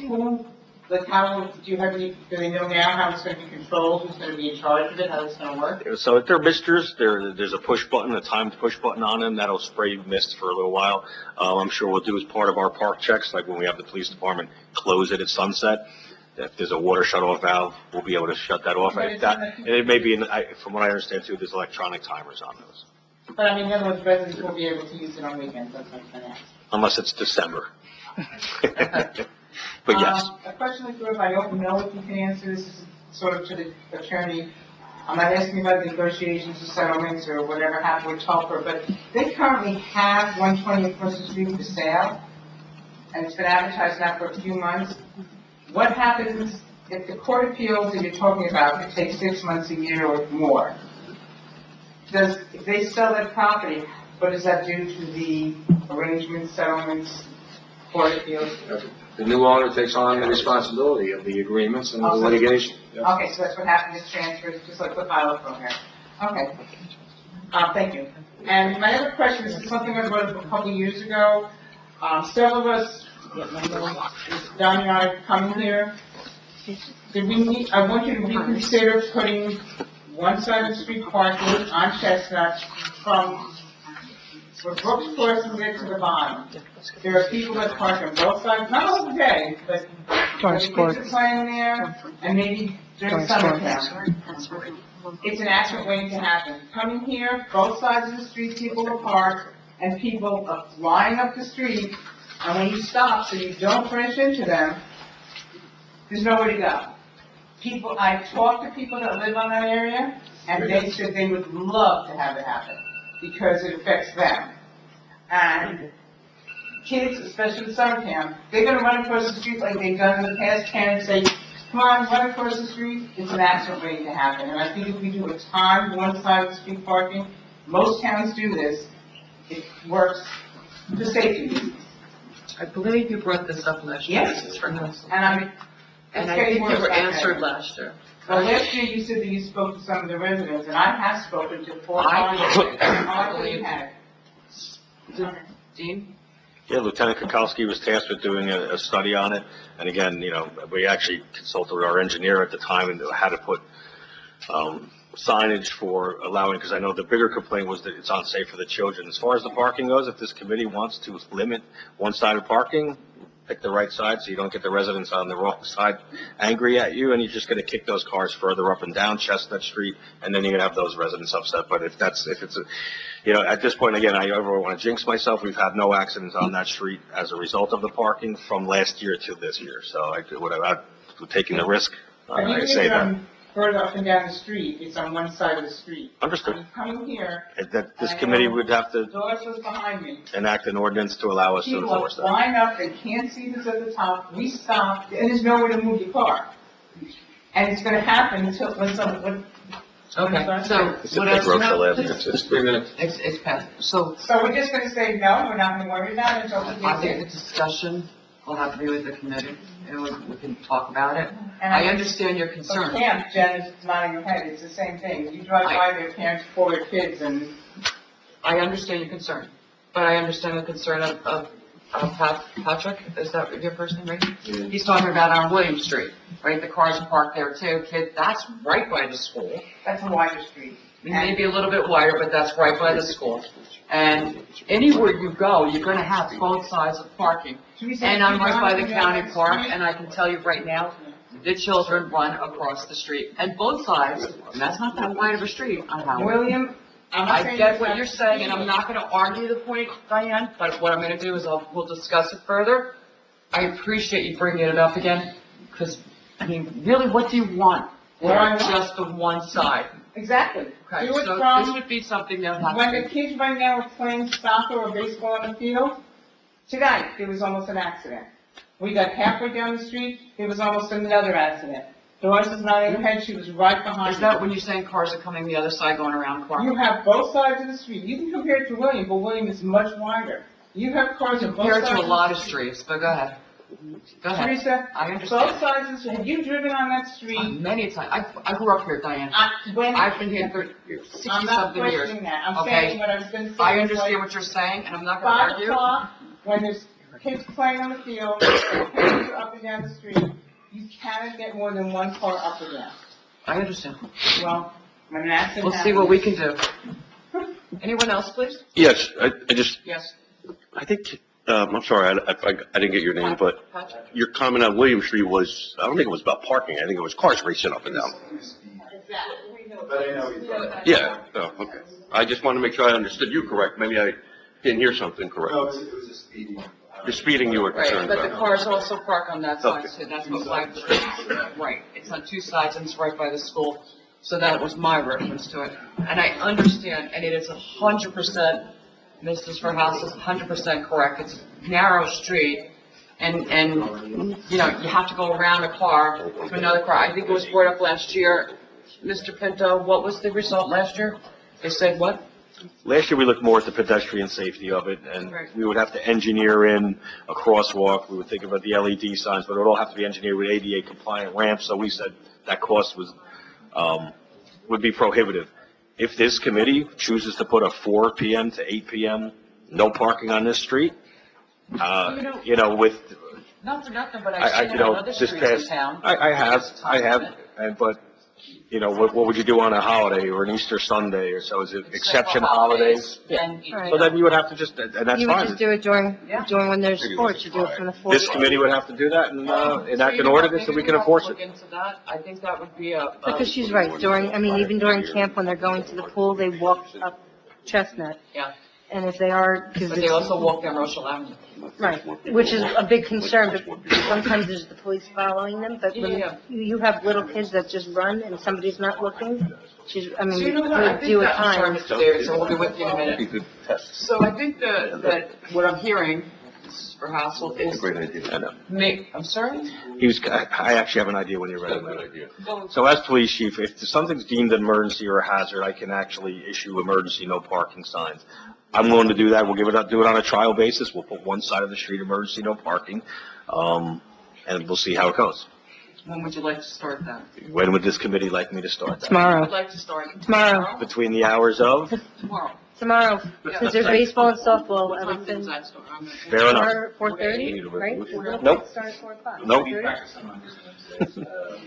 Like how, do you have any, do they know now how it's going to be controlled, who's going to be in charge of it, how it's going to work? So if they're misters, there's a push button, a timed push button on them that'll spray mist for a little while. I'm sure we'll do as part of our park checks, like when we have the police department close it at sunset. If there's a water shut-off valve, we'll be able to shut that off. And it may be, from what I understand too, there's electronic timers on those. But I mean, in other words, residents will be able to use it on weekends, that's what I'm trying to ask. Unless it's December. But yes. A question is, I don't know if you can answer this, is sort of to the attorney. I'm not asking about the negotiations or settlements or whatever happened with Tulper, but they currently have 120 across the street for sale, and it's been advertised now for a few months. What happens if the court appeals that you're talking about could take 6 months, a year, or more? If they sell that property, what does that do to the arrangements, settlements, court appeals? The new owner takes on the responsibility of the agreements and the litigation. Okay, so that's what happened, it's transferred, just like the pilot program. Okay. Thank you. And my other question is something I wrote a couple of years ago. Several of us, Don and I coming here, I want you to reconsider putting one side of the street parking on Chestnut from where Brooks crosses it to the bottom. There are people that park on both sides, not all the day, but when the kids are playing there, and maybe during summertime. It's an accurate waiting to happen. Coming here, both sides of the street, people will park, and people are flying up the street, and when you stop so you don't crash into them, there's nowhere to go. I talked to people that live on that area, and they said they would love to have it happen, because it affects them. And kids, especially in summer camp, they're going to run across the street like they've done in the past, and say, come on, run across the street. It's an accident waiting to happen. And I think if we do a timed one side of the street parking, most towns do this, it works for safety reasons. I believe you brought this up last year. Yes. And I think you were answered last year. Well, last year you said that you spoke to some of the residents, and I have spoken to 4 residents. I believe you have. Dean? Yeah, Lieutenant Kukowski was tasked with doing a study on it. And again, we actually consulted with our engineer at the time and how to put signage for allowing, because I know the bigger complaint was that it's unsafe for the children. As far as the parking goes, if this committee wants to limit one-sided parking, pick the right side so you don't get the residents on the wrong side angry at you, and you're just going to kick those cars further up and down Chestnut Street, and then you're going to have those residents upset. But if it's at this point, again, I don't want to jinx myself. We've had no accidents on that street as a result of the parking from last year to this year. So without taking the risk, I say that. further up and down the street, it's on one side of the street. Understood. I'm coming here, That this I committee know would have to Doris was behind me. enact an ordinance to allow us to People enforce that. line up, they can't see who's at the top, we stop, and there's nowhere to move your car. And it's gonna happen until, Okay, so It's what a else? commercial No, avenue. It's 3 minutes. It's passed. So So we're just gonna say, no, we're not gonna worry about it until we I get think there. the discussion will have to be with the committee, and we can talk about it. And I understand your So concern. camp, Jen is nodding her head, it's the same thing. You drive by their parents pull their kids and I understand your concern, but I understand the concern of Patrick, is that your first name, right? He's talking about on William Street, right? The cars are parked there too, kid, that's right by the school. that's a wider street. Maybe a little bit wider, but that's right by the school. And anywhere you go, you're gonna have both sides of parking. And I'm right by the county park, and I can tell you right now, the children run across the street. And both sides, and that's not that wide of a street on Howard. William, I'm not I saying get it's what not- you're saying, and I'm not gonna argue the point, Diane, but what I'm gonna do is we'll discuss it further. I appreciate you bringing it up again, because, I mean, really, what do you want? What do I want? Just the one side. Exactly. Okay, Do it so from- this would be something that would have When to the be. kids right now are playing soccer or baseball on the field, tonight, there was almost an accident. We got halfway down the street, there was almost another accident. Doris is nodding her head, she was right behind Is me. that when you're saying cars are coming the other side going around Clark? You have both sides of the street. You can compare it to William, but William is much wider. You have cars on both Compared sides. to a lot of streets, but go ahead. Go ahead. Teresa, I both understand. sides of the street. Have you driven on that street? Many times. I grew up here, Diane. When- I've been here for I'm not 60-something years. questioning that. I'm Okay? saying what I was gonna say. I is understand like what you're saying, and I'm not gonna 5 argue. o'clock, when there's kids playing on the field, parents are up and down the street, you cannot get more than one car up or down. I understand. Well, when an accident We'll see what we can happens- do. Anyone else, please? Yes, I just, Yes. I think, I'm sorry, I didn't get your name, but Patrick? your comment on William Street was, I don't think it was about parking, I think it was cars racing up and down. But I know he's right. Yeah, oh, okay. I just wanted to make sure I understood you correct, maybe I didn't hear something correct. No, it was a speeding. The speeding you were Right, concerned but the about. cars also park on that side, Okay. so that's what my, right, it's on two sides and it's right by the school. So that was my reference to it. And I understand, and it is 100%, Mrs. Verhouse is 100% correct. It's a narrow street, and, you know, you have to go around a car to another car. I think it was brought up last year. Mr. Pinto, what was the result last year? They said what? Last year, we looked more at the pedestrian safety of it, and Right. we would have to engineer in a crosswalk. We would think about the LED signs, but it would all have to be engineered with ADA compliant ramps, so we said that cost was, would be prohibitive. If this committee chooses to put a 4 PM to 8 PM, no parking on this street, you know, with, Not for nothing, but I, I've seen you it on know, other this streets in past, town. I have, but, you know, what would you do on a holiday or an Easter Sunday or so? Is it exception holidays? And, So then you would have to just, and that's You would fine. just do it during when there's sports, you do it from the 4th. This committee would have to do that and enact So, an you know, ordinance so maybe we can we'll enforce Look it. into that. I think that would be a. Because she's right, even during camp, when they're going to the pool, they walk up Chestnut. Yeah. And if they are, because But they also walk down Rochelle Avenue. right, which is a big concern, but sometimes there's the police following them, but when Yeah. you have little kids that just run and somebody's not looking, So you know what, I we think do at that, I'm sorry, times. Mr. Davis, and we'll be with you in a minute. So I think that what I'm hearing, Mrs. Verhassel, is Great idea. I know. I'm sorry? I actually have an idea when you're ready. Go- So as police chief, if something's deemed an emergency or a hazard, I can actually issue emergency no parking signs. I'm willing to do that. We'll do it on a trial basis. We'll put one side of the street emergency no parking, and we'll see how it goes. When would you like to start that? When would this committee like me to start that? I Tomorrow, would like to start. Tomorrow. Between the hours of? Tomorrow. because there's baseball and softball, What time everything. does that start? Fair enough. 4:30, right? Nope. Start at 4 o'clock. Nope.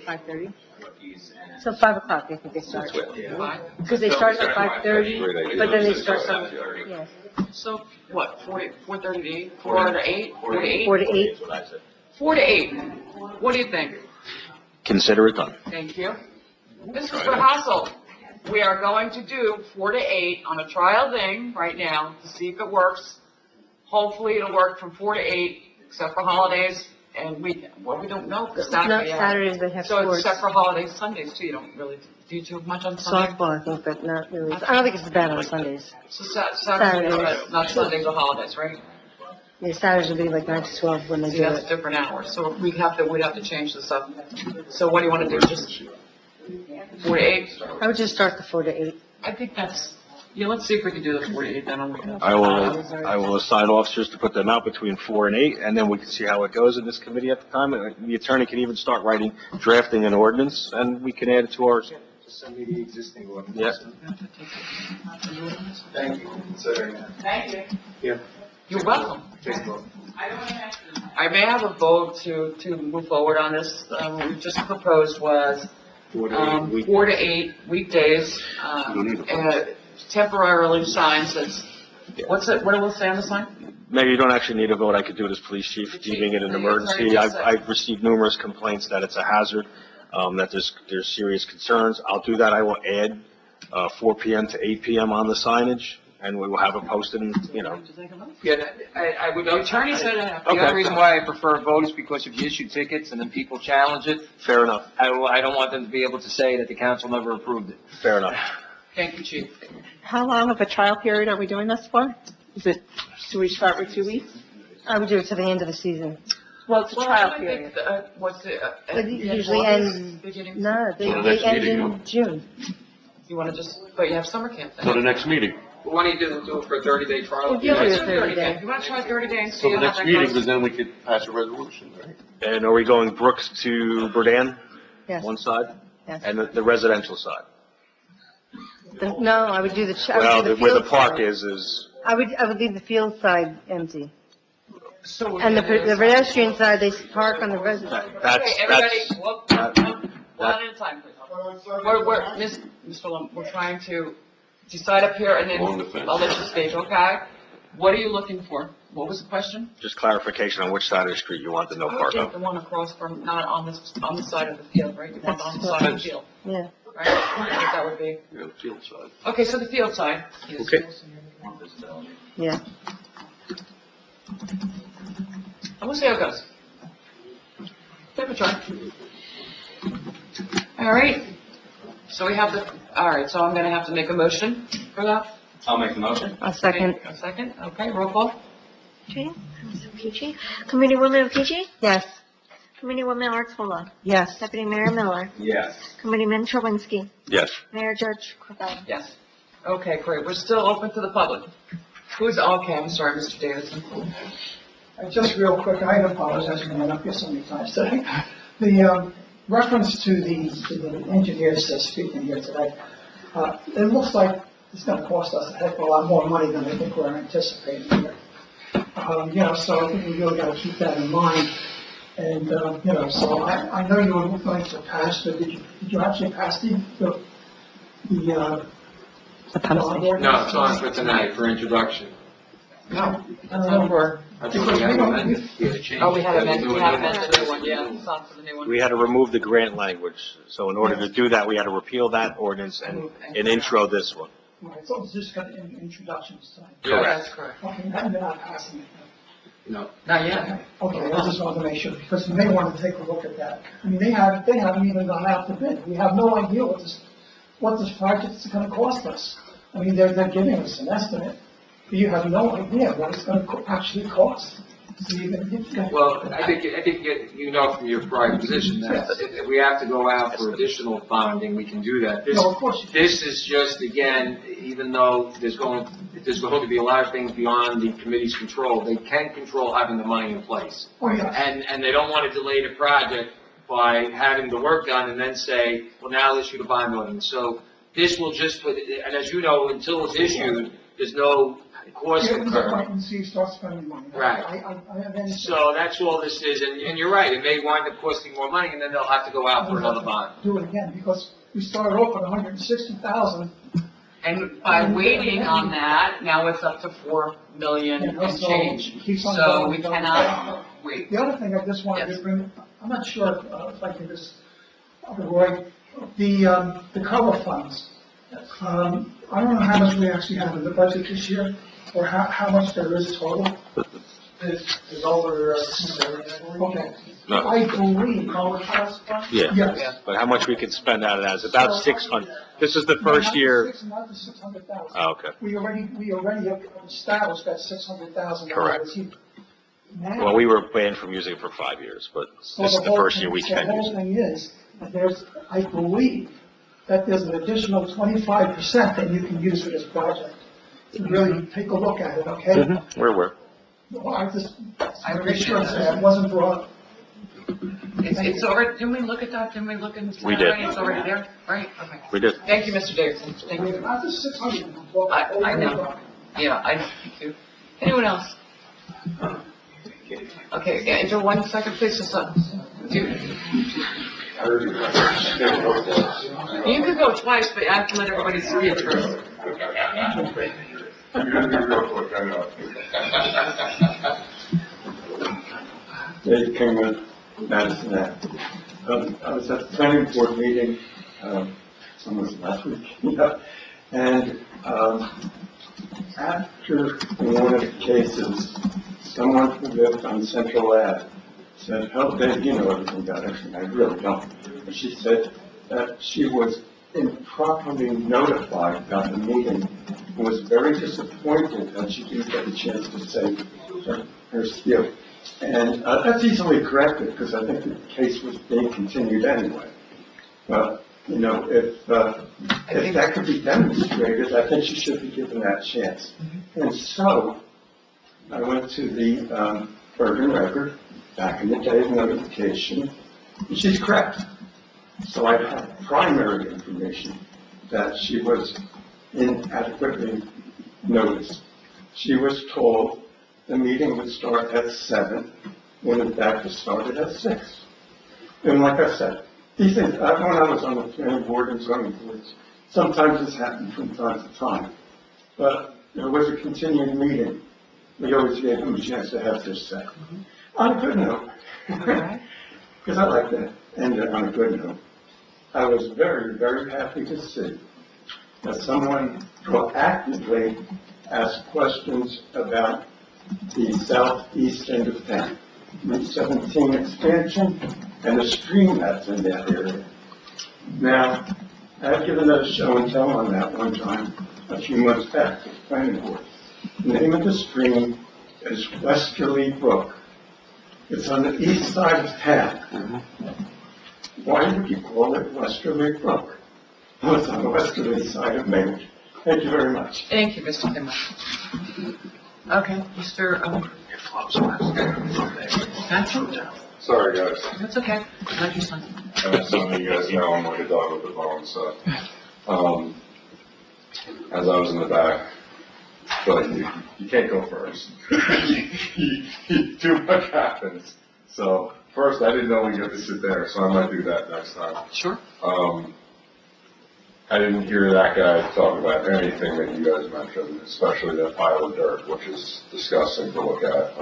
5:30? So 5 o'clock, I think they start. Because they start at 5:30, but then they start from, yeah, So, what, 4:30 to 8? 4 to 8? 4 to 8? 4 to 8. 4 to 8. What do you think? Consider it done. Thank you. Mrs. Verhassel, we are going to do 4 to 8 on a trial thing right now to see if it works. Hopefully it'll work from 4 to 8, except for holidays, and we don't know, because No, Saturday. Saturdays they have So sports. except for holidays, Sundays too, you don't really, do you do much on Sunday? Softball, I think, but not really. I don't think it's bad on Sundays. So Saturdays, Saturdays. but not Sundays or holidays, right? Yeah, Saturdays would be like 9 to 12 when they See, do that's it. different hours, so we'd have to change this up. So what do you want to do, just 4 to 8? I would just start the 4 to 8. I think that's, yeah, let's see if we can do the 4 to 8 then. I will assign officers to put them out between 4 and 8, and then we can see how it goes in this committee at the time. And the attorney can even start drafting an ordinance, and we can add it to ours. Just send me the existing ordinance. Yes. Thank you for considering that. Thank you. Yeah. You're welcome. I may have a vote to move forward on this. What we just proposed was 4 to 8 weekdays, temporarily signs that's, what will it say on the sign? Maybe you don't actually need a vote. I could do it as police chief, deeming it an emergency. I've received numerous complaints that it's a hazard, that there's serious concerns. I'll do that. I will add 4 p.m. to 8 p.m. on the signage, and we will have it posted, Yeah, I would. The attorney said it. The only reason why I prefer a vote is because if you issue tickets and then people challenge it. Fair enough. I don't want them to be able to say that the council never approved it. Fair enough. Thank you, Chief. How long of a trial period are we doing this for? Should we start with 2 weeks? I would do it to the end of the season. Well, it's a trial period. What's it? It usually ends, no, they end in June. You want to just, but you have summer camp then. So the next meeting. Why don't you do it for a 30-day trial? Well, yeah, Let's do 30 days. You want to try 30 days and see So the how next that meeting, goes? because then we could pass a resolution, right? And are we going Brooks to Berdan? Yes. One side? Yes. And the residential side? No, I would do the, Well, where the field park side. is, I would leave the field side empty. So we're And the gonna do pedestrian side, they park on the resident. Okay, everybody, one at a time, please. Mr. Lum, we're trying to decide up here, and then Along the fence. I'll let you state, okay? What are you looking for? What was the question? just clarification on which side of the street you want the no I would park think on. the one across from, not on the side of the field, right? You want on the side of the field, Yeah. right? I think that would be, Yeah, field side. okay, so the field side. Okay. Yeah. And we'll see how it goes. Give it a try. All right. So we have all right, so I'm gonna have to make a motion for that. I'll make the motion. A second. A second, okay, roll call. Okay, Councilor Kichi. Committeewoman Kichi? Yes. Committeewoman Artola? Yes. Deputy Mayor Miller? Yes. Committeeman Trubinsky? Yes. Mayor Judge Corvallis? Yes. Okay, great, we're still open to the public. Okay, I'm sorry, Mr. Davidson. Just real quick, I apologize for going up here so many times today. The reference to the engineers speaking here today, it looks like it's going to cost us a heck of a lot more money than I think we're anticipating here. So I think we really got to keep that in mind. And, so I know you were going to pass, but did you actually pass the pump station? No, it's on for tonight for introduction. No, that's not for, I think we had to amend it. oh, we had amended the new one, yeah, it's on for the new one. We had to remove the grant language. So in order to do that, we had to repeal that ordinance and intro this one. Right, so it's just got an introductions tonight. Yeah, that's correct. Okay, and they're not passing it. No. Not yet. Okay, I just wanted to make sure, because you may want to take a look at that. I mean, they haven't even gone out to bid. We have no idea what this project is going to cost us. I mean, they're giving us an estimate, but you have no idea what it's going to actually cost. So Well, I think you know from your prior position that if we have to go out for additional bonding, we can do that. No, of course. This is just, again, even though there's going to be a lot of things beyond the committee's control, they can control having the money in place. Oh, yeah. And they don't want to delay the project by having the work done and then say, well, now let's issue the bond ordinance. So this will just put, and as you know, until it's issued, there's no cost incurred. Until you start spending money. Right. I understand. So that's all this is, and you're right, it may wind up costing more money, and then they'll have to go out for another bond. Do it again, because we started off at 160,000. And by waiting on that, now it's up to 4 million and change. So we cannot wait. The other thing I just wanted to bring, I'm not sure if I can just, Roy, the cover funds. I don't know how much we actually have in the budget this year, or how much there is total. There's over, Okay, No. I believe, our trust fund? Yeah. Yes. But how much we could spend out of that is about 600. This is the first year. Not the 600,000. Oh, okay. We already have established that $600,000. Correct. Now, Well, we were banned from using it for 5 years, but so this is the whole first thing- year we The can use whole it. thing is, that I believe that there's an additional 25% that you can use for this project. So really take a look at it, okay? Mm-hmm. We're aware. Well, I make sure appreciate that wasn't brought. It's already, didn't we look at that? Didn't we look in? We did. It's already there, right? Okay. We did. Thank you, Mr. Davidson. Thank you. Not the 600. I know. Yeah, I know. Thank you. Anyone else? Okay, yeah, enter 1 second, please, just, you could go twice, but I have to let everybody see it first. You're gonna be real quick, I know. Dave Kingman, Madison Ave. I was at the planning board meeting, almost last week, and, after one of the cases, someone who lived on Central Ave said, "Oh, Dave, you know everything about everything." I really don't. And she said that she was improperly notified about the meeting and was very disappointed that she didn't get a chance to say her spiel. And that's easily corrected, because I think the case was being continued anyway. But, if that could be demonstrated, I think she should be given that chance. And so, I went to the Bergen Record back in the day of notification, and she's correct. So I have primary information that she was inadequately noticed. She was told the meeting would start at 7, when in fact it started at 6. And like I said, these things, when I was on the planning board and zoning boards, sometimes this happened from time to time. But there was a continued meeting. We always gave them a chance to have their say. On a good note, because I like to end it on a good note, I was very, very happy to see that someone proactively asked questions about the southeast end of town, Route 17 expansion, and the stream that's in that area. Now, I've given that a show and tell on that one time, a few months back, to the planning board. The name of the stream is Westerly Brook. It's on the east side of town. Why would you call it Westerly Brook? Well, it's on the westerly side of Maine. Thank you very much. Thank you, Mr. Kimball. Okay, Mr. Hanson? Sorry, guys. That's okay. Glad you signed. Some of you guys know I'm like a dog with a bone, so, as I was in the back, but you can't go first. Too much happens. So, first, I didn't know we get to sit there, so I might do that next time. Sure. I didn't hear that guy talk about anything that you guys mentioned, especially that pile of dirt, which is disgusting to look at.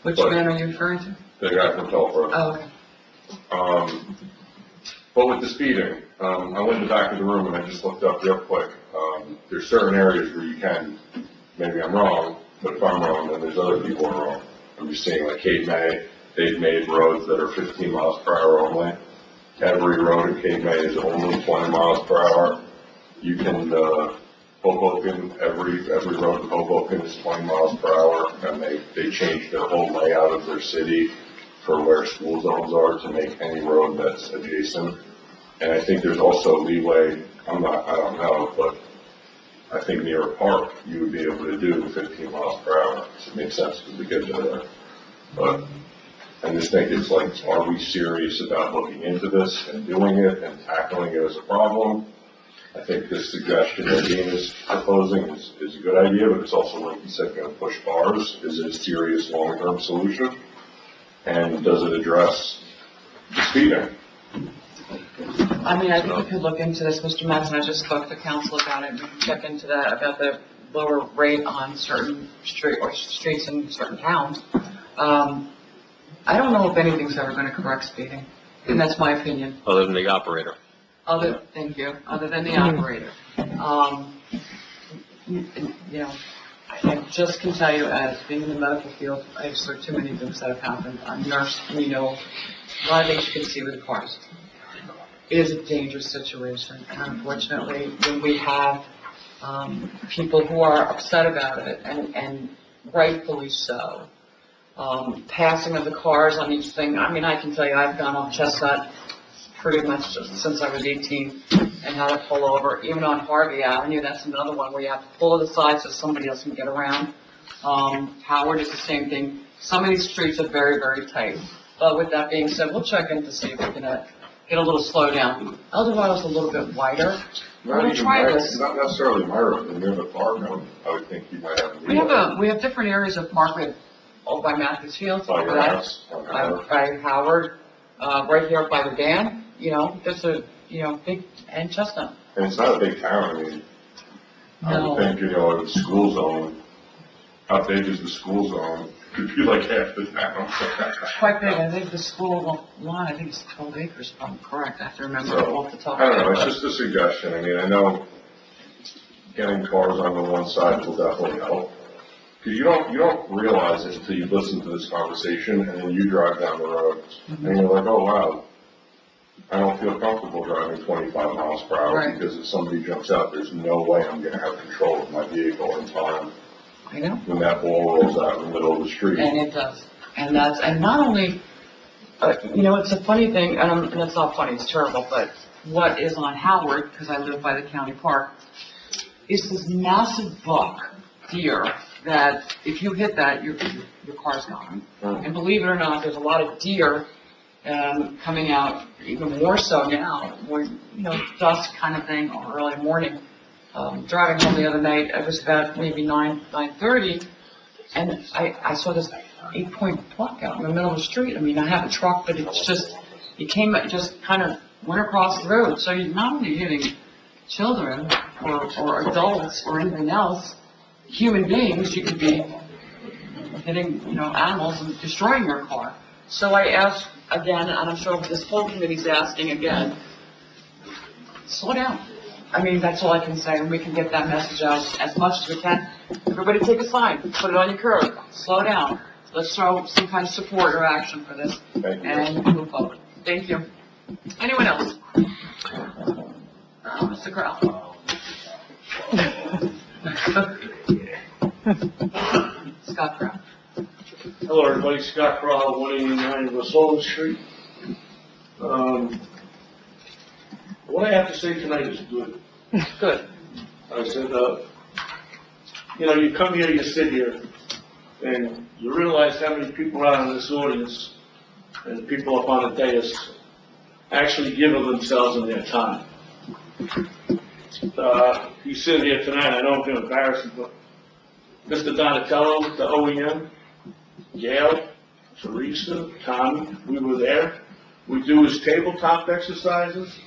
Which man are you referring to? The guy from Telford. Oh, okay. But with the speeding, I went in the back of the room and I just looked up real quick. There's certain areas where you can, maybe I'm wrong, but if I'm wrong, then there's other people who are wrong. I'm just seeing like Cape May, they've made roads that are 15 miles per hour only. Every road in Cape May is only 20 miles per hour. You can, Hoboken, every road in Hoboken is 20 miles per hour, and they changed their whole layout of their city for where school zones are to make any road that's adjacent. And I think there's also leeway, I don't know, but I think near a park, you would be able to do 15 miles per hour. It makes sense because the kids are there. But I just think it's like, are we serious about looking into this and doing it and tackling it as a problem? I think this suggestion that Dean is proposing is a good idea, but it's also, like you said, going to push cars. Is it a serious long-term solution? And does it address the speeding? I mean, I think we could look into this, Mr. Madsen. I just spoke to council about it. We can check into that, about the lower rate on certain streets in certain towns. I don't know if anything's ever going to correct speeding, and that's my opinion. Other than the operator. Thank you. Other than the operator. I just can tell you, as being in the medical field, I've seen too many things that have happened. I'm a nurse, and you know, a lot of things you can see with the cars. It is a dangerous situation, and unfortunately, when we have people who are upset about it, and rightfully so, passing of the cars on each thing, I mean, I can tell you, I've gone off Chestnut pretty much just since I was 18, and how to pull over, even on Harvey Avenue, that's another one where you have to pull to the side so somebody else can get around. Howard is the same thing. Some of these streets are very, very tight. But with that being said, we'll check in to see if we can get a little slowdown. Elderado a little bit wider. We'll try this. Not necessarily my road, and near the park, I would think you might have. We have different areas of park. We have over by Matthews Field, By your house, by Howard, right here by the dam. You know, there's a, big, and Chestnut. And it's not a big town, I mean, I No. would think, the school zone, how big is the school zone? Could be like half the town. Quite big. I think the school line, I think it's 12 acres, if I'm correct. I have to remember So, off the top I of don't know, my it's head. just a suggestion, I mean, I know getting cars on the one side will definitely help. Because you don't realize it until you listen to this conversation, and then you drive down the road, and you're like, oh, wow, I don't feel comfortable driving 25 miles per hour, Right. because if somebody jumps out, there's no way I'm gonna have control of my vehicle in time I know. when that ball rolls out in the middle of the street. And it does. And not only, it's a funny thing, and it's not funny, it's terrible, but what is on Howard, because I live by the county park, is this massive buck deer that if you hit that, your car's gone. And believe it or not, there's a lot of deer coming out, even more so now, when, dusk kind of thing, or early morning. Driving home the other night, it was about maybe 9:30, and I saw this 8-point buck out in the middle of the street. I mean, I have a truck, but it's just, it just kind of went across the road. So you're not only hitting children or adults or anything else, human beings, you could be hitting, animals and destroying your car. So I asked again, and I'm sure this whole committee's asking again, slow down. I mean, that's all I can say, and we can get that message out as much as we can. Everybody take a sign, put it on your curb, slow down. Let's throw some kind of support or action for this, and move forward. Thank you. Anyone else? Mr. Crowell. Scott Crowell. Hello, everybody. Scott Crowell, 189 West Owen Street. What I have to say tonight is good. Good. I said, you come here, you sit here, and you realize how many people are in this audience and the people up on the dais actually give of themselves and their time. He's sitting here tonight, I know I'm going to embarrass him, but Mr. Donatello, the OEM, Gail, Teresa, Tommy, we were there. We do his tabletop exercises.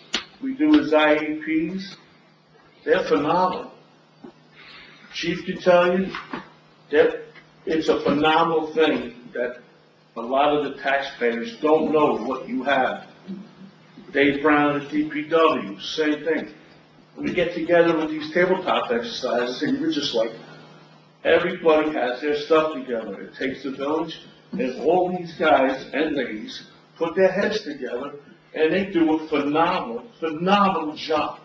We do his IEPs. They're phenomenal. Chief can tell you that it's a phenomenal thing that a lot of the taxpayers don't know what you have. Dave Brown at DPW, same thing. We get together with these tabletop exercises and you're just like, everybody has their stuff together. It takes a village, and all these guys and ladies put their heads together, and they do a phenomenal job.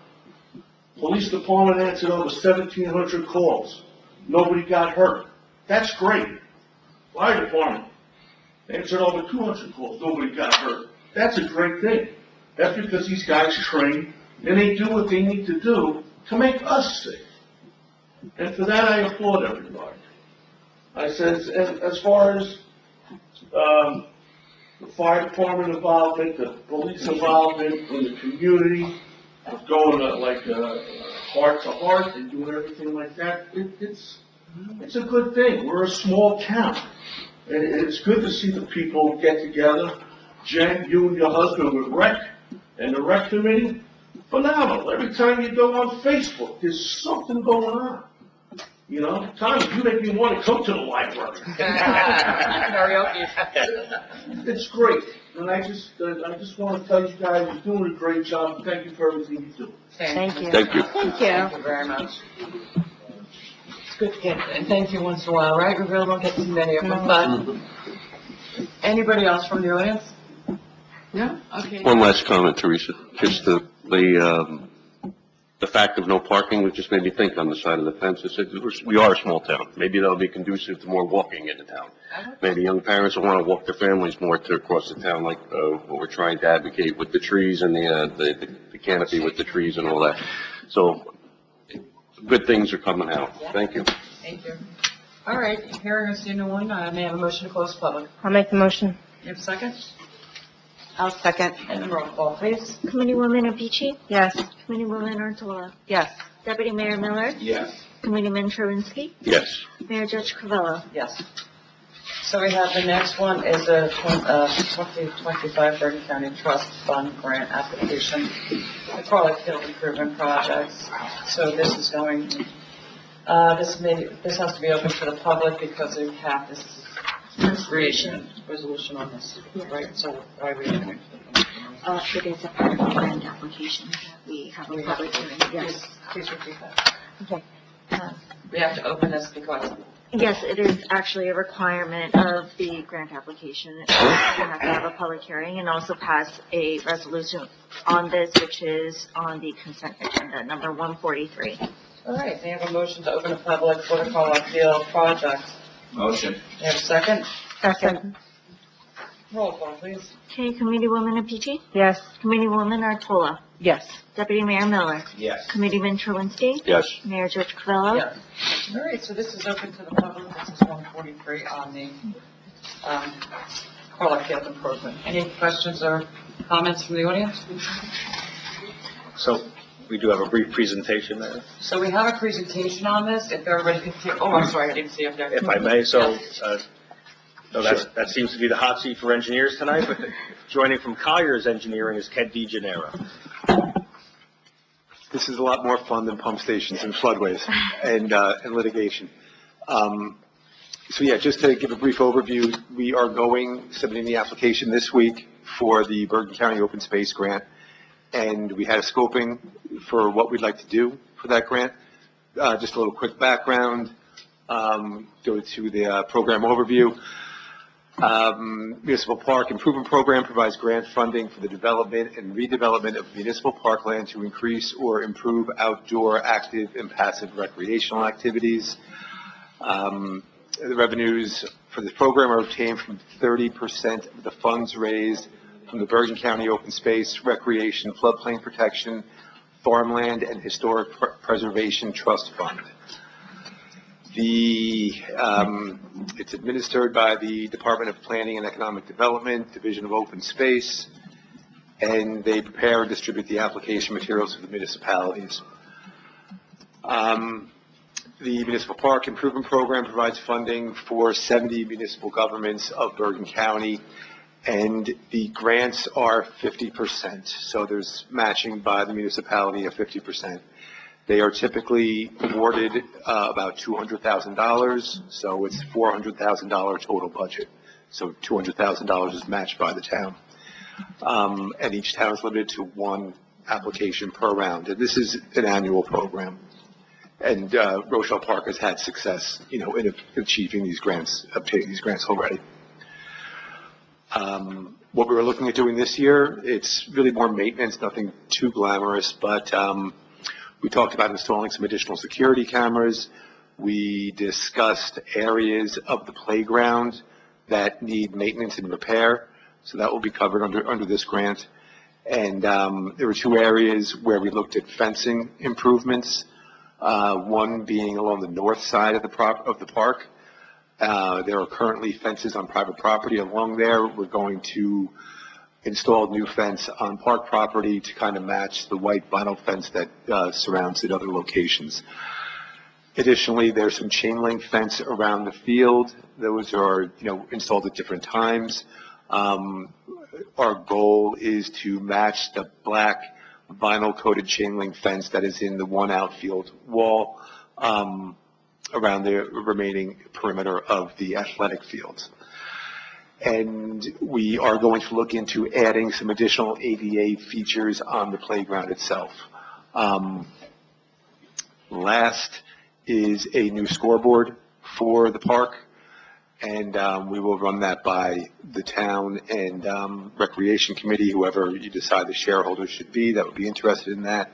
Police department answered over 1,700 calls. Nobody got hurt. That's great. Fire department answered over 200 calls. Nobody got hurt. That's a great thing. That's because these guys train, and they do what they need to do to make us safe. And for that, I applaud everybody. I said, as far as the fire department involvement, the police involvement in the community, of going heart to heart and doing everything like that, it's a good thing. We're a small town. And it's good to see the people get together. Jen, you and your husband with rec and the rec committee, phenomenal. Every time you go on Facebook, there's something going on. Tommy, you make me want to come to the library. Karaoke. It's great. And I just want to tell you guys, you're doing a great job. Thank you for everything you do. Thank you. Thank you. Thank you. Thank you very much. good to get, and thank you once in a while, right? We really don't get too many of them, but anybody else from the audience? No? Okay. One last comment, Teresa. Just the fact of no parking, which just made me think on the side of the fence. It said, we are a small town. Maybe that'll be conducive to more walking in the town. Maybe young parents will want to walk their families more to across the town, like what we're trying to advocate with the trees and the canopy with the trees and all that. So good things are coming out. Thank you. Thank you. All right, hearing and seeing no one, may I have a motion to close public? I'll make the motion. You have a second? I'll second. And then roll call, please. Committeewoman Apici? Yes. Committeewoman Artola? Yes. Deputy Mayor Miller? Yes. Committeeman Truinsky? Yes. Mayor Judge Covello? Yes. So we have the next one is a 2025 Bergen County Trust Fund grant application for Carly Field Improvement Projects. So this is going, this has to be open to the public because we have this resolution on this, right? So why are we doing it? It is a part of the grant application that we have a public hearing. Yes. Please repeat that. Okay. We have to open this because. Yes, it is actually a requirement of the grant application. We have to have a public hearing and also pass a resolution on this, which is on the consent agenda, number 143. All right, may I have a motion to open a public for the Carlisle Field project? Motion. May I have a second? Second. Roll call, please. Okay, Committeewoman Apici? Yes. Committeewoman Artola? Yes. Deputy Mayor Miller? Yes. Committeeman Truinsky? Yes. Mayor Judge Covello? Yes. All right, so this is open to the public. This is 143 on the Carlisle Field improvement. Any questions or comments from the audience? So we do have a brief presentation there, So we have a presentation on this. If everybody could hear, oh, I'm sorry, I didn't see up there. if I may. So that seems to be the hot seat for engineers tonight, but joining from Collier's Engineering is Ken DeGennaro. This is a lot more fun than pump stations and floodways and litigation. So yeah, just to give a brief overview, we are submitting the application this week for the Bergen County Open Space Grant. And we had a scoping for what we'd like to do for that grant. Just a little quick background, go to the program overview. Municipal Park Improvement Program provides grant funding for the development and redevelopment of municipal parkland to increase or improve outdoor active and passive recreational activities. The revenues for this program are obtained from 30% of the funds raised from the Bergen County Open Space, Recreation, Floodplain Protection, Farmland, and Historic Preservation Trust Fund. It's administered by the Department of Planning and Economic Development, Division of Open Space, and they prepare and distribute the application materials to the municipalities. The Municipal Park Improvement Program provides funding for 70 municipal governments of Bergen County, and the grants are 50%. So there's matching by the municipality of 50%. They are typically awarded about $200,000, so it's $400,000 total budget. So $200,000 is matched by the town. And each town is limited to one application per round. And this is an annual program. And Rochelle Park has had success, in achieving these grants, obtaining these grants already. What we were looking at doing this year, it's really more maintenance, nothing too glamorous, but we talked about installing some additional security cameras. We discussed areas of the playground that need maintenance and repair, so that will be covered under this grant. And there were two areas where we looked at fencing improvements, one being along the north side of the park. There are currently fences on private property along there. We're going to install a new fence on park property to kind of match the white vinyl fence that surrounds it at other locations. Additionally, there's some chain link fence around the field. Those are, installed at different times. Our goal is to match the black vinyl coated chain link fence that is in the one outfield wall around the remaining perimeter of the athletic fields. And we are going to look into adding some additional ADA features on the playground itself. Last is a new scoreboard for the park, and we will run that by the town and recreation committee, whoever you decide the shareholders should be that would be interested in that.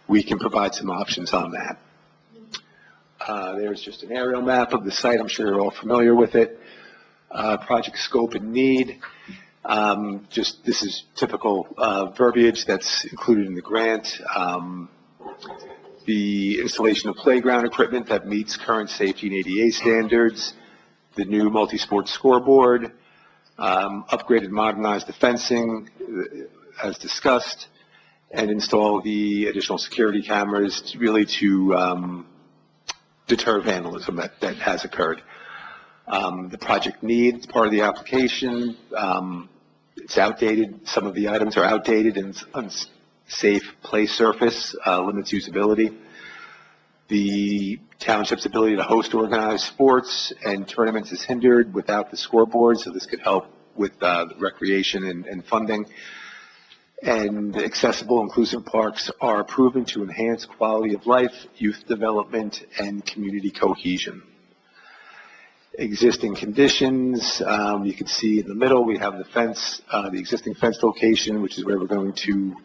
We can provide some options on that. There's just an aerial map of the site. I'm sure you're all familiar with it. Project scope and need. This is typical verbiage that's included in the grant. The installation of playground equipment that meets current safety and ADA standards, the new multi-sport scoreboard, upgraded, modernized the fencing, as discussed, and install the additional security cameras to deter vandalism that has occurred. The project needs part of the application. It's outdated. Some of the items are outdated and unsafe play surface, limits usability. The township's ability to host organized sports and tournaments is hindered without the scoreboard, so this could help with recreation and funding. And accessible, inclusive parks are proven to enhance quality of life, youth development, and community cohesion. Existing conditions, you can see in the middle, we have the fence, the existing fence location, which is where we're going to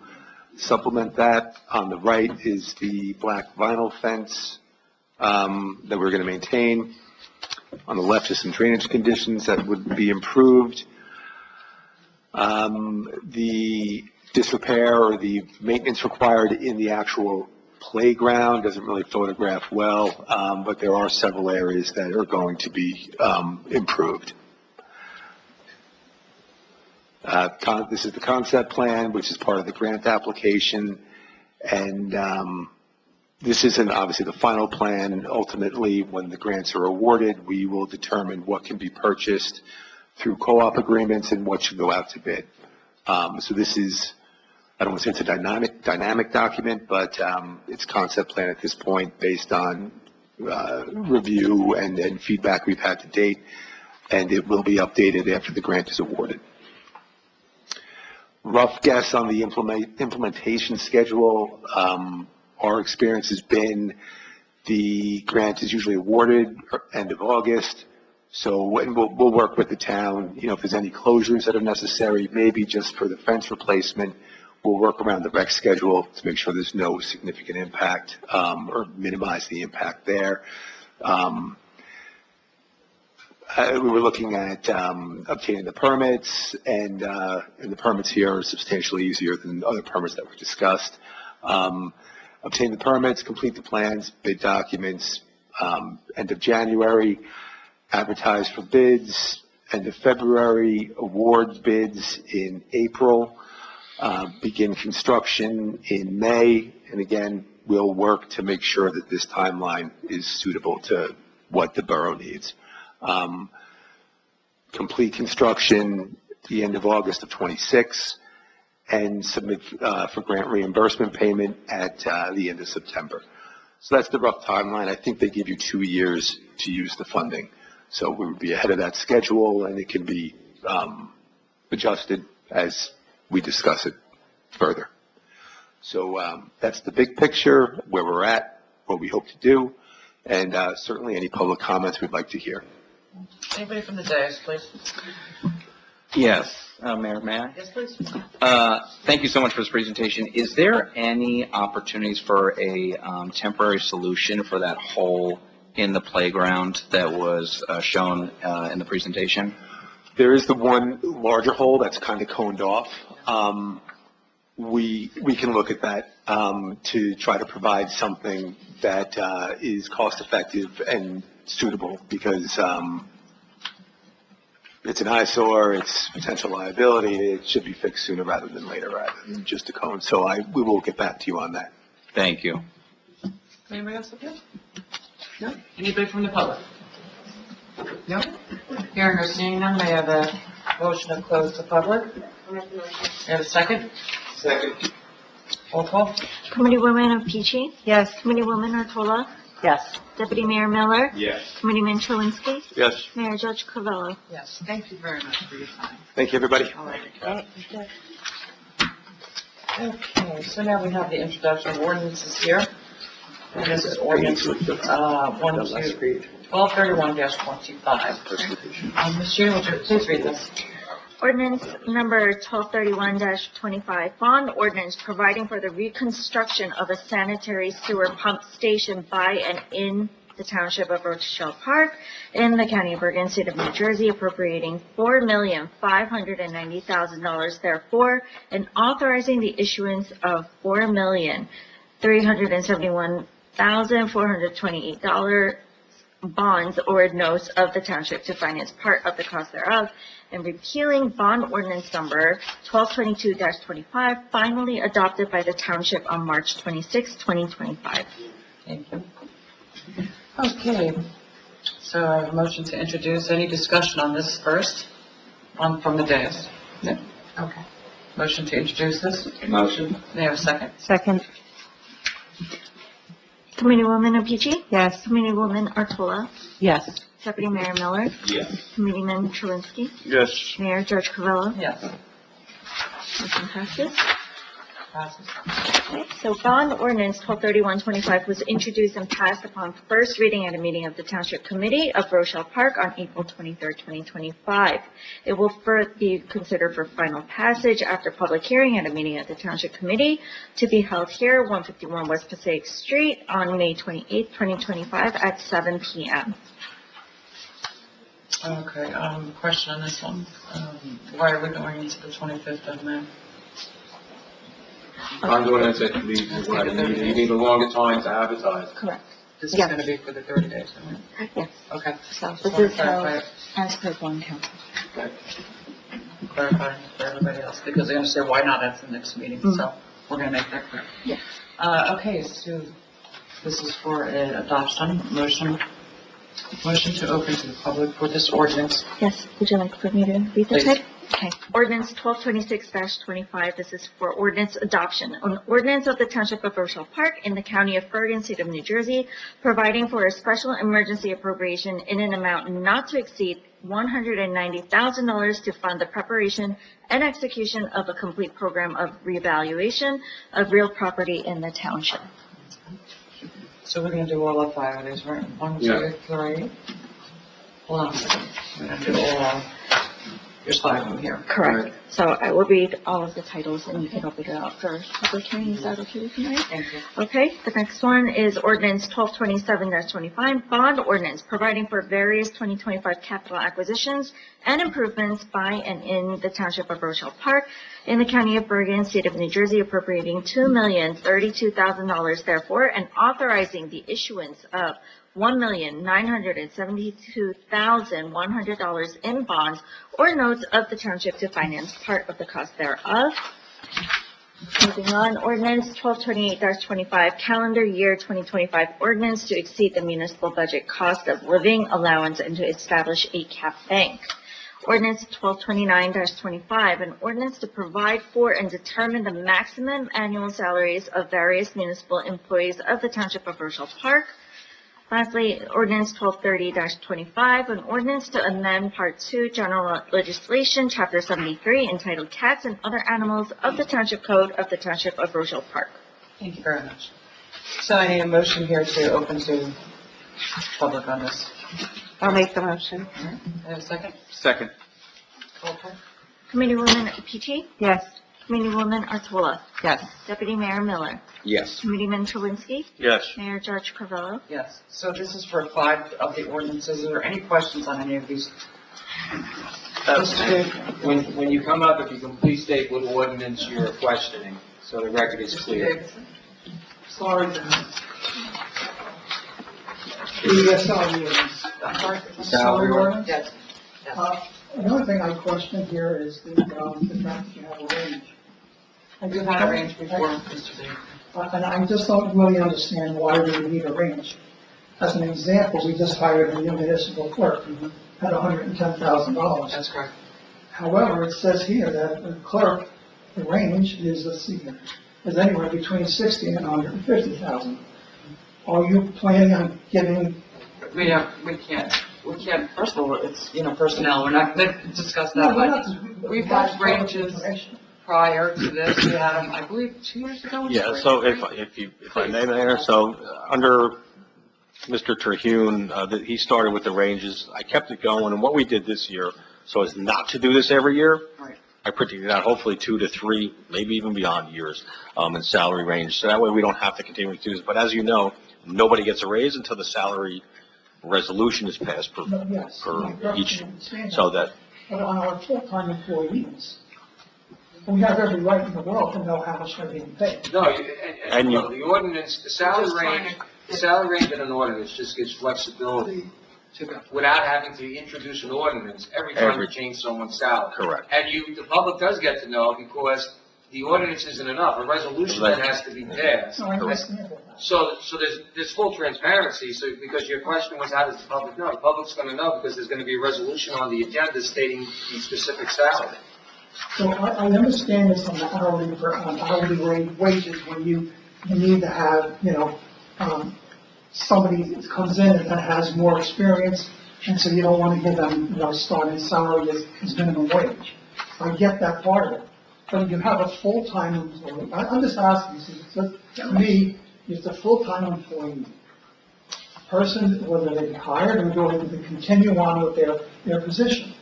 supplement that. On the right is the black vinyl fence that we're going to maintain. On the left is some drainage conditions that would be improved. The disrepair or the maintenance required in the actual playground doesn't really photograph well, but there are several areas that are going to be improved. This is the concept plan, which is part of the grant application, and this isn't obviously the final plan. Ultimately, when the grants are awarded, we will determine what can be purchased through co-op agreements and what should go out to bid. So this is, I don't want to say it's a dynamic document, but it's concept plan at this point based on review and feedback we've had to date, and it will be updated after the grant is awarded. Rough guess on the implementation schedule. Our experience has been the grant is usually awarded end of August. So we'll work with the town, if there's any closures that are necessary, maybe just for the fence replacement, we'll work around the rec schedule to make sure there's no significant impact or minimize the impact there. We were looking at obtaining the permits, and the permits here are substantially easier than other permits that were discussed. Obtain the permits, complete the plans, bid documents, end of January, advertise for bids, end of February, award bids in April, begin construction in May, and again, we'll work to make sure that this timeline is suitable to what the borough needs. Complete construction the end of August of 26, and submit for grant reimbursement payment at the end of September. So that's the rough timeline. I think they give you 2 years to use the funding. So we would be ahead of that schedule, and it can be adjusted as we discuss it further. So that's the big picture, where we're at, what we hope to do, and certainly any public comments we'd like to hear. Anybody from the dais, please? Yes, Mayor, may I? Yes, please. Thank you so much for this presentation. Is there any opportunities for a temporary solution for that hole in the playground that was shown in the presentation? There is the one larger hole that's kind of coned off. We can look at that to try to provide something that is cost effective and suitable, because it's an eyesore, it's potential liability, it should be fixed sooner rather than later, rather than just a cone. So we will get back to you on that. Thank you. Anybody else up here? No? Anybody from the public? No? Hearing or seeing none, may I have a motion to close the public? May I have a second? Second. Roll call. Committeewoman Peachy? Yes. Committeewoman Otola? Yes. Deputy Mayor Miller? Yes. Committeeman Chalinsky? Yes. Mayor Judge Covello? Yes, thank you very much for your time. Thank you, everybody. All right. Okay, so now we have the introduction of ordinances here. And this is ordinance, 1231-25. Ms. Judy, would you please read this? Ordinance number 1231-25, bond ordinance providing for the reconstruction of a sanitary sewer pump station by and in the Township of Rochelle Park in the County of Bergen, State of New Jersey, appropriating $4,590,000 therefore, and authorizing the issuance of $4,371,428 bonds or notes of the Township to finance part of the cost thereof, and repealing bond ordinance number 1222-25, finally adopted by the Township on March 26, 2025. Thank you. Okay, so I have a motion to introduce. Any discussion on this first, from the dais? No? Okay. Motion to introduce this? Motion. May I have a second? Second. Committeewoman Apici? Yes. Committeewoman Artola? Yes. Deputy Mayor Miller? Yes. Committeeman Truinsky? Yes. Mayor George Carvello? Yes. Motion passes. Passes. Okay, so bond ordinance 1231-25 was introduced and passed upon first reading at a meeting of the Township Committee of Rochelle Park on April 23, 2025. It will be considered for final passage after public hearing at a meeting at the Township Committee to be held here, 151 West Passaic Street on May 28, 2025 at 7 p.m. Okay, question on this one. Why are we going into the 25th of May? I'm doing it, you need a longer time to advertise. Correct. This is Yes. going to be for the 30 days, right? Yes. Okay. So Just this wanna is held clarify as per bond council. Clarify for everybody else, because they're going to say, why not at the next meeting? So we're going to make that clear. Yes. Okay, so this is for adoption. Motion to open to the public for this ordinance. Yes, would you like for me to read this? Please. Okay. Ordinance 1226-25, this is for ordinance adoption. An ordinance of the Township of Rochelle Park in the County of Bergen, State of New Jersey, providing for a special emergency appropriation in an amount not to exceed $190,000 to fund the preparation and execution of a complete program of reevaluation of real property in the township. So we're going to do all of 5 of these, right? 1, 2, Yeah. 3. Hold on a second. We're going to do all. There's 5 of them here. Correct. So I will read all of the titles and you can open it up for public hearing. Is that okay with you, Mary? Thank you. Okay, the next one is ordinance 1227-25, bond ordinance providing for various 2025 capital acquisitions and improvements by and in the Township of Rochelle Park in the County of Bergen, State of New Jersey, appropriating $2,032,000 therefore, and authorizing the issuance of $1,972,100 in bonds or notes of the township to finance part of the cost thereof. Moving on, ordinance 1228-25, calendar year 2025 ordinance to exceed the municipal budget cost of living allowance and to establish a cap bank. Ordinance 1229-25, an ordinance to provide for and determine the maximum annual salaries of various municipal employees of the Township of Rochelle Park. Lastly, ordinance 1230-25, an ordinance to amend Part 2 General Legislation, Chapter 73, entitled Cats and Other Animals of the Township Code of the Township of Rochelle Park. Thank you very much. So I need a motion here to open to public on this. I'll make the motion. All right. Have a second? Second. Call for. Committeewoman Apici? Yes. Committeewoman Artola? Yes. Deputy Mayor Miller? Yes. Committeeman Truinsky? Yes. Mayor George Carvello? Yes. So this is for 5 of the ordinances. Are there any questions on any of these? When you come up, if you can please state what ordinance you're questioning, so the record is clear. Sorry. Salary ordinance? Yes. Another thing I question here is the fact that you have a range. We've had a range before, Mr. Davis. And I just don't really understand why we would need a range. As an example, we just hired a new municipal clerk at $110,000. That's correct. However, it says here that the clerk, the range is, let's see here, is anywhere between $60,000 and $150,000. Are you planning on giving? We can't, first of all, it's, personnel, we're not going to discuss that, but we've had ranges, prior to this. We had them, I believe, 2 years ago. Yeah, so if I may, Mayor, so under Mr. Terhune, he started with the ranges. I kept it going, and what we did this year, so as not to do this every year, Right. I predicted out hopefully 2 to 3, maybe even beyond years, in salary range. So that way we don't have to continue to do this. But as you know, nobody gets a raise until the salary resolution is passed per Yes. each, I understand so that. that, But on our full-time employees, we have every right in the world to know how much they're being paid. No, And you- no, the ordinance, the salary range in an ordinance just gives flexibility without having to introduce an ordinance every time you change someone's salary. correct. And the public does get to know because the ordinance isn't enough, a resolution that has to be passed. No, I understand that. So there's full transparency, so, because your question was, how does the public know? The public's gonna know because there's gonna be a resolution on the agenda stating the specific salary. So I understand this on the hourly wages, when you need to have, somebody that comes in that has more experience, and so you don't want to give them, starting salary as minimum wage. I get that part of it. But if you have a full-time employee, I'm just asking, so to me, it's a full-time employee. Person, whether they be hired or whether they continue on with their position.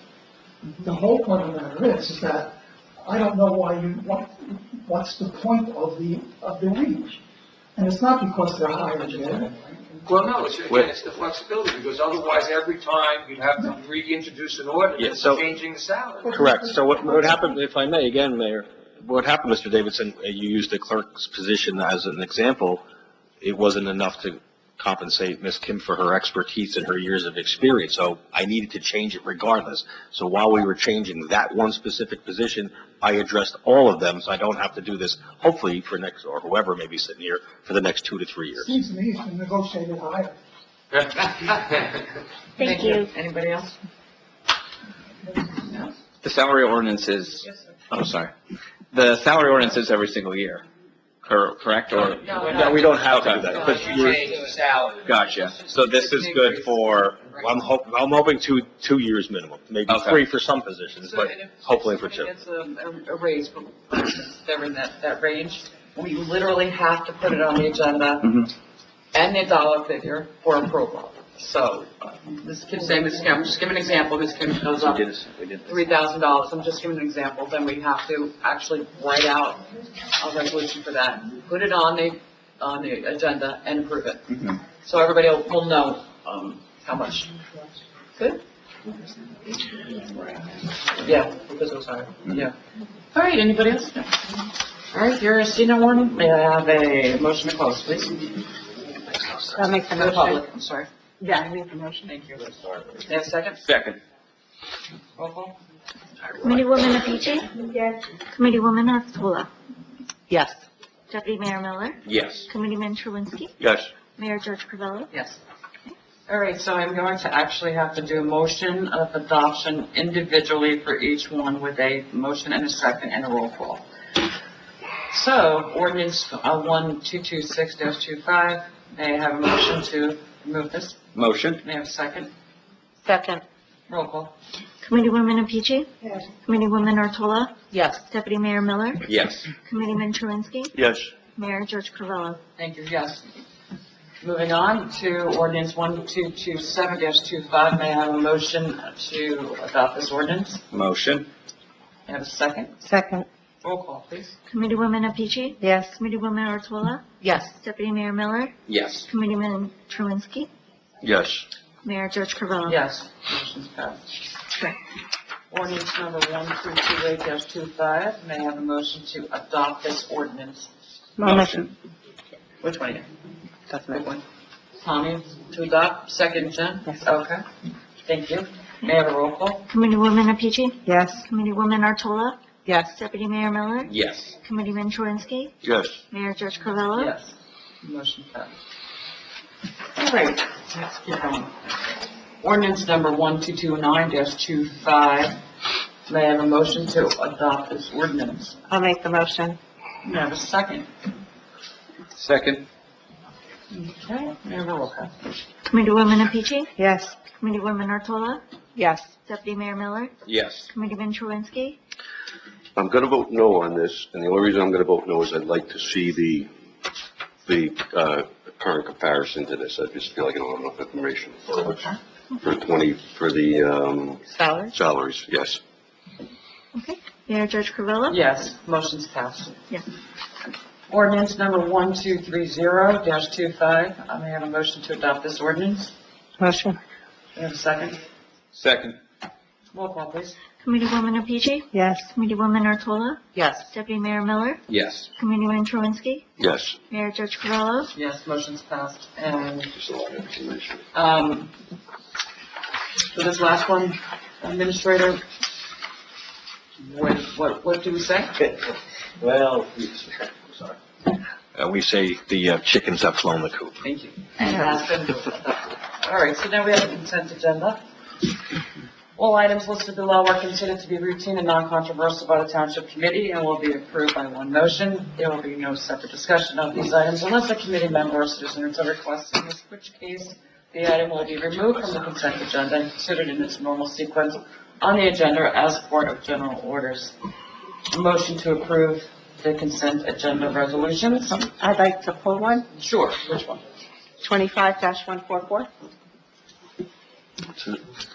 The whole point of the matter is that I don't know what's the point of the range? And it's not because they're hired yet. Well, no, it's the flexibility, because otherwise every time you'd have to reintroduce an Yeah, ordinance so- changing the salary. Correct. So what happened, if I may, again, Mayor, what happened, Mr. Davidson, you used the clerk's position as an example. It wasn't enough to compensate Ms. Kim for her expertise and her years of experience, so I needed to change it regardless. So while we were changing that one specific position, I addressed all of them, so I don't have to do this, hopefully, for next, or whoever may be sitting here, for the next 2 to 3 years. Seems to me it's been negotiated higher. Thank you. Anybody else? The salary ordinance is, oh, sorry. The salary ordinance is every single year, correct? Or No, we don't have to do that. But You change the salary. Gotcha. So this is good for, I'm hoping 2 years minimum, maybe Okay. 3 for some positions, but hopefully for 2. It's a raise, for instance, they're in that range, we literally have to put it on the agenda and the dollar figure for approval. So, Ms. Kim saying, Ms. Kim, just give an example, Ms. Kim goes up $3,000, I'm just giving an example, then we have to actually write out a resolution for that, put it on the agenda and approve it. So everybody will know, how much. Good? Yeah, because it was higher, yeah. All right, anybody else? No. All right, here is Sina Warren, may I have a motion to close, please? I'll make the For the motion. public, I'm sorry. Yeah, I make the motion. Thank you. May I have a second? Second. Roll call? Committeewoman Apici? Yes. Committeewoman Ostola? Yes. Deputy Mayor Miller? Yes. Committeeman Truinsky? Yes. Mayor George Carvello? Yes. All right, so I'm going to actually have to do a motion of adoption individually for each one with a motion and a second and a roll call. So, ordinance 1226-25, may I have a motion to remove this? Motion? May I have a second? Second. Roll call. Committeewoman Apici? Yes. Committeewoman Ostola? Yes. Deputy Mayor Miller? Yes. Committeeman Truinsky? Yes. Mayor George Carvello? Thank you, yes. Moving on to ordinance 1227-25, may I have a motion to adopt this ordinance? Motion? May I have a second? Second. Roll call, please. Committeewoman Apici? Yes. Committeewoman Ostola? Yes. Deputy Mayor Miller? Yes. Committeeman Truinsky? Yes. Mayor George Carvello? Yes, motion's passed. Ordinance number 1228-25, may I have a motion to adopt this ordinance? Motion. Which one again? That's Good one. Tommy, to adopt, second, Jen? Yes. Okay, thank you. May I have a roll call? Committeewoman Apici? Yes. Committeewoman Ostola? Yes. Deputy Mayor Miller? Yes. Committeeman Truinsky? Yes. Mayor George Carvello? Yes, motion passed. All right, let's keep going. Ordinance number 1229-25, may I have a motion to adopt this ordinance? I'll make the motion. May I have a second? Second? Okay, may I have a roll call? Committeewoman Apici? Yes. Committeewoman Ostola? Yes. Deputy Mayor Miller? Yes. Committeeman Truinsky? I'm gonna vote no on this, and the only reason I'm gonna vote no is I'd like to see the current comparison to this. I just feel like I don't have enough information for the, salaries, yes. Okay. Mayor Judge Carvello? Yes, motion's passed. Yes. Ordinance number 1230-25. May I have a motion to adopt this ordinance? Motion. May I have a second? Second. Roll call, please. Committeewoman Apici? Yes. Committeewoman Otola? Yes. Deputy Mayor Miller? Yes. Committeeman Truinsky? Yes. Mayor Judge Carvello? Yes, motion's passed. And Just a lot of information. for this last one, Administrator, what do we say? Well, sorry. We say the chickens have flown the coop. Thank you. And it has been. All right, so now we have a consent agenda. All items listed below are considered to be routine and non-controversial by the Township Committee and will be approved by one motion. There will be no separate discussion of these items unless a committee member or citizen so requests, in which case the item will be removed from the consent agenda and considered in its normal sequence on the agenda as part of general orders. A motion to approve the consent agenda resolutions. I'd like to pull one, Sure, which one? 25-144,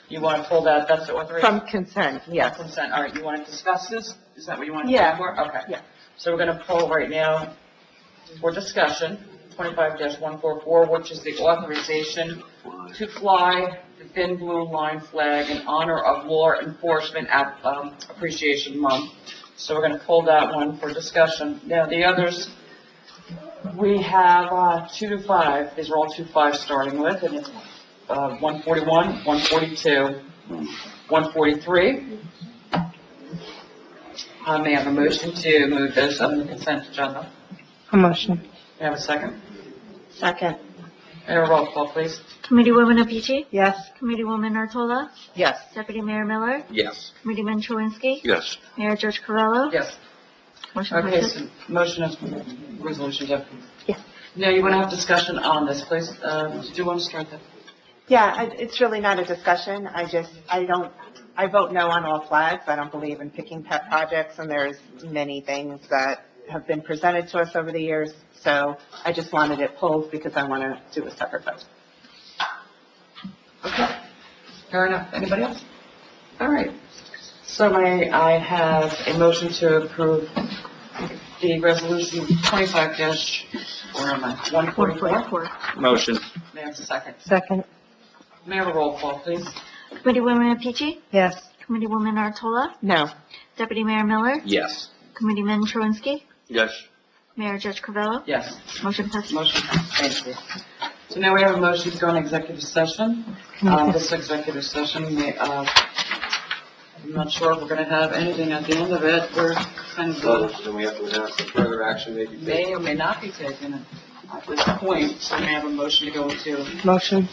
You want to pull that, that's the authorization? from consent, yes. Consent, all right, you want to discuss this? Is that what you want to Yeah. do for? Okay. Yeah. So we're going to pull right now for discussion, 25-144, which is the authorization to fly the thin blue line flag in honor of Law Enforcement Appreciation Month. So we're going to pull that one for discussion. Now, the others, we have 2 to 5. These are all 2-5 starting with, and it's 141, 142, 143. May I have a motion to move those on the consent agenda? A motion. May I have a second? Second. May I have a roll call, please? Committeewoman Apici? Yes. Committeewoman Otola? Yes. Deputy Mayor Miller? Yes. Committeeman Truinsky? Yes. Mayor Judge Carvello? Yes. Motion Okay, passes. so motion of resolution, Jeff. Yes. Now, you want to have discussion on this, please? Do you want to start that? Yeah, it's really not a discussion. I vote no on all flags. I don't believe in picking pet projects, and there's many things that have been presented to us over the years. So I just wanted it pulled because I want to do a separate vote. Okay. Fair enough. Anybody else? All right. So may I have a motion to approve the resolution 25-144? Motion. May I have a second? Second. May I have a roll call, please? Committeewoman Apici? Yes. Committeewoman Otola? No. Deputy Mayor Miller? Yes. Committeeman Truinsky? Yes. Mayor Judge Carvello? Yes. Motion passes. Motion passed. Thank you. So now we have a motion to go in executive session. This executive session, I'm not sure if we're going to have anything at the end of it. We're kind of, Then we have to announce that further action may be taken. may or may not be taken at this point. So may I have a motion to go into, Motion.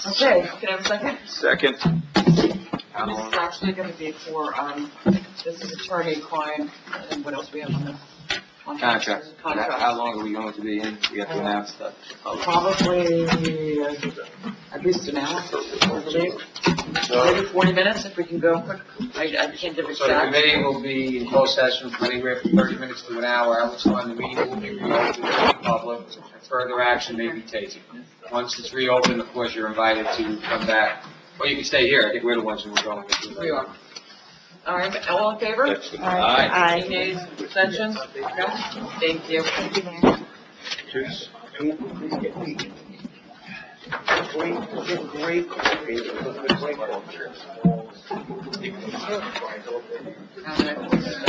okay, can I have a second? Second. This is actually going to be for, this is attorney-client, and what else we have on the? Contract. How long are we going to be in? We have to announce that. Probably at least an hour, I believe. Maybe 40 minutes if we can go quick. I can't give So the exact. committee will be in closed session from anywhere from 30 minutes to an hour, at which time the meeting will be reopened to the public, and further action may be taken. Once it's reopened, of course, you're invited to come back, or you can stay here. I think we're the ones who are going. We are. All right, all in favor? Aye. Any nays, abstentions? No? Thank you. Thank you, Mayor. All right.